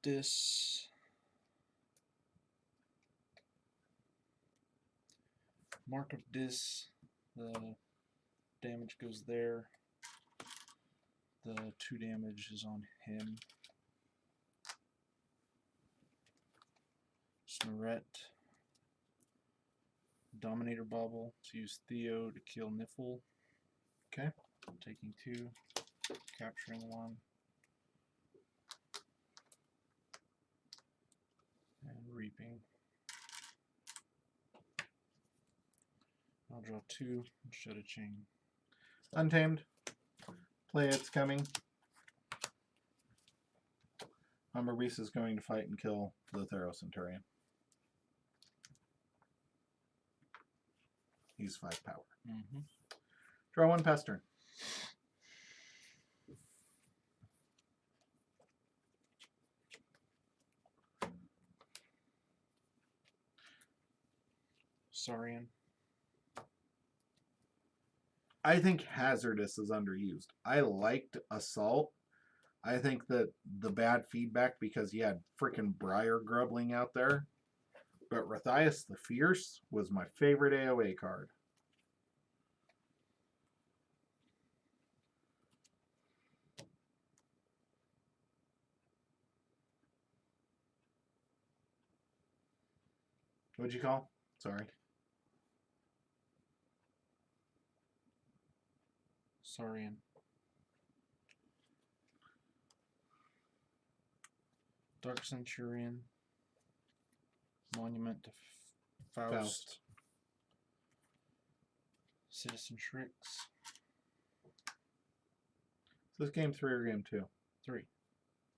This. Mark of this. The damage goes there. The 2 damage is on him. Snurret. Dominator Bauble to use Theo to kill Niffle. Okay. Taking 2. Capturing 1. And reaping. I'll draw 2 and shed a chain. Untamed. Play It's Coming. Umber Beast is going to fight and kill the Thero Centurion. He's 5 power. Mm-hmm. Draw 1 pass turn. Saurian. I think Hazardous is underused. I liked Assault. I think that the bad feedback because he had freaking Briar Grubbling out there. But Rathias the Fierce was my favorite AoA card. What'd you call? Sorry. Saurian. Dark Centurion. Monument to Faust. Citizen Shrix. Is this game 3 or game 2? 3.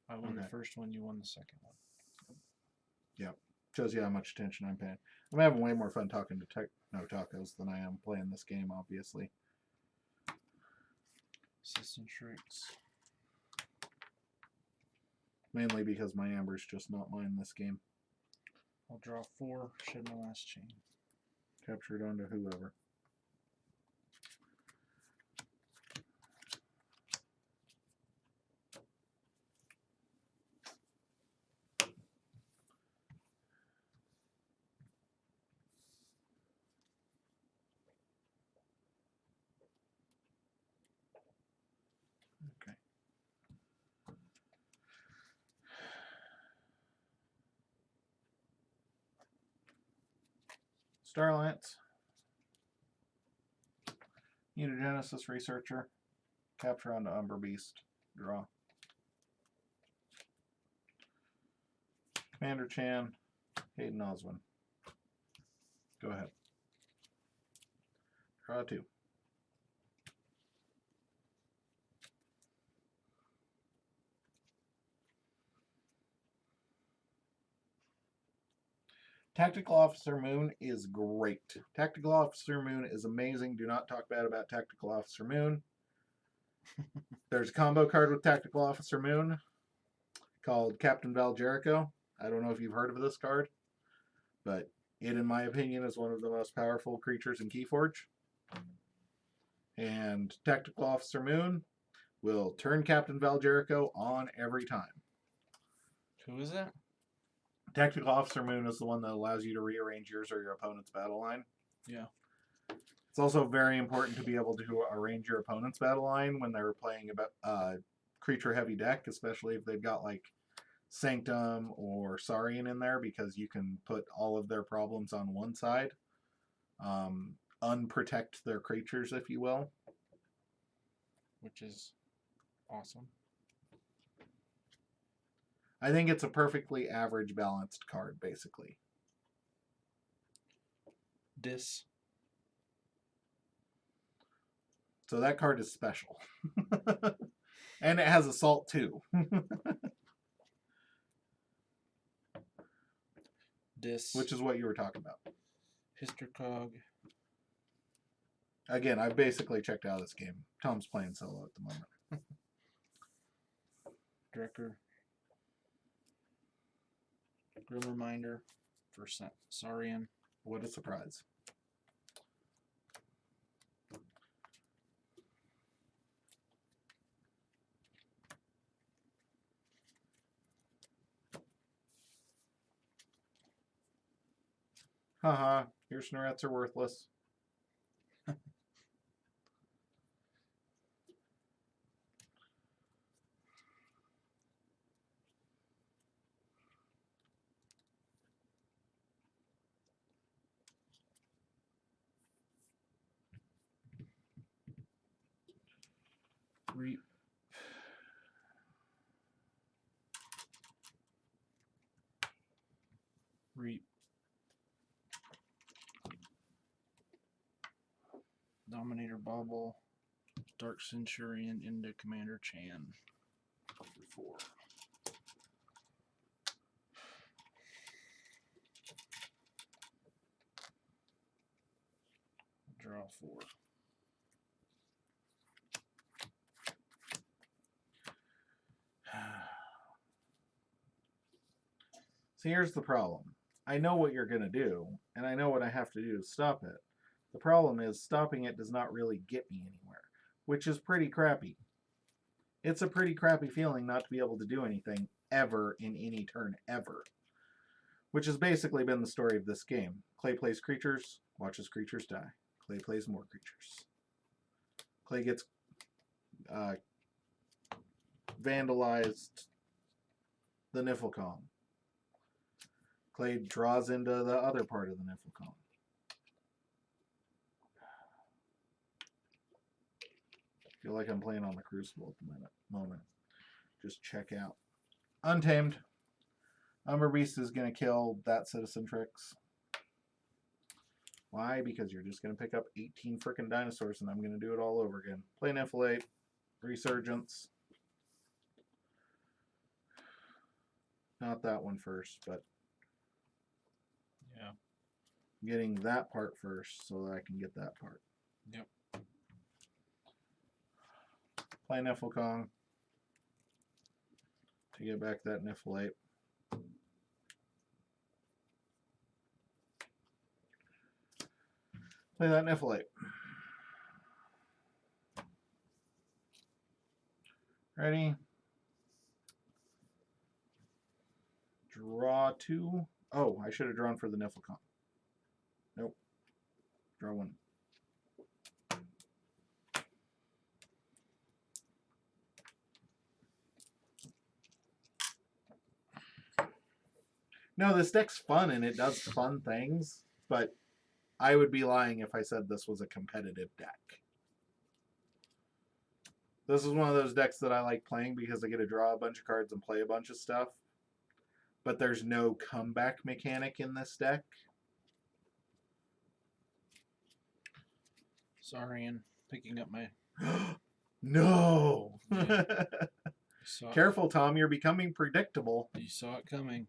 I won the Okay. first one, you won the second one. Shows you how much attention I'm paying. I'm having way more fun talking to Techno Tacos than I am playing this game, obviously. Assistant Tricks. Mainly because my Amber's just not mine this game. I'll draw 4, shed my last chain. Capture it onto whoever. Okay. Starlance. Mutagenesis Researcher. Capture onto Umber Beast. Draw. Commander Chan. Hayden Oswin. Go ahead. Draw 2. Tactical Officer Moon is great. Tactical Officer Moon is amazing. Do not talk bad about Tactical Officer Moon. There's a combo card with Tactical Officer Moon called Captain Val Jericho. I don't know if you've heard of this card, but it, in my opinion, is one of the most powerful creatures in Keyforge. And Tactical Officer Moon will turn Captain Val Jericho on every time. Who is that? Tactical Officer Moon is the one that allows you to rearrange yours or your opponent's battle line. Yeah. It's also very important to be able to arrange your opponent's battle line when they're playing a creature-heavy deck, especially if they've got like Sanctum or Saurian in there, because you can put all of their problems on one side. Unprotect their creatures, if you will. Which is awesome. I think it's a perfectly average balanced card, basically. Dis. So that card is special. And it has Assault too. Dis. Which is what you were talking about. Histercog. Again, I've basically checked out of this game. Tom's playing solo at the moment. Drekker. Grim Reminder for Saurian. What a surprise. Haha, your Snorets are worthless. Reap. Reap. Dominator Bobble. Dark Centurion into Commander Chan. For 4. Draw 4. So here's the problem. I know what you're going to do, and I know what I have to do to stop it. The problem is stopping it does not really get me anywhere, which is pretty crappy. It's a pretty crappy feeling not to be able to do anything ever in any turn ever. Which has basically been the story of this game. Clay plays creatures, watches creatures die. Clay plays more creatures. Clay gets vandalized the Niflcom. Clay draws into the other part of the Niflcom. I feel like I'm playing on the Crucible at the moment. Just check out. Untamed. Umber Beast is going to kill that Citizen Tricks. Why? Because you're just going to pick up 18 frickin' dinosaurs and I'm going to do it all over again. Play Niflate. Resurgence. Not that one first, but Yeah. getting that part first so that I can get that part. Yep. Play Niflkong to get back that Niflate. Play that Niflate. Ready? Draw 2. Oh, I should have drawn for the Niflkong. Nope. Draw 1. No, this deck's fun and it does fun things, but I would be lying if I said this was a competitive deck. This is one of those decks that I like playing because I get to draw a bunch of cards and play a bunch of stuff. But there's no comeback mechanic in this deck. Sorry, and picking up my. No! Yeah. Careful, Tom. You're becoming predictable. You saw it coming.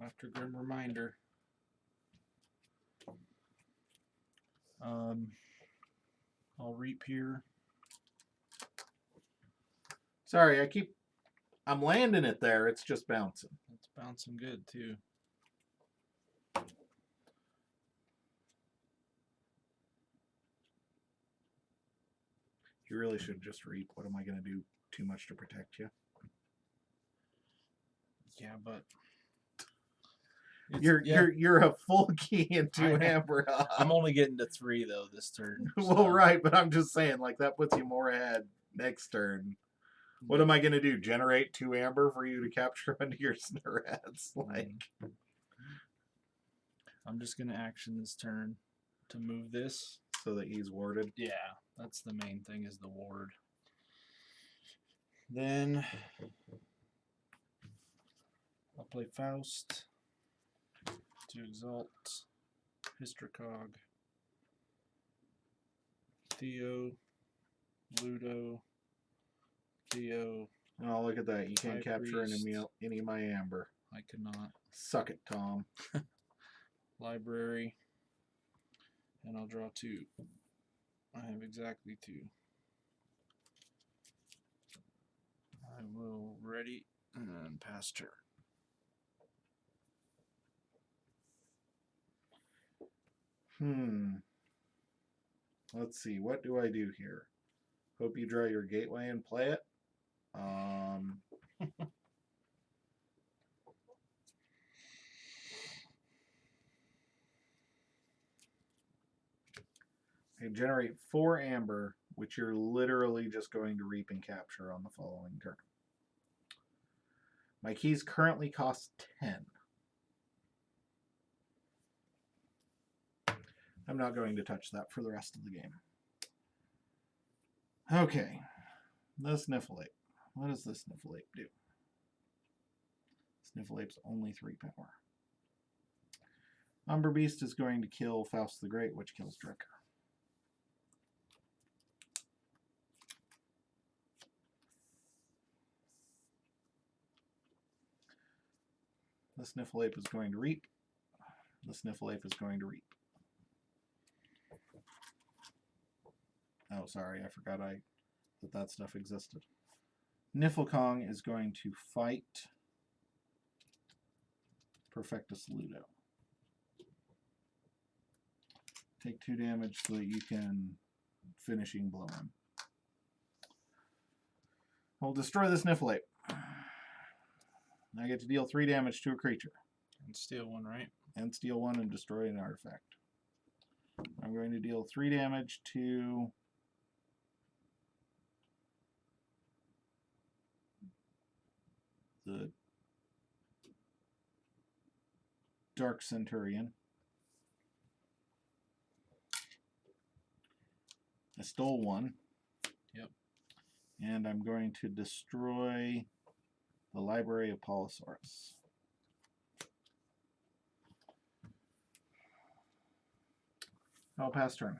After Grim Reminder. I'll reap here. Sorry, I'm landing it there. It's just bouncing. It's bouncing good, too. You really should just reap. What am I going to do too much to protect you? Yeah, but you're a full key and 2 I know. amber. I'm only getting to 3 though this turn. Well, so. right, but I'm just saying, like, that puts you more ahead next turn. What am I going to do? Generate 2 amber for you to capture under your Snurats? Like, I'm just going to action this turn to move this. So that he's warded? Yeah, that's the main thing, is the ward. Then I'll play Faust to exalt Hystricog, Theo, Ludo, Theo. Oh, look at that. You can't High capture Priest. any of my amber. I cannot. Suck it, Tom. Library. And I'll draw 2. I have exactly 2. I will ready and pass turn. Let's see. What do I do here? Hope you draw your gateway and play it. I generate 4 amber, which you're literally just going to reap and capture on the following turn. My keys currently cost 10. I'm not going to touch that for the rest of the game. Okay. This Niflate. What does this Niflate do? Niflate's only 3 power. Umber Beast is going to kill Faust the Great, which kills Dricker. This Niflate is going to reap. This Niflate is going to reap. Oh, sorry, I forgot that stuff existed. Niflkong is going to fight Perfectus Ludo. Take 2 damage so that you can finishing blow him. I'll destroy this Niflate. I get to deal 3 damage to a creature. And steal 1, right? And steal 1 and destroy an artifact. I'm going to deal 3 damage to the Dark Centurion. I stole 1. Yep. And I'm going to destroy the Library of Polisaurus. I'll pass turn.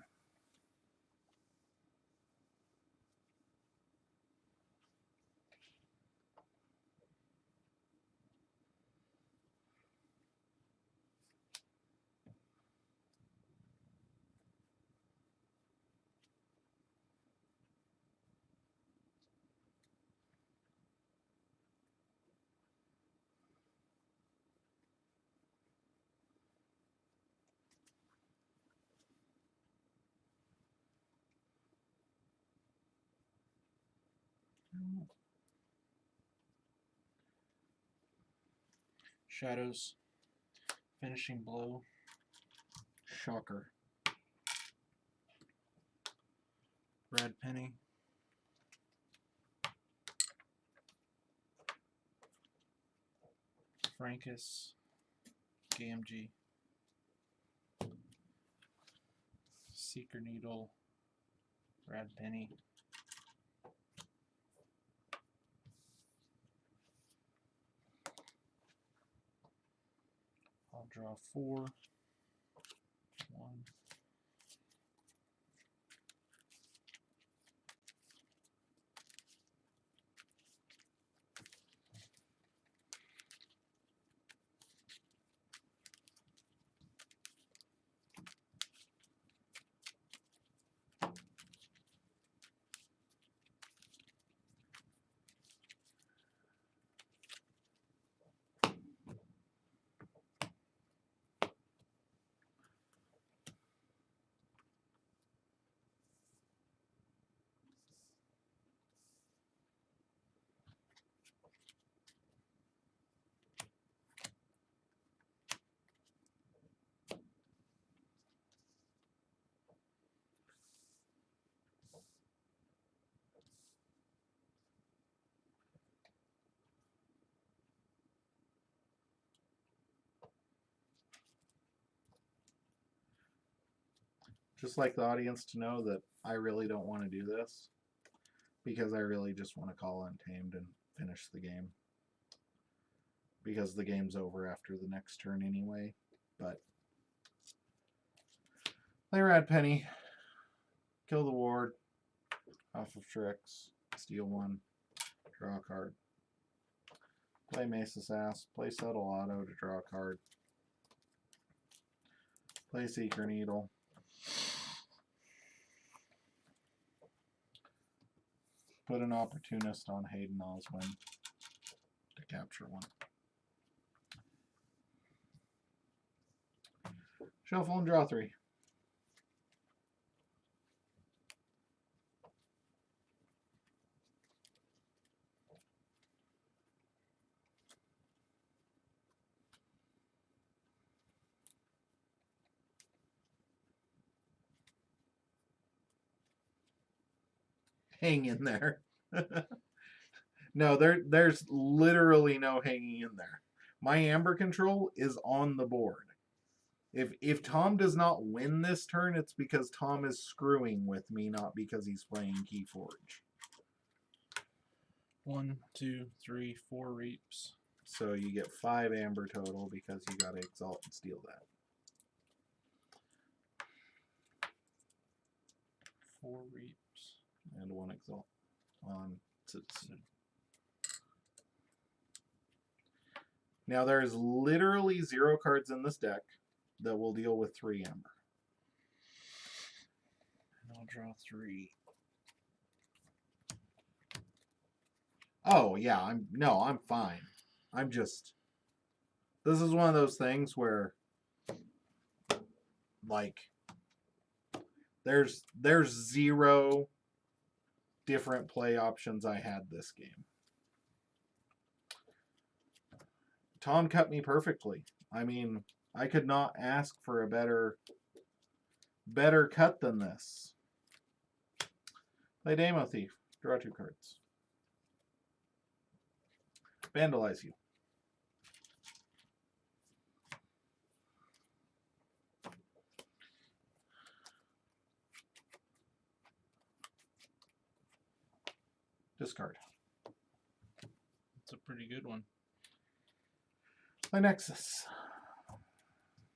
Shadows. Finishing blow. Shocker. Brad Penny. Frankus. KMG. Seeker Needle. Brad Penny. I'll draw 4. 1. Just like the audience to know that I really don't want to do this because I really just want to call Untamed and finish the game. Because the game's over after the next turn anyway. But play Rad Penny, kill the ward, off of tricks, steal 1, draw a card. Play Mesa Sass, play Subtle Auto to draw a card. Play Seeker Needle. Put an Opportunist on Hayden Oswin to capture 1. Shuffle and draw 3. Hang in there. No, there's literally no hanging in there. My Amber control is on the board. If Tom does not win this turn, it's because Tom is screwing with me, not because he's playing Keyforge. 1, 2, 3, 4 reaps. So you get 5 Amber total because you got to exalt and steal that. 4 reaps. And 1 exalt on Citizen. Now there's literally 0 cards in this deck that will deal with 3 Amber. And I'll draw 3. Oh yeah, I'm fine. I'm just, this is one of those things where like there's 0 different play options I had this game. Tom cut me perfectly. I mean, I could not ask for a better cut than this. Play Demo Thief. Draw 2 cards. Vandalize you. Discard. It's a pretty good one. Play Nexus.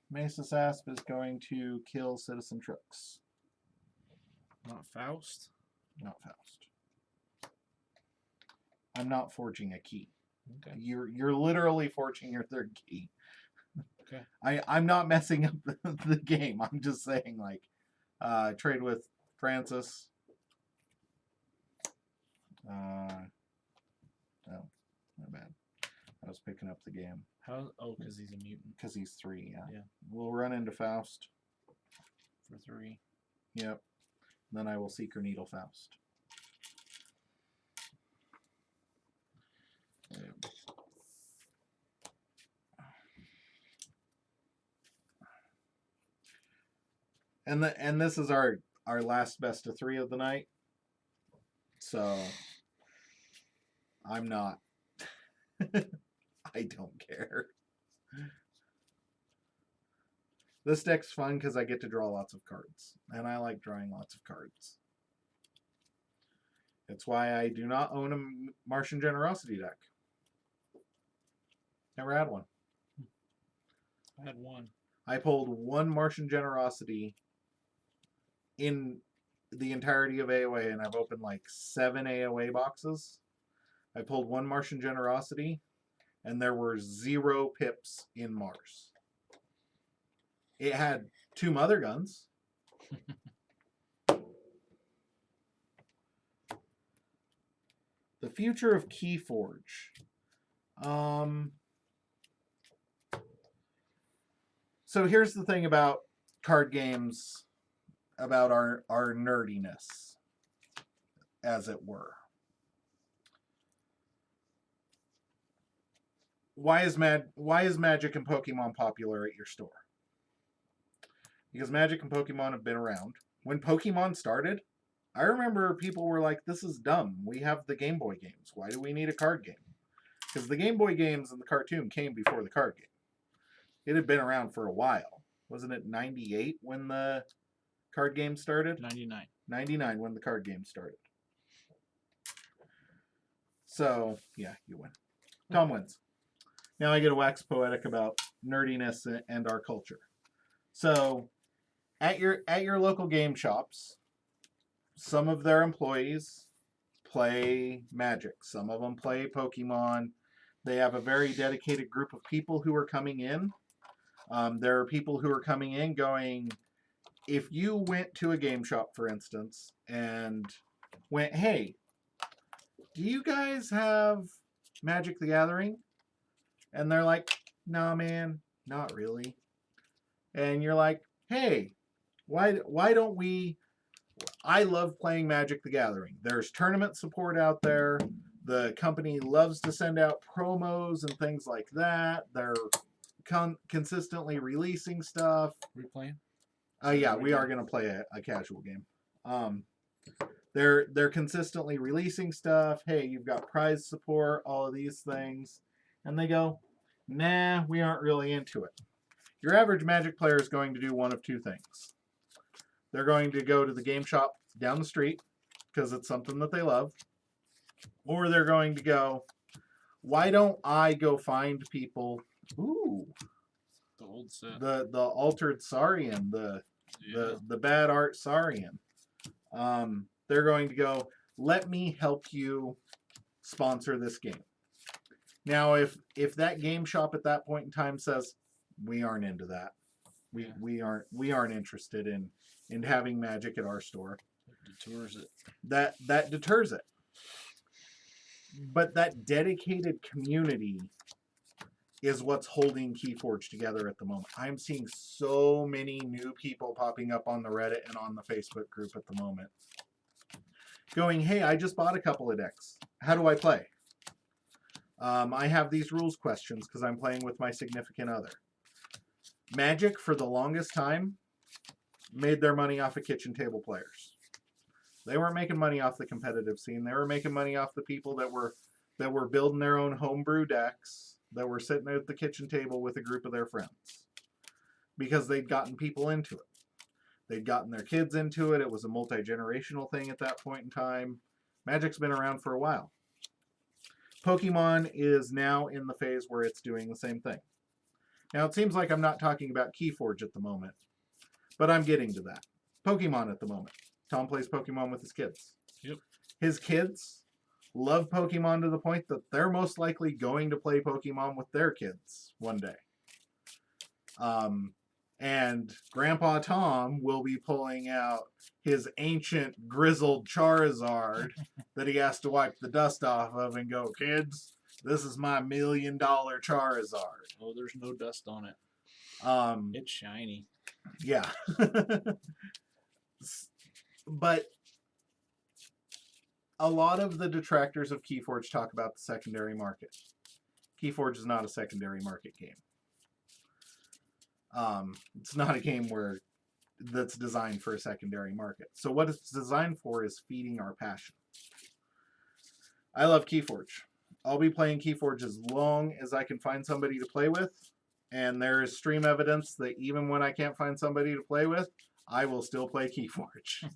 Mesa's Asp is going to kill Citizen Trooks. Not Faust. Not Faust. I'm not forging a key. Okay. You're literally forging your 3rd key. Okay. I'm not messing up the game. I'm just saying, like, trade with Francis. No, not bad. I was picking up the game. How? Oh, because he's a mutant. Because he's 3, yeah. Yeah. We'll run into Faust. For 3. Yep. Then I will Seeker Needle Faust. and this is our last best of 3 of the night. So I'm not. I don't care. This deck's fun because I get to draw lots of cards, and I like drawing lots of cards. It's why I do not own a Martian Generosity deck. Never had one. I had one. I pulled 1 Martian Generosity in the entirety of AOA, and I've opened like 7 AOA boxes. I pulled 1 Martian Generosity, and there were 0 pips in Mars. It had 2 Mother Guns. The future of Keyforge. So here's the thing about card games, about our nerdiness, as it were. Why is Magic and Pokemon popular at your store? Because Magic and Pokemon have been around. When Pokemon started, I remember people were like, this is dumb. We have the Game Boy games. Why do we need a card game? Because the Game Boy games and the cartoon came before the card game. It had been around for a while. Wasn't it 98 when the card game started? 99. 99 when the card game started. So, yeah, you win. Tom wins. Now I get to wax poetic about nerdiness and our culture. So, at your local game shops, some of their employees play Magic. Some of them play Pokemon. They have a very dedicated group of people who are coming in. There are people who are coming in going, if you went to a game shop, for instance, and went, hey, do you guys have Magic the Gathering? And they're like, nah, man, not really. And you're like, hey, why don't we... I love playing Magic the Gathering. There's tournament support out there. The company loves to send out promos and things like that. They're consistently releasing stuff. We playing? Yeah, we are going to play a casual game. They're consistently releasing stuff. Hey, you've got prize support, all of these things. And they go, nah, we aren't really into it. Your average Magic player is going to do one of 2 things. They're going to go to the game shop down the street because it's something that they love. Or they're going to go, why don't I go find people... Ooh. The old set. The altered Saurian, the bad art Saurian. They're going to go, let me help you sponsor this game. Now, if that game shop at that point in time says, we aren't into that. We aren't interested in having Magic at our store. It deters it. That deters it. But that dedicated community is what's holding Keyforge together at the moment. I'm seeing so many new people popping up on the Reddit and on the Facebook group at the moment. Going, hey, I just bought a couple of decks. How do I play? I have these rules questions because I'm playing with my significant other. Magic, for the longest time, made their money off of kitchen table players. They weren't making money off the competitive scene. They were making money off the people that were building their own homebrew decks, that were sitting at the kitchen table with a group of their friends. Because they'd gotten people into it. They'd gotten their kids into it. It was a multi-generational thing at that point in time. Magic's been around for a while. Pokemon is now in the phase where it's doing the same thing. Now, it seems like I'm not talking about Keyforge at the moment, but I'm getting to that. Pokemon at the moment. Tom plays Pokemon with his kids. Yep. His kids love Pokemon to the point that they're most likely going to play Pokemon with their kids one day. And Grandpa Tom will be pulling out his ancient grizzled Charizard that he has to wipe the dust off of and go, kids, this is my $1 million Charizard. Oh, there's no dust on it. It's shiny. Yeah. But a lot of the detractors of Keyforge talk about the secondary market. Keyforge is not a secondary market game. It's not a game where that's designed for a secondary market. So what it's designed for is feeding our passion. I love Keyforge. I'll be playing Keyforge as long as I can find somebody to play with. And there is stream evidence that even when I can't find somebody to play with, I will still play Keyforge.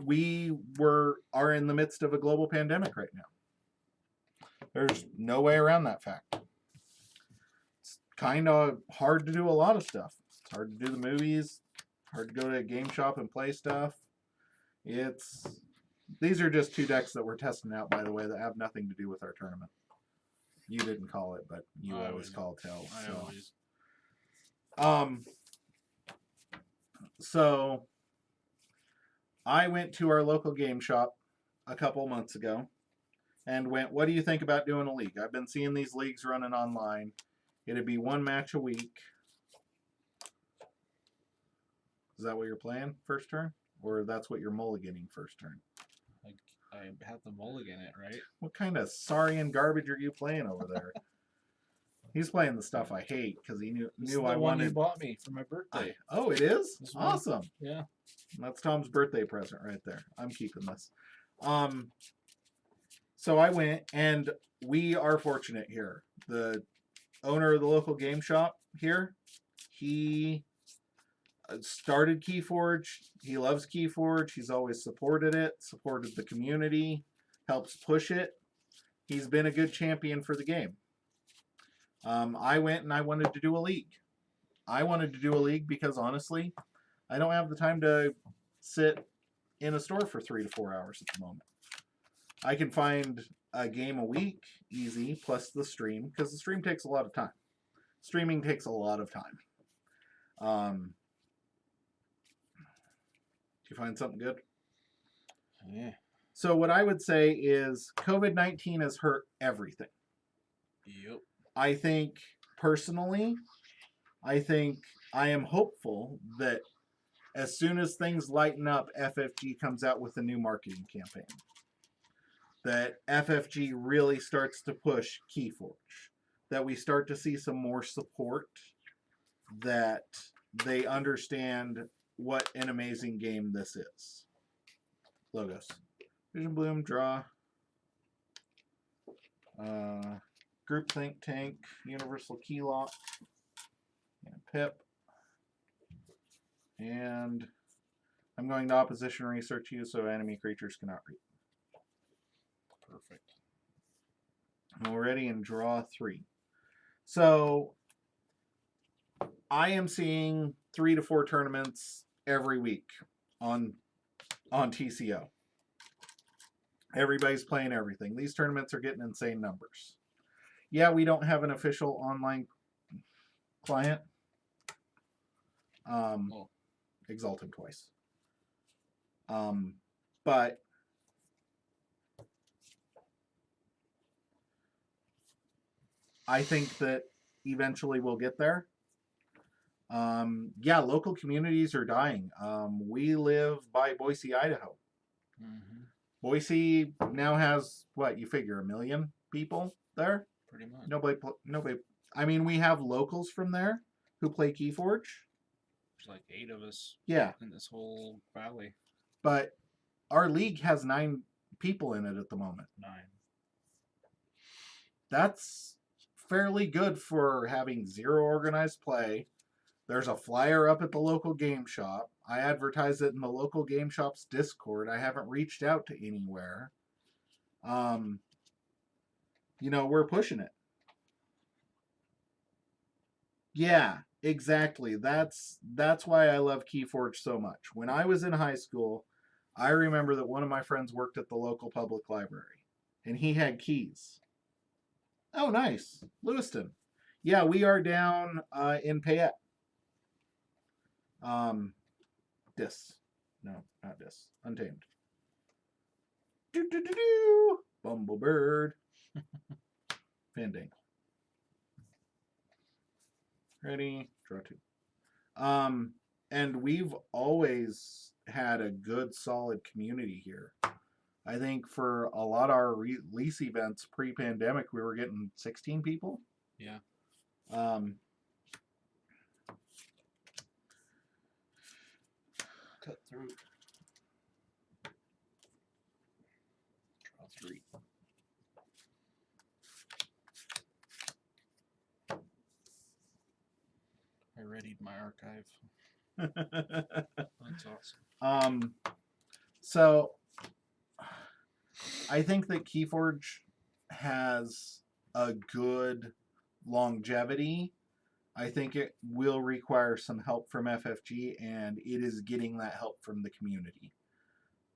We are in the midst of a global pandemic right now. There's no way around that fact. It's kind of hard to do a lot of stuff. It's hard to do the movies, hard to go to a game shop and play stuff. These are just 2 decks that we're testing out, by the way, that have nothing to do with our tournament. You didn't call it, but you always call tell. So I went to our local game shop a couple months ago and went, what do you think about doing a league? I've been seeing these leagues running online. It'd be 1 match a week. Is that what you're playing first turn? Or that's what you're mulliganing first turn? I have to mulligan it, right? What kind of Saurian garbage are you playing over there? He's playing the stuff I hate because he knew I wanted. You bought me for my birthday. Oh, it is? This one? Awesome. Yeah. That's Tom's birthday present right there. I'm keeping this. So I went, and we are fortunate here. The owner of the local game shop here, he started Keyforge. He loves Keyforge. He's always supported it, supported the community, helps push it. He's been a good champion for the game. I went and I wanted to do a league. I wanted to do a league because honestly, I don't have the time to sit in a store for 3 to 4 hours at the moment. I can find a game a week easy, plus the stream, because the stream takes a lot of time. Streaming takes a lot of time. Do you find something good? Yeah. So what I would say is COVID-19 has hurt everything. Yep. I think personally, I am hopeful that as soon as things lighten up, FFG comes out with a new marketing campaign. That FFG really starts to push Keyforge. That we start to see some more support. That they understand what an amazing game this is. Logos. Vision Bloom, draw. Group Think Tank, Universal Key Lock, and Pip. And I'm going to opposition research you so enemy creatures cannot read. Perfect. I'm already in draw 3. So I am seeing 3 to 4 tournaments every week on TCO. Everybody's playing everything. These tournaments are getting insane numbers. Yeah, we don't have an official online client. Exalt him twice. But I think that eventually we'll get there. Yeah, local communities are dying. We live by Boise, Idaho. Mm-hmm. Boise now has, what, you figure, 1 million people there? Pretty much. Nobody. I mean, we have locals from there who play Keyforge. There's like 8 of us. Yeah. In this whole valley. But our league has 9 people in it at the moment. 9. That's fairly good for having 0 organized play. There's a flyer up at the local game shop. I advertise it in the local game shop's Discord. I haven't reached out to anywhere. We're pushing it. Yeah, exactly. That's why I love Keyforge so much. When I was in high school, I remember that one of my friends worked at the local public library, and he had keys. Oh, nice. Lewiston. Yeah, we are down in Payette. Dis. No, not Dis. Untamed. Do. Bumblebird. Fandangle. Ready? Draw 2. And we've always had a good, solid community here. I think for a lot of our release events pre-pandemic, we were getting 16 people. Yeah. Um, Cut through. Draw 3. I readied my archive. That's awesome. So I think that Keyforge has a good longevity. I think it will require some help from FFG, and it is getting that help from the community.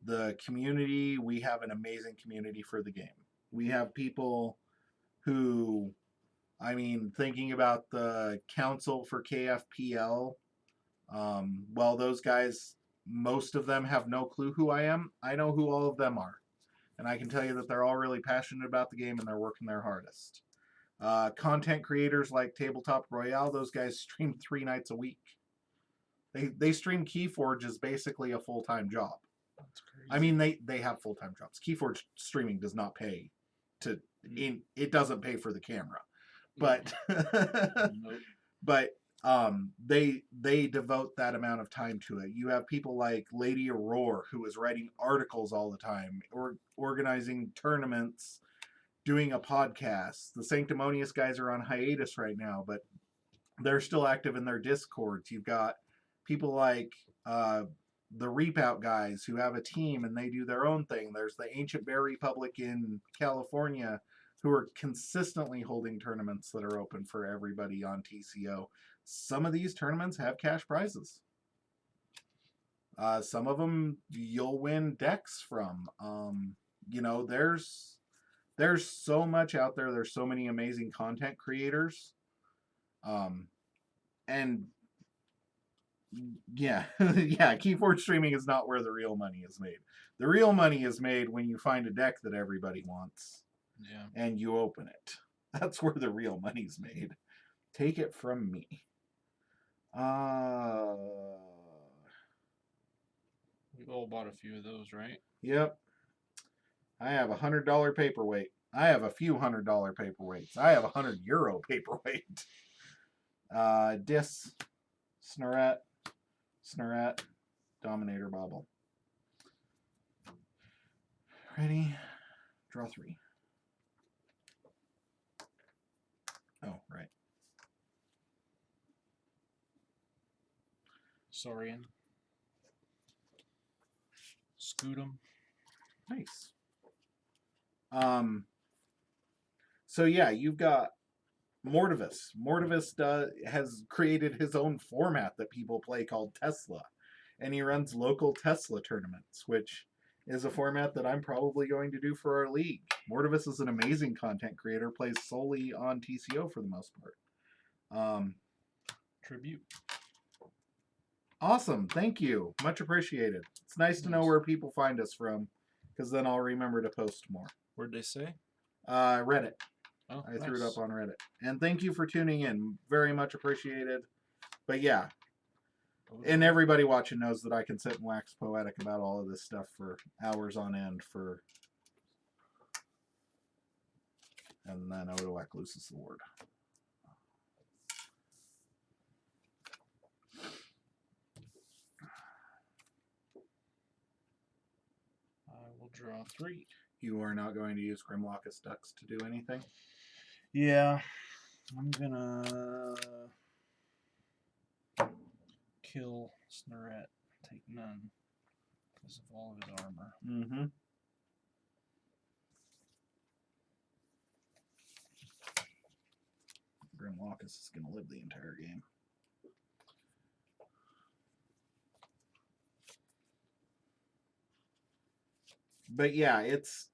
The community, we have an amazing community for the game. We have people who, I mean, thinking about the council for KFPL, well, those guys, most of them have no clue who I am. I know who all of them are. And I can tell you that they're all really passionate about the game and they're working their hardest. Content creators like Tabletop Royale, those guys stream 3 nights a week. They stream Keyforge as basically a full-time job. That's crazy. I mean, they have full-time jobs. Keyforge streaming does not pay to, it doesn't pay for the camera, but Nope. but they devote that amount of time to it. You have people like Lady Aurora, who is writing articles all the time, or organizing tournaments, doing a podcast. The Sanctimonious guys are on hiatus right now, but they're still active in their discords. You've got people like the Reap Out guys who have a team and they do their own thing. There's the Ancient Bear Republic in California who are consistently holding tournaments that are open for everybody on TCO. Some of these tournaments have cash prizes. Some of them you'll win decks from. You know, there's so much out there. There's so many amazing content creators. And yeah, yeah, Keyforge streaming is not where the real money is made. The real money is made when you find a deck that everybody wants. Yeah. And you open it. That's where the real money's made. Take it from me. We've all bought a few of those, right? Yep. I have $100 paperweight. I have a few $100 paperweights. I have a €100 paperweight. Dis, Snurret, Dominator Bobble. Ready? Draw 3. Oh, right. Saurian. Scoot 'em. Nice. So yeah, you've got Mortivus. Mortivus has created his own format that people play called Tesla, and he runs local Tesla tournaments, which is a format that I'm probably going to do for our league. Mortivus is an amazing content creator, plays solely on TCO for the most part. Tribute. Awesome, thank you, much appreciated. It's nice to know where people find us from, because then I'll remember to post more. Where'd they say? Reddit. Oh, I threw it up on Reddit. And thank you for tuning in. Very much appreciated. But yeah. And everybody watching knows that I can sit and wax poetic about all of this stuff for hours on end for... And then Odawak loses the word. I will draw 3. You are not going to use Grimlockus Ducks to do anything? Yeah. I'm gonna kill Snurret. Take none. Because of all of his armor. Mm-hmm. Grimlockus is going to live the entire game. But yeah, it's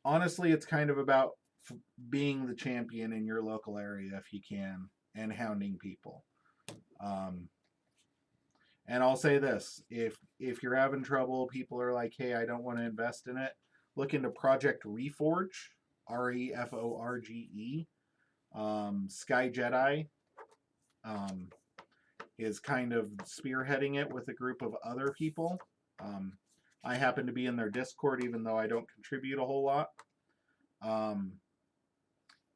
honestly, it's kind of about being the champion in your local area if you can, and hounding people. And I'll say this, if you're having trouble, people are like, hey, I don't want to invest in it, look into Project Reforge, Reforge. Sky Jedi is kind of spearheading it with a group of other people. I happen to be in their Discord, even though I don't contribute a whole lot.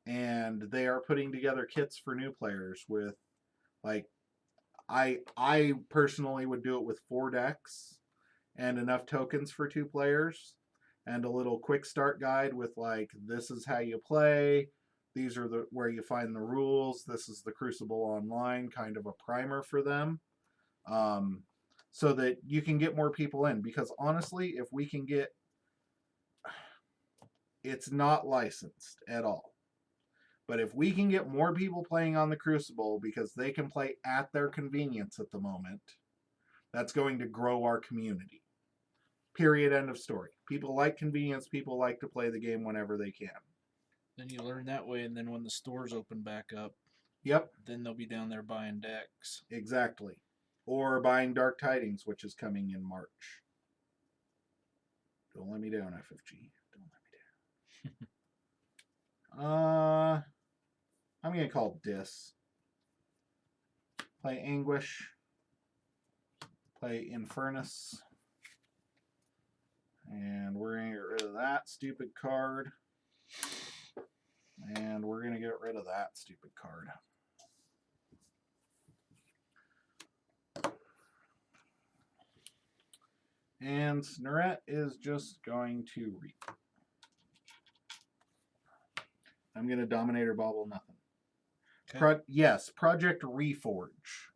and they are putting together kits for new players with, like, I personally would do it with 4 decks and enough tokens for 2 players, and a little quick start guide with, like, this is how you play, these are the where you find the rules, this is the Crucible Online, kind of a primer for them, so that you can get more people in. Because honestly, if we can get, it's not licensed at all, but if we can get more people playing on the Crucible because they can play at their convenience at the moment, that's going to grow our community. Period. End of story. People like convenience. People like to play the game whenever they can. Then you learn that way, and then when the stores open back up, Yep, then they'll be down there buying decks. exactly. Or buying Dark Tidings, which is coming in March. Don't let me down, FFG. Don't let me down. I'm gonna call Dis. Play Anguish. Play Infernus. And we're gonna get rid of that stupid card. And we're gonna get rid of that stupid card. And Snorette is just going to reap. I'm going to Dominator Bauble nothing. Okay. Yes, Project Reforge.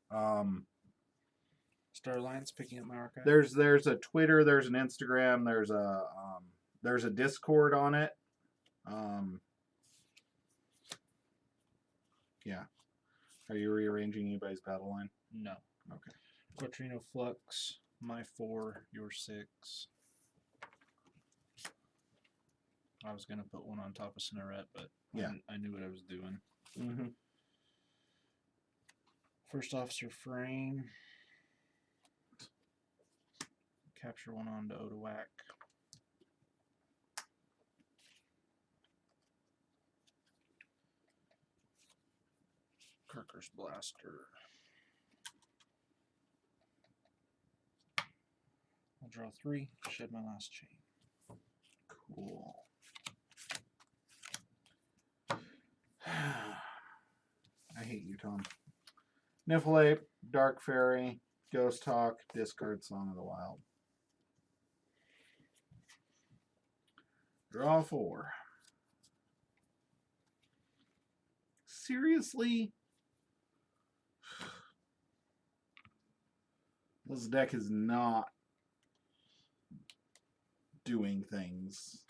Star Alliance picking up my archive. There's a Twitter, there's an Instagram, there's a Discord on it. Yeah. Are you rearranging anybody's battle line? No. Okay. Quattrino Flux, my 4, your 6. I was going to put one on top of Snorette, but yeah, I knew what I was doing. Mm-hmm. First Officer Frame. Capture one onto Odoac. Kirker's Blaster. I'll draw 3, shed my last chain. Cool. I hate you, Tom. Niffleape, Dark Fairy, Ghost Hawk, discard Song of the Wild. Draw 4. Seriously? This deck is not doing things.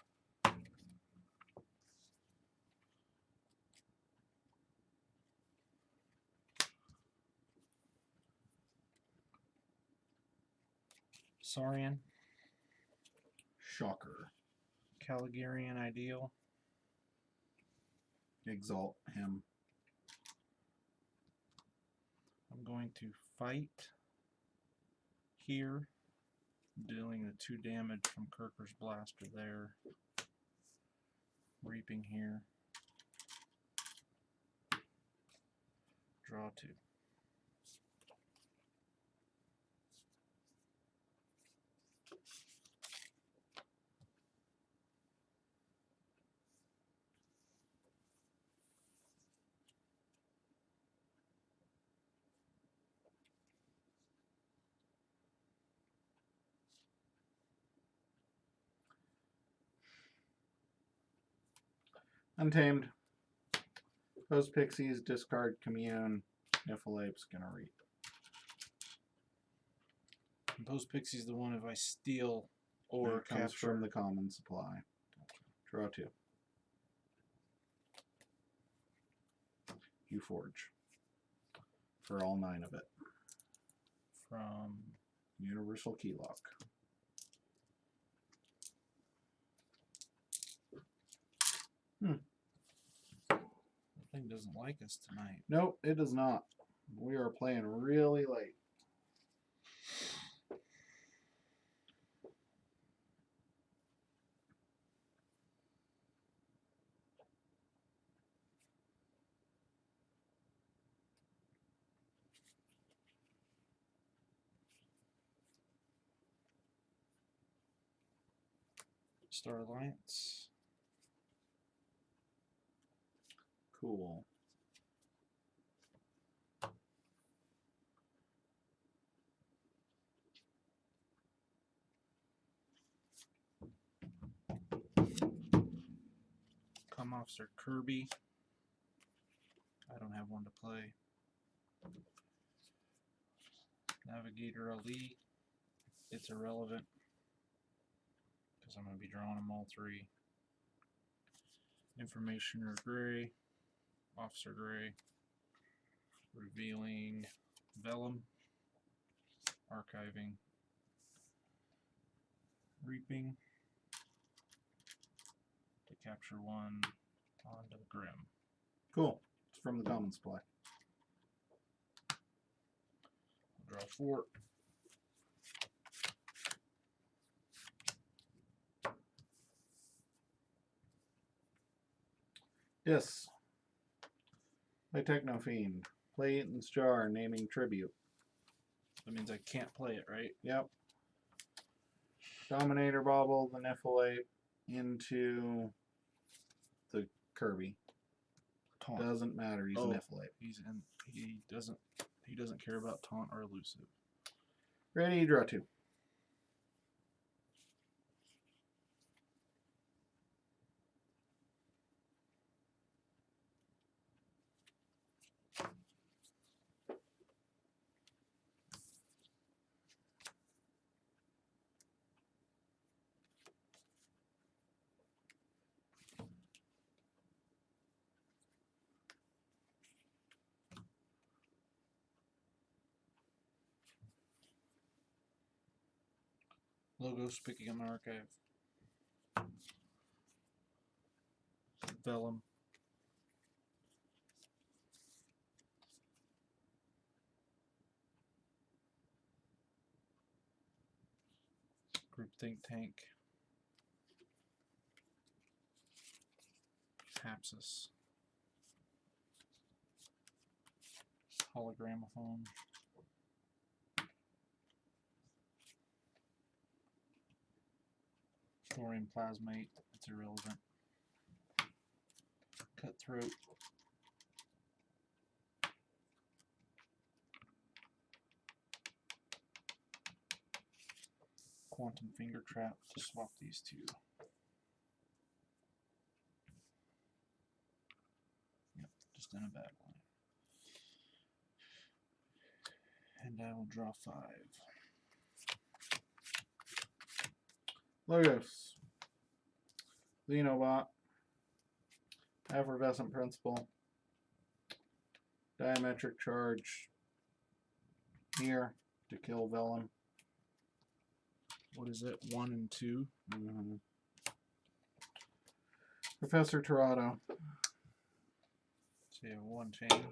Saurian. Shocker. Caligarian Ideal. Exalt him. I'm going to fight here, dealing the 2 damage from Kirker's Blaster there. Reaping here. Draw 2. Untamed. Post Pixies, discard Commune. Niffleape's gonna reap. And Post Pixie's the one if I steal or It comes capture. from the common supply. Draw 2. Keyforge. For all 9 of it. From Universal Keylock. the thing doesn't like us tonight. Nope, it does not. We are playing really late. Star Alliance. Cool. Come Officer Kirby. I don't have one to play. Navigator Ali. It's irrelevant because I'm going to be drawing them all three. Informationer Gray. Officer Gray. Revealing Vellum. Archiving. Reaping. To capture one onto the Grim. Cool. It's from the common supply. Draw 4. Yes. By Technofiend. Play Eaton's Jar, naming tribute. That means I can't play it, right? Yep. Dominator Bobble the Nephalate into the Kirby. Taunt. Doesn't matter. He's Oh. an Nephalate. He doesn't care about taunt or elusive. Ready? Draw 2. Logos picking up my archive. Vellum. Group Think Tank. Hapsis. Hologramophone. Thorium Plasmate. It's irrelevant. Cutthroat. Quantum Finger Trap to swap these two. Yep, just in a bad one. And I will draw 5. Logos. Xenobot. Effervescent Principle. Diametric Charge here to kill Vellum. What is it? 1 and 2. Mm-hmm. Professor Torado. So you have 1 chain.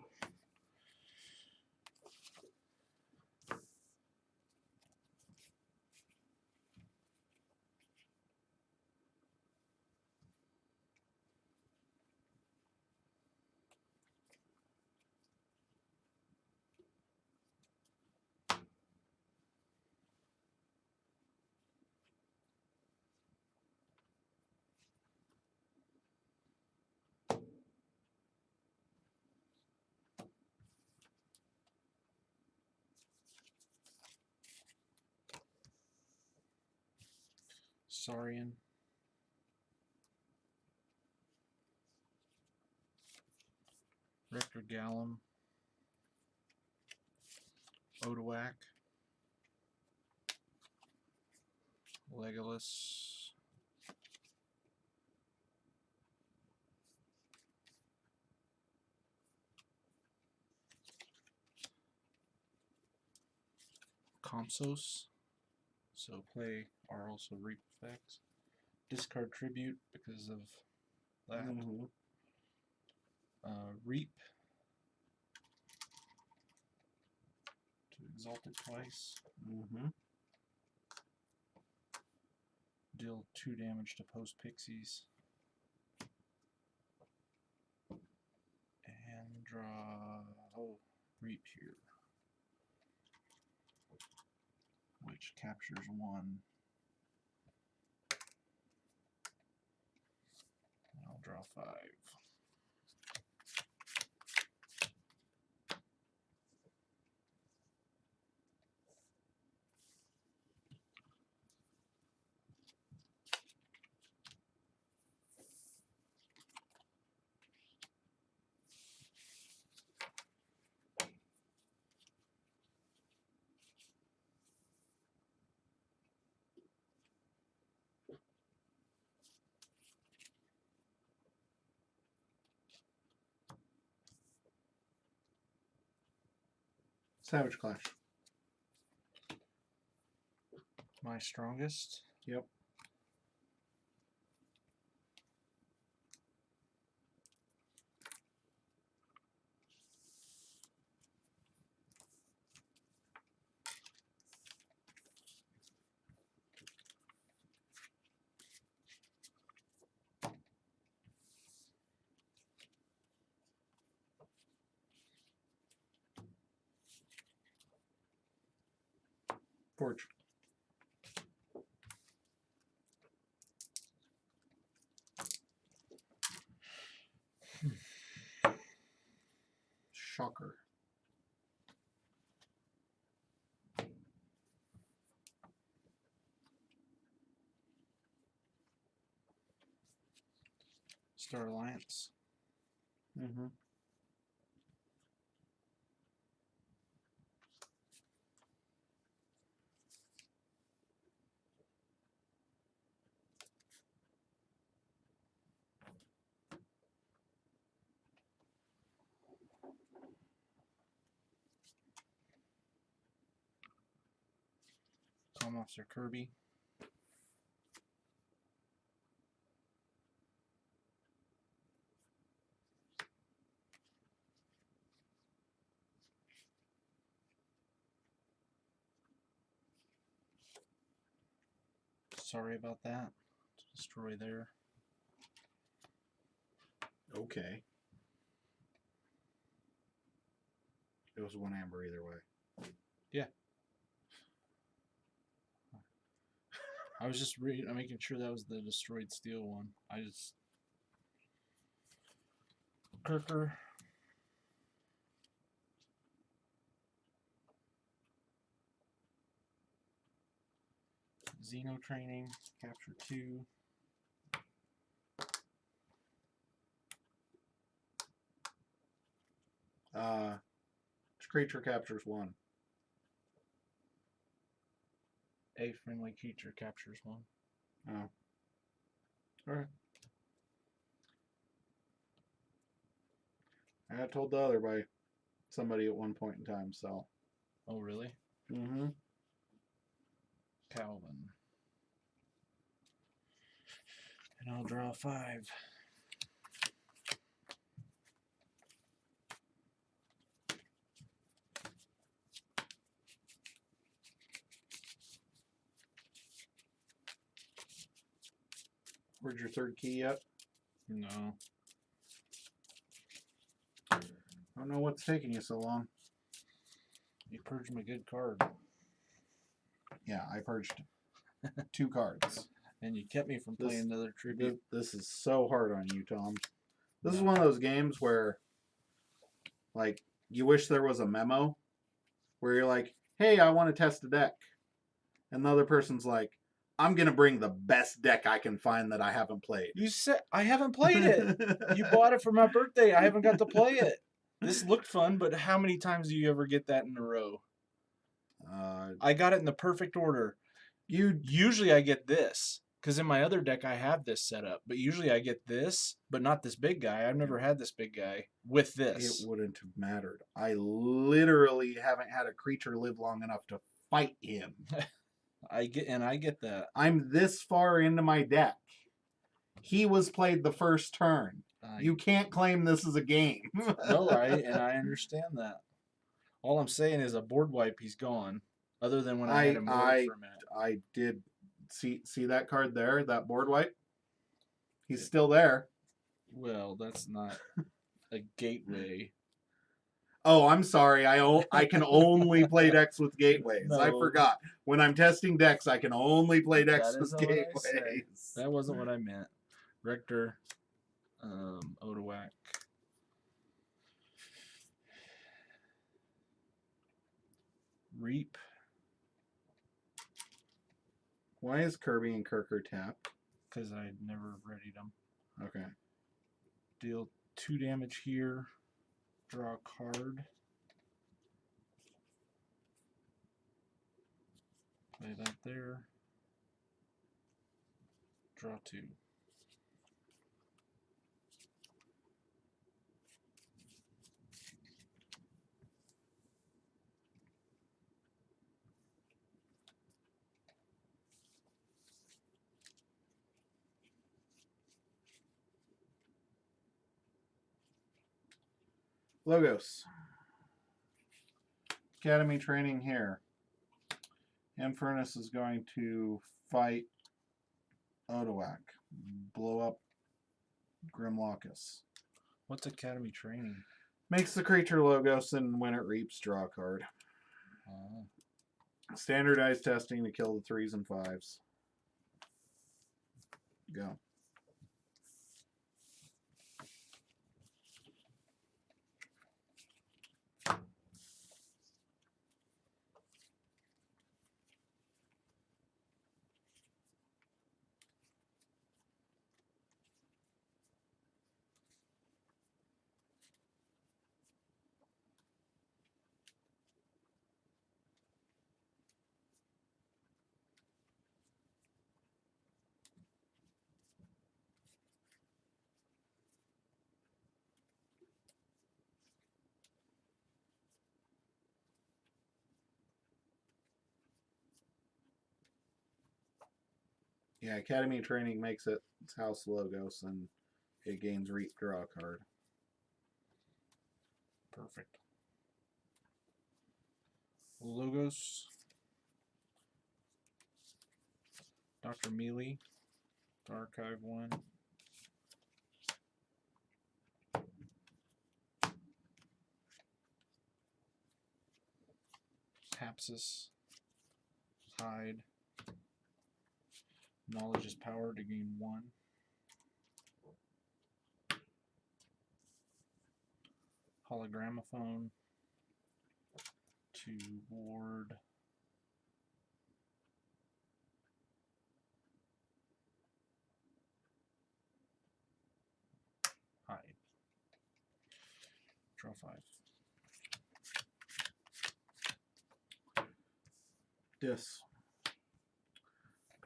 Saurian. Rector Gallum. Odoac. Legolas. Compsos. So play are also reap effects. Discard tribute because of that. Mm-hmm. Reap. To exalt it twice. Mm-hmm. Deal 2 damage to post pixies. And draw reap here. Which captures 1. I'll draw 5. Savage Clash. My strongest. Yep. Forge. Shocker. Star Alliance. Mm-hmm. Common Officer Kirby. Sorry about that. Destroy there. Okay. It was one amber either way. I was just making sure that was the destroyed steel one. I just Kirker. Xeno training, capture 2. Creature captures 1. A friendly creature captures 1. Oh. Alright. I got told the other by somebody at one point in time, so. Oh, really? Mm-hmm. Calvin. And I'll draw 5. Where's your third key yet? No. I don't know what's taking you so long. You purged my good card. Yeah, I purged 2 cards. And you kept me from playing another tribute. This is so hard on you, Tom. This is No. one of those games where, like, you wish there was a memo where you're like, hey, I want to test a deck. And the other person's like, I'm going to bring the best deck I can find that I haven't played. You said I haven't played it. You bought it for my birthday. I haven't got to play it. This looked fun, but how many times do you ever get that in a row? I got it in the perfect order. Usually I get this, because in my other deck I have this set up, but usually I get this, but not this big guy. I've never had this big guy with this. It wouldn't have mattered. I literally haven't had a creature live long enough to fight him. I get that. I'm this far into my deck. He was played the first turn. You can't claim this is a game. No, I understand that. All I'm saying is a board wipe, he's gone. Other than when I had him moved for a minute. I did see that card there, that board wipe. He's still there. Well, that's not a gateway. Oh, I'm sorry. I can only play decks with gateways. No. I forgot. When I'm testing decks, I can only play decks with gateways. That wasn't what I meant. Rector, Odoac. Reap. Why is Kirby and Kirker tapped? Because I never readied them. Okay. Deal 2 damage here. Draw a card. Play that there. Draw 2. Logos. Academy training here. Infernus is going to fight Odawak. Blow up Grimlockus. What's Academy training? Makes the creature Logos, and when it reaps, draw a card. Standardized testing to kill the 3s and 5s. Go. Yeah, Academy training makes it its House Logos, and it gains reap, draw a card. Perfect. Logos. Dr. Mealy. To archive 1. Hapsis. Hide. Knowledge is power to gain 1. Hologramophone. To ward. Hide. Draw 5. Dis.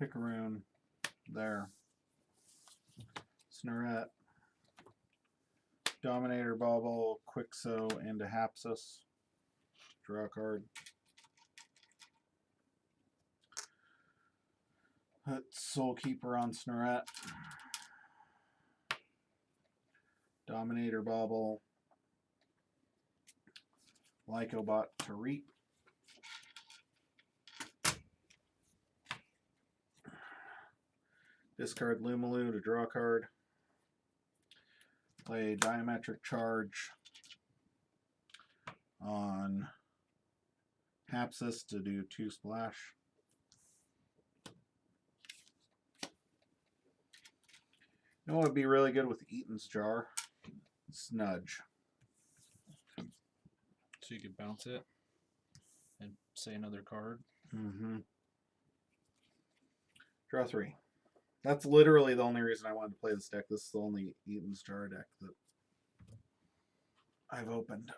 Picaroon. There. Snurret. Dominator Bauble, Quixo, into Hapsis. Draw a card. Put Soulkeeper on Snurret. Dominator Bauble. Lycobot to reap. Discard Lumalu to draw a card. Play Diametric Charge on Hapsis to do 2 splash. You know what would be really good with Eaton's Jar? Snudge. So you could bounce it and say another card. Draw 3. That's literally the only reason I wanted to play this deck. This is the only Eaton's Jar deck that I've opened.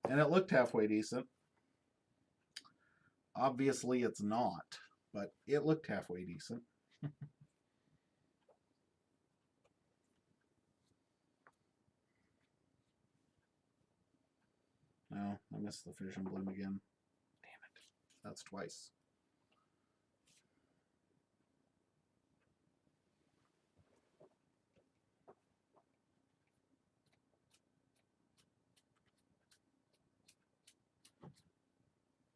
And it looked halfway decent. Obviously it's not, but it looked halfway decent. No, I missed the Fission Bloom again. Damn it. That's twice.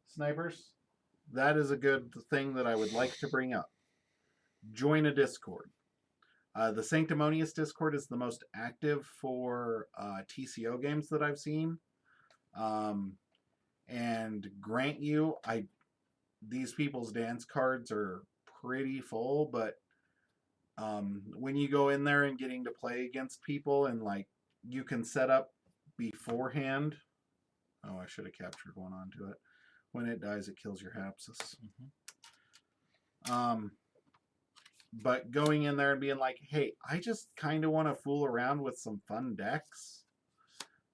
Snipers, that is a good thing that I would like to bring up. Join a Discord. The Sanctimonious Discord is the most active for TCO games that I've seen. And grant you, these people's dance cards are pretty full, but when you go in there and getting to play against people and like you can set up beforehand. Oh, I should have captured one onto it. When it dies, it kills your Hapsis. But going in there and being like, hey, I just kind of want to fool around with some fun decks.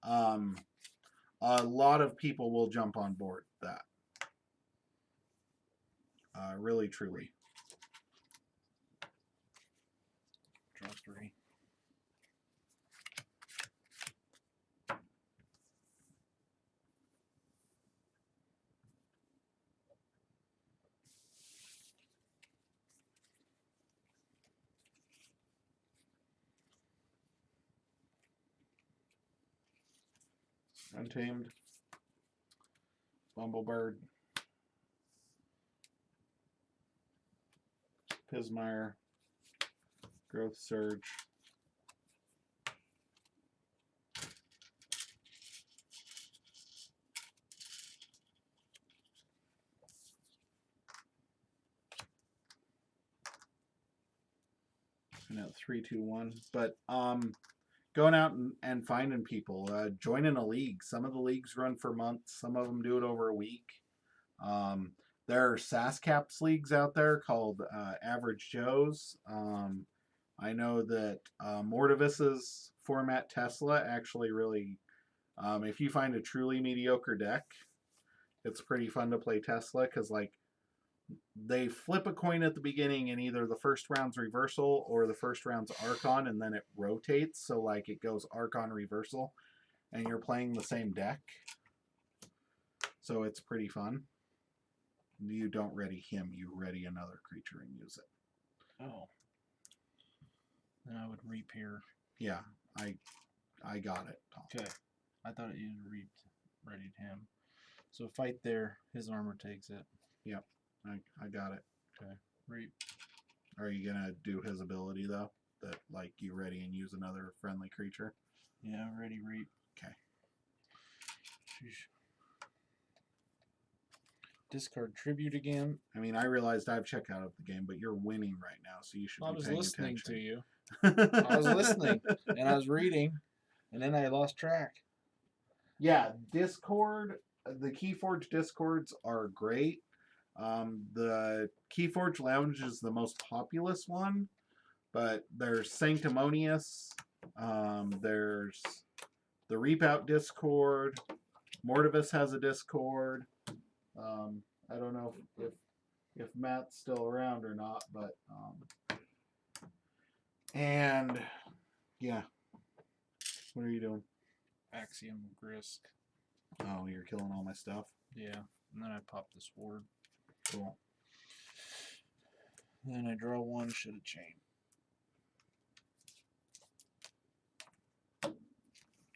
A lot of people will jump on board that. Really, truly. Draw 3. Untamed. Bumblebird. Pismire. Growth Surge. And at 3, 2, 1. But going out and finding people, joining a league. Some of the leagues run for months. Some of them do it over a week. There are SASCAPs leagues out there called Average Joes. I know that Mortivis's format Tesla actually really, if you find a truly mediocre deck, it's pretty fun to play Tesla because like they flip a coin at the beginning and either the first round's reversal or the first round's Archon and then it rotates. So like it goes Archon reversal and you're playing the same deck. So it's pretty fun. You don't ready him, you ready another creature and use it. Oh. Then I would reap here. Yeah, I got it, Tom. Okay. I thought you readied him. So fight there, his armor takes it. Yep, I got it. Okay. Reap. Are you gonna do his ability though? That like you ready and use another friendly creature? Yeah, ready reap. Okay. Sheesh. Discard tribute again. I mean, I realized I've checked out of the game, but you're winning right now, so you should I be was paying listening attention. to you. I was listening and I was reading, and then I lost track. Yeah, Discord, the Keyforge Discords are great. The Keyforge Lounge is the most populous one, but there's Sanctimonious, there's the Reap Out Discord, Mortivis has a Discord. I don't know if Matt's still around or not, but and yeah. What are you doing? Axiom Grisk. Oh, you're killing all my stuff. Yeah. And then I pop the sword. Cool. Then I draw one, should have chain.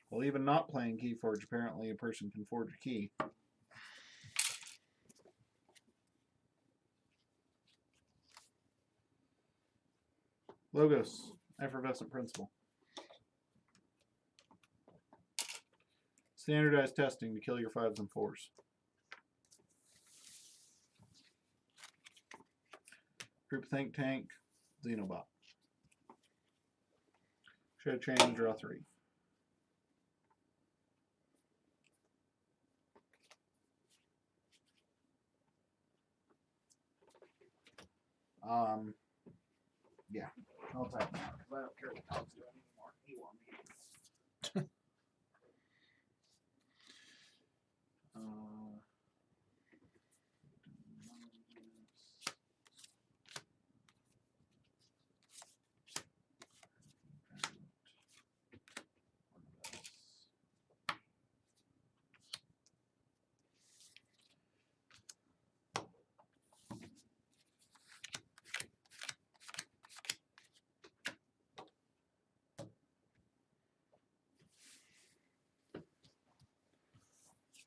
Well, even not playing Keyforge, apparently a person can forge a key. Logos, effervescent principle. Standardized testing to kill your 5s and 4s. Group Think Tank, Xenobot. Should chain, draw 3. Yeah, I'll type now because I don't care what Tom's doing anymore. He won me.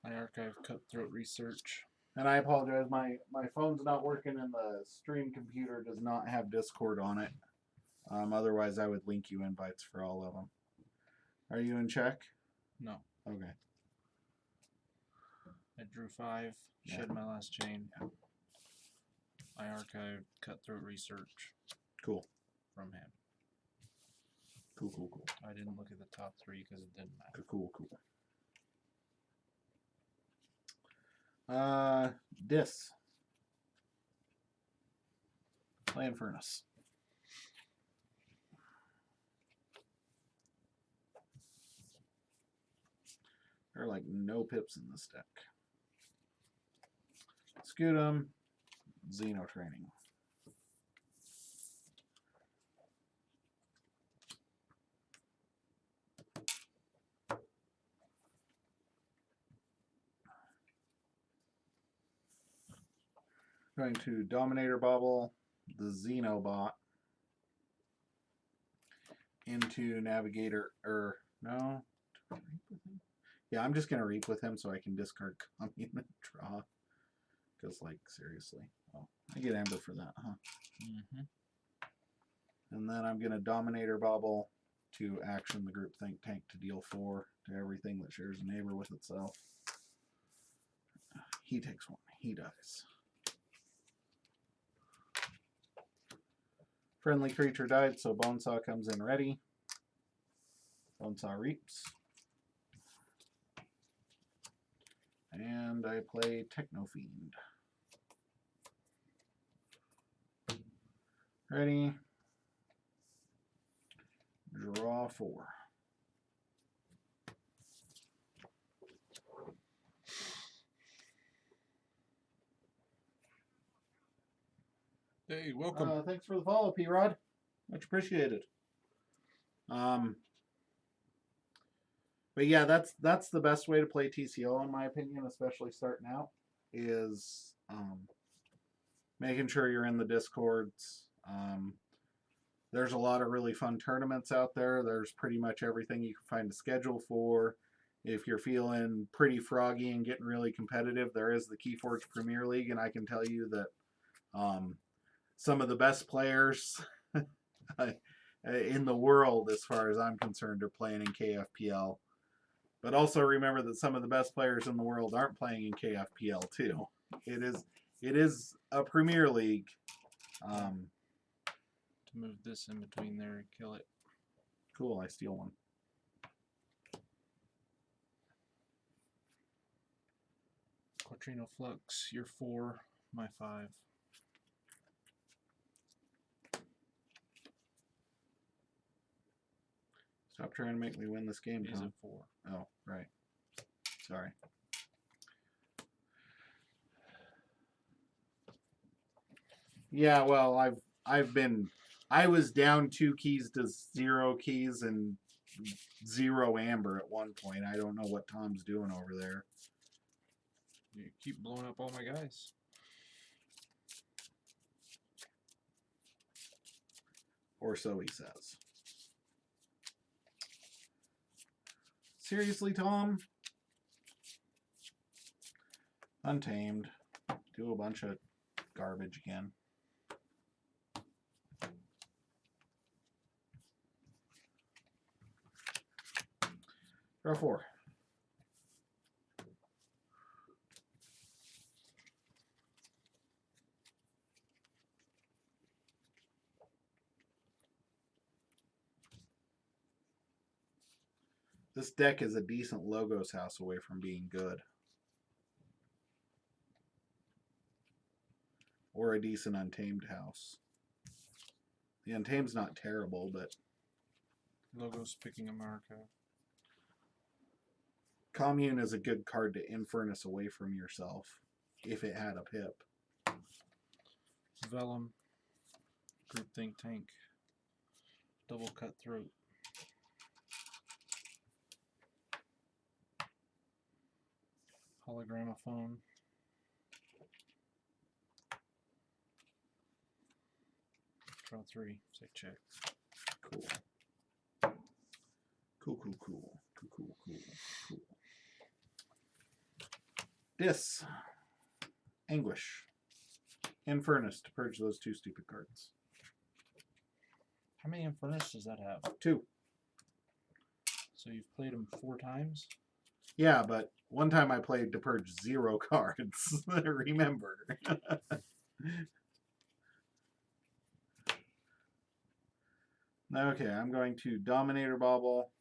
I archive Cutthroat Research. And I apologize, my phone's not working and the stream computer does not have Discord on it. Otherwise, I would link you invites for all of them. Are you in check? No. Okay. I drew 5, Yeah. shed my last chain. Yeah. I archived Cutthroat Research Cool. from him. Cool, cool, cool. I didn't look at the top 3 because it didn't matter. Cool, cool. Dis. Land Furnace. There are like no pips in this deck. Scutum. Xeno Training. Going to Dominator Bubble, the Xenobot, into Navigator, no, Yeah, I'm just gonna reap with him so I can discard commune and draw. Because, like, seriously. Oh, I get Amber for that, huh? Mm-hmm. And then I'm gonna Dominator Bobble to action the group Think Tank to deal 4 to everything that shares a neighbor with itself. He takes 1. He dies. Friendly creature died, so Bonesaw comes in ready. Bonesaw reaps. And I play Techno Fiend. Ready. Draw 4. Hey, welcome. Thanks for the follow, P-Rod. Much appreciated. But yeah, that's the best way to play TCO in my opinion, especially starting out, is making sure you're in the Discords. There's a lot of really fun tournaments out there. There's pretty much everything you can find a schedule for. If you're feeling pretty froggy and getting really competitive, there is the Keyforge Premier League, and I can tell you that some of the best players in the world, as far as I'm concerned, are playing in KFPL. But also remember that some of the best players in the world aren't playing in KFPL too. It is a Premier League. To move this in between there and kill it. Cool, I steal one. Quattrino Flux, you're 4, my 5. Stop trying to make me win this game, He's Tom. at 4. Oh, right. Sorry. Yeah, well, I was down 2 keys to 0 keys and 0 amber at one point. I don't know what Tom's doing over there. You keep blowing up all my guys. Or so he says. Seriously, Tom? Untamed. Do a bunch of garbage again. Draw 4. This deck is a decent Logos house away from being good. Or a decent Untamed house. The Untamed's not terrible, but Logos picking America. Commune is a good card to Infernus away from yourself, if it had a pip. Vellum. Group Think Tank. Double Cutthroat. Hologramophone. Draw 3. Say check. Cool. Cool. Dis. Anguish. Infernus to purge those 2 stupid cards. How many Infernus does that have? 2. So you've played them 4 times? Yeah, but one time I played to purge 0 cards. Remember. Okay, I'm going to Dominator Bobble.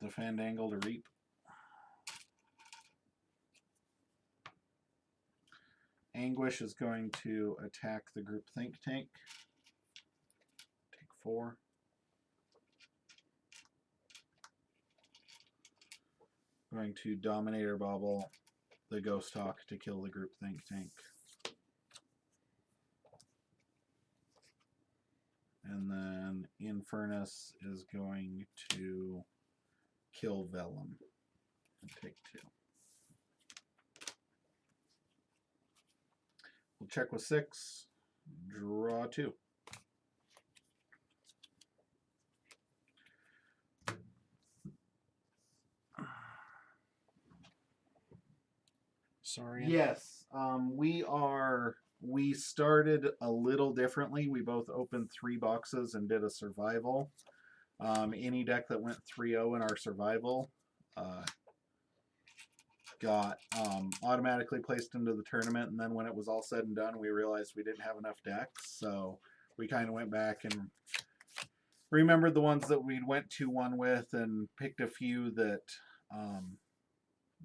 Defend Angle to Reap. Anguish is going to attack the group Think Tank. Take 4. Going to Dominator Bobble the Ghost Hawk to kill the group Think Tank. And then Infernus is going to kill Vellum and take 2. We'll check with 6. Draw 2. Sorry. Yes, we started a little differently. We both opened 3 boxes and did a survival. Any deck that went 3-0 in our survival got automatically placed into the tournament, and then when it was all said and done, we realized we didn't have enough decks, so we kind of went back and remembered the ones that we went 2-1 with and picked a few that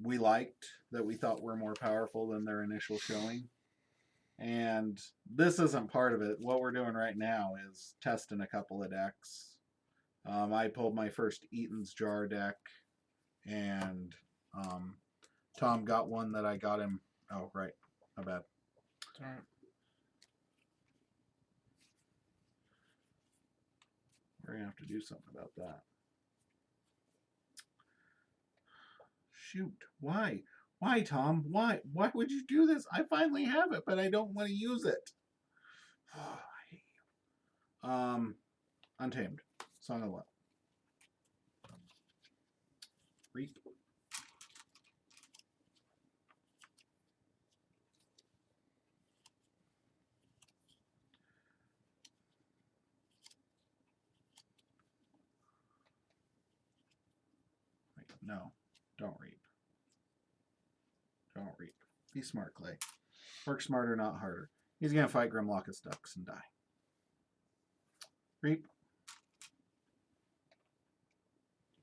we liked, that we thought were more powerful than their initial showing. And this isn't part of it. What we're doing right now is testing a couple of decks. I pulled my first Eaton's Jar deck, and Tom got one that I got him. Oh, right. My bad. All right. We're going to have to do something about that. Shoot. Why? Why, Tom? Why? Why would you do this? I finally have it, but I don't want to use it. Oh, I hate you. Untamed. Song of Love. Reap. Wait, no. Don't reap. Don't reap. Be smart, Clay. Work smarter, not harder. He's going to fight Grimlock's Ducks and die. Reap.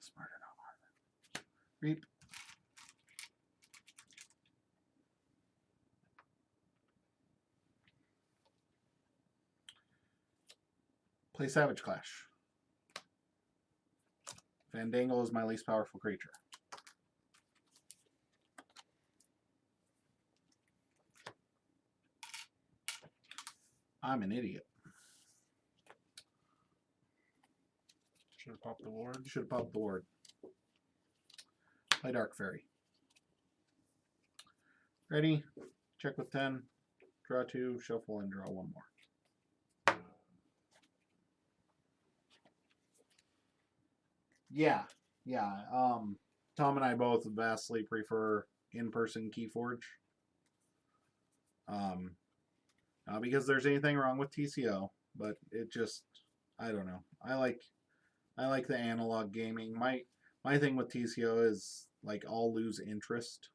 Smarter, not harder. Reap. Play Savage Clash. Fandangle is my least powerful creature. I'm an idiot. Should have popped the ward. Should have popped the ward. Play Dark Fairy. Ready? Check with 10. Draw 2. Shuffle and draw 1 more. Yeah. Tom and I both vastly prefer in-person Keyforge. Not because there's anything wrong with TCO, but it just, I don't know. I like the analog gaming. My thing with TCO is, like, I'll lose interest.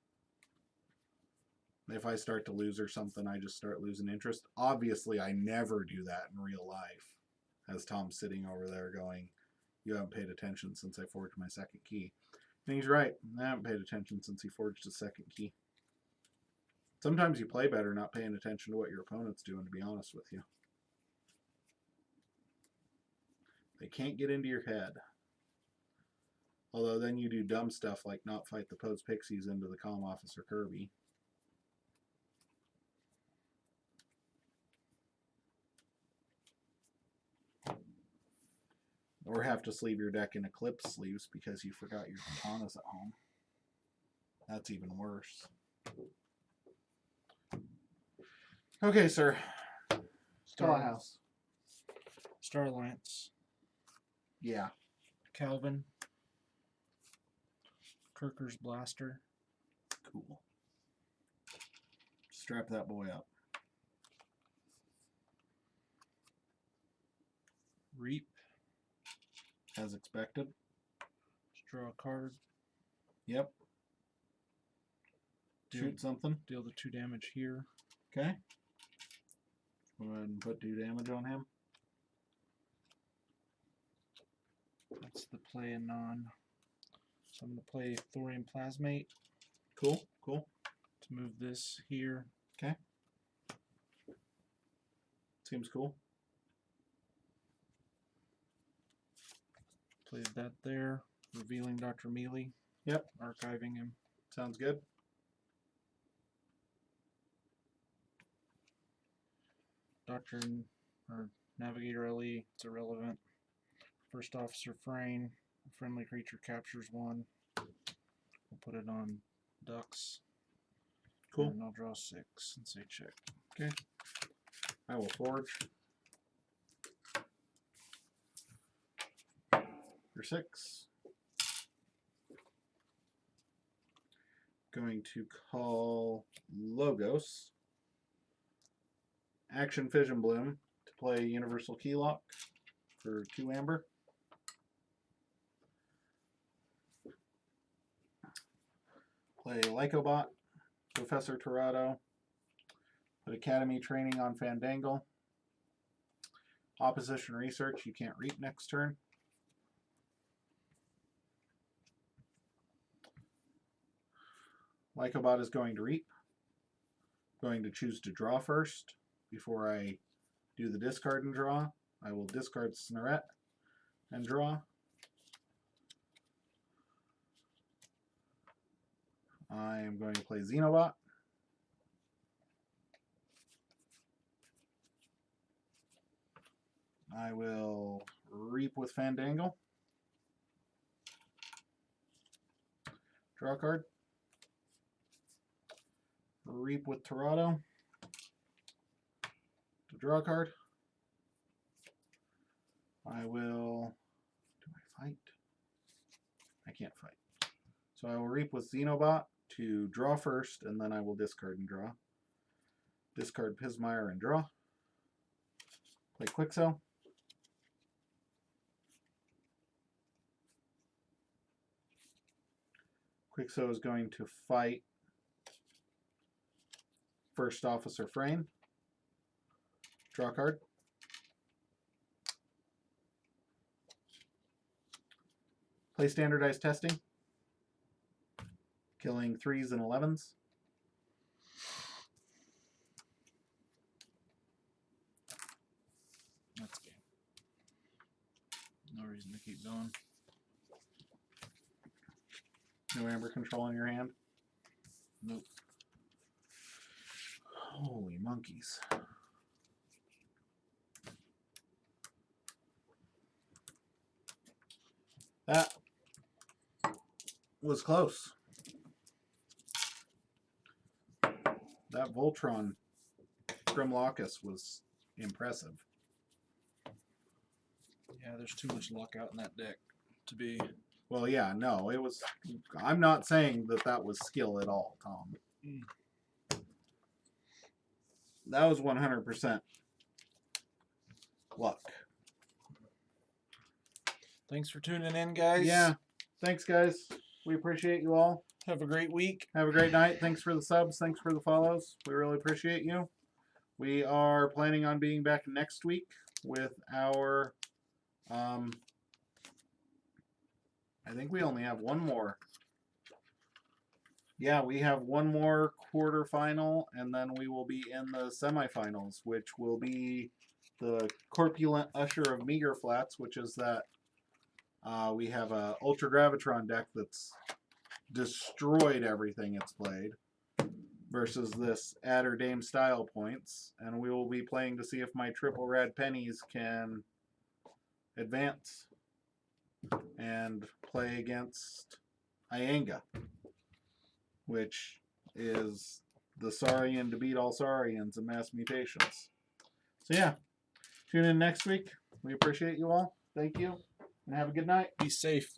If I start to lose or something, I just start losing interest. Obviously, I never do that in real life. As Tom's sitting over there going, you haven't paid attention since I forged my second key. And he's right. I haven't paid attention since he forged his second key. Sometimes you play better not paying attention to what your opponent's doing, to be honest with you. They can't get into your head. Although then you do dumb stuff like not fight the Poe's Pixies into the Comm Officer Kirby. Or have to sleeve your deck in Eclipse sleeves because you forgot your katanas at home. That's even worse. Okay, sir. House. Starlance. Yeah. Calvin. Kirker's Blaster. Cool. Strap that boy up. Reap. As expected. Just draw a card. Yep. Deal, Shoot something. Deal the 2 damage here. Okay. Go ahead and put 2 damage on him. That's the play and non. So I'm going to play Thorium Plasmate Cool. Cool. to move this here. Okay. Seems cool. Played that there. Revealing Dr. Mealy. Yep. Archiving him. Sounds good. Doctor or Navigator LE, it's irrelevant. First Officer Frayne, a friendly creature captures 1. We'll put it on Ducks. Cool. And I'll draw 6 and say check. Okay. I will forge. For 6. Going to call Logos. Action Fission Bloom to play Universal Keylock for 2 amber. Play Lycobot, Professor Torado. Put Academy Training on Fandangle. Opposition Research, you can't reap next turn. Lycobot is going to reap. Going to choose to draw first before I do the discard and draw. I will discard Snarette and draw. I am going to play Xenobot. I will reap with Fandangle. Draw a card. Reap with Torado. To draw a card. I will... Do I fight? I can't fight. So I will reap with Xenobot to draw first, and then I will discard and draw. Discard Pismire and draw. Play Quixo. Quixo is going to fight First Officer Frame. Draw a card. Play Standardized Testing. Killing 3s and 11s. That's game. No reason to keep going. No amber control in your hand. Nope. Holy monkeys. That was close. That Voltron Grimlockus was impressive. Yeah, there's too much luck out in that deck to be. Well, yeah, no, it was. I'm not saying that that was skill at all, Tom. That was 100% luck. Thanks for tuning in, guys. Yeah, thanks, guys. We appreciate you all. Have a great week. Have a great night. Thanks for the subs. Thanks for the follows. We really appreciate you. We are planning on being back next week with our. I think we only have one more. Yeah, we have one more quarterfinal, and then we will be in the semifinals, which will be the Corpulent Usher of Meager Flats, which is that we have a Ultra Gravitron deck that's destroyed everything it's played, versus this Adder Dame style points, and we will be playing to see if my triple red pennies can advance and play against Ianga, which is the Saurian to beat all Saurians in Mass Mutations. So yeah, tune in next week. We appreciate you all. Thank you, and have a good night. Be safe.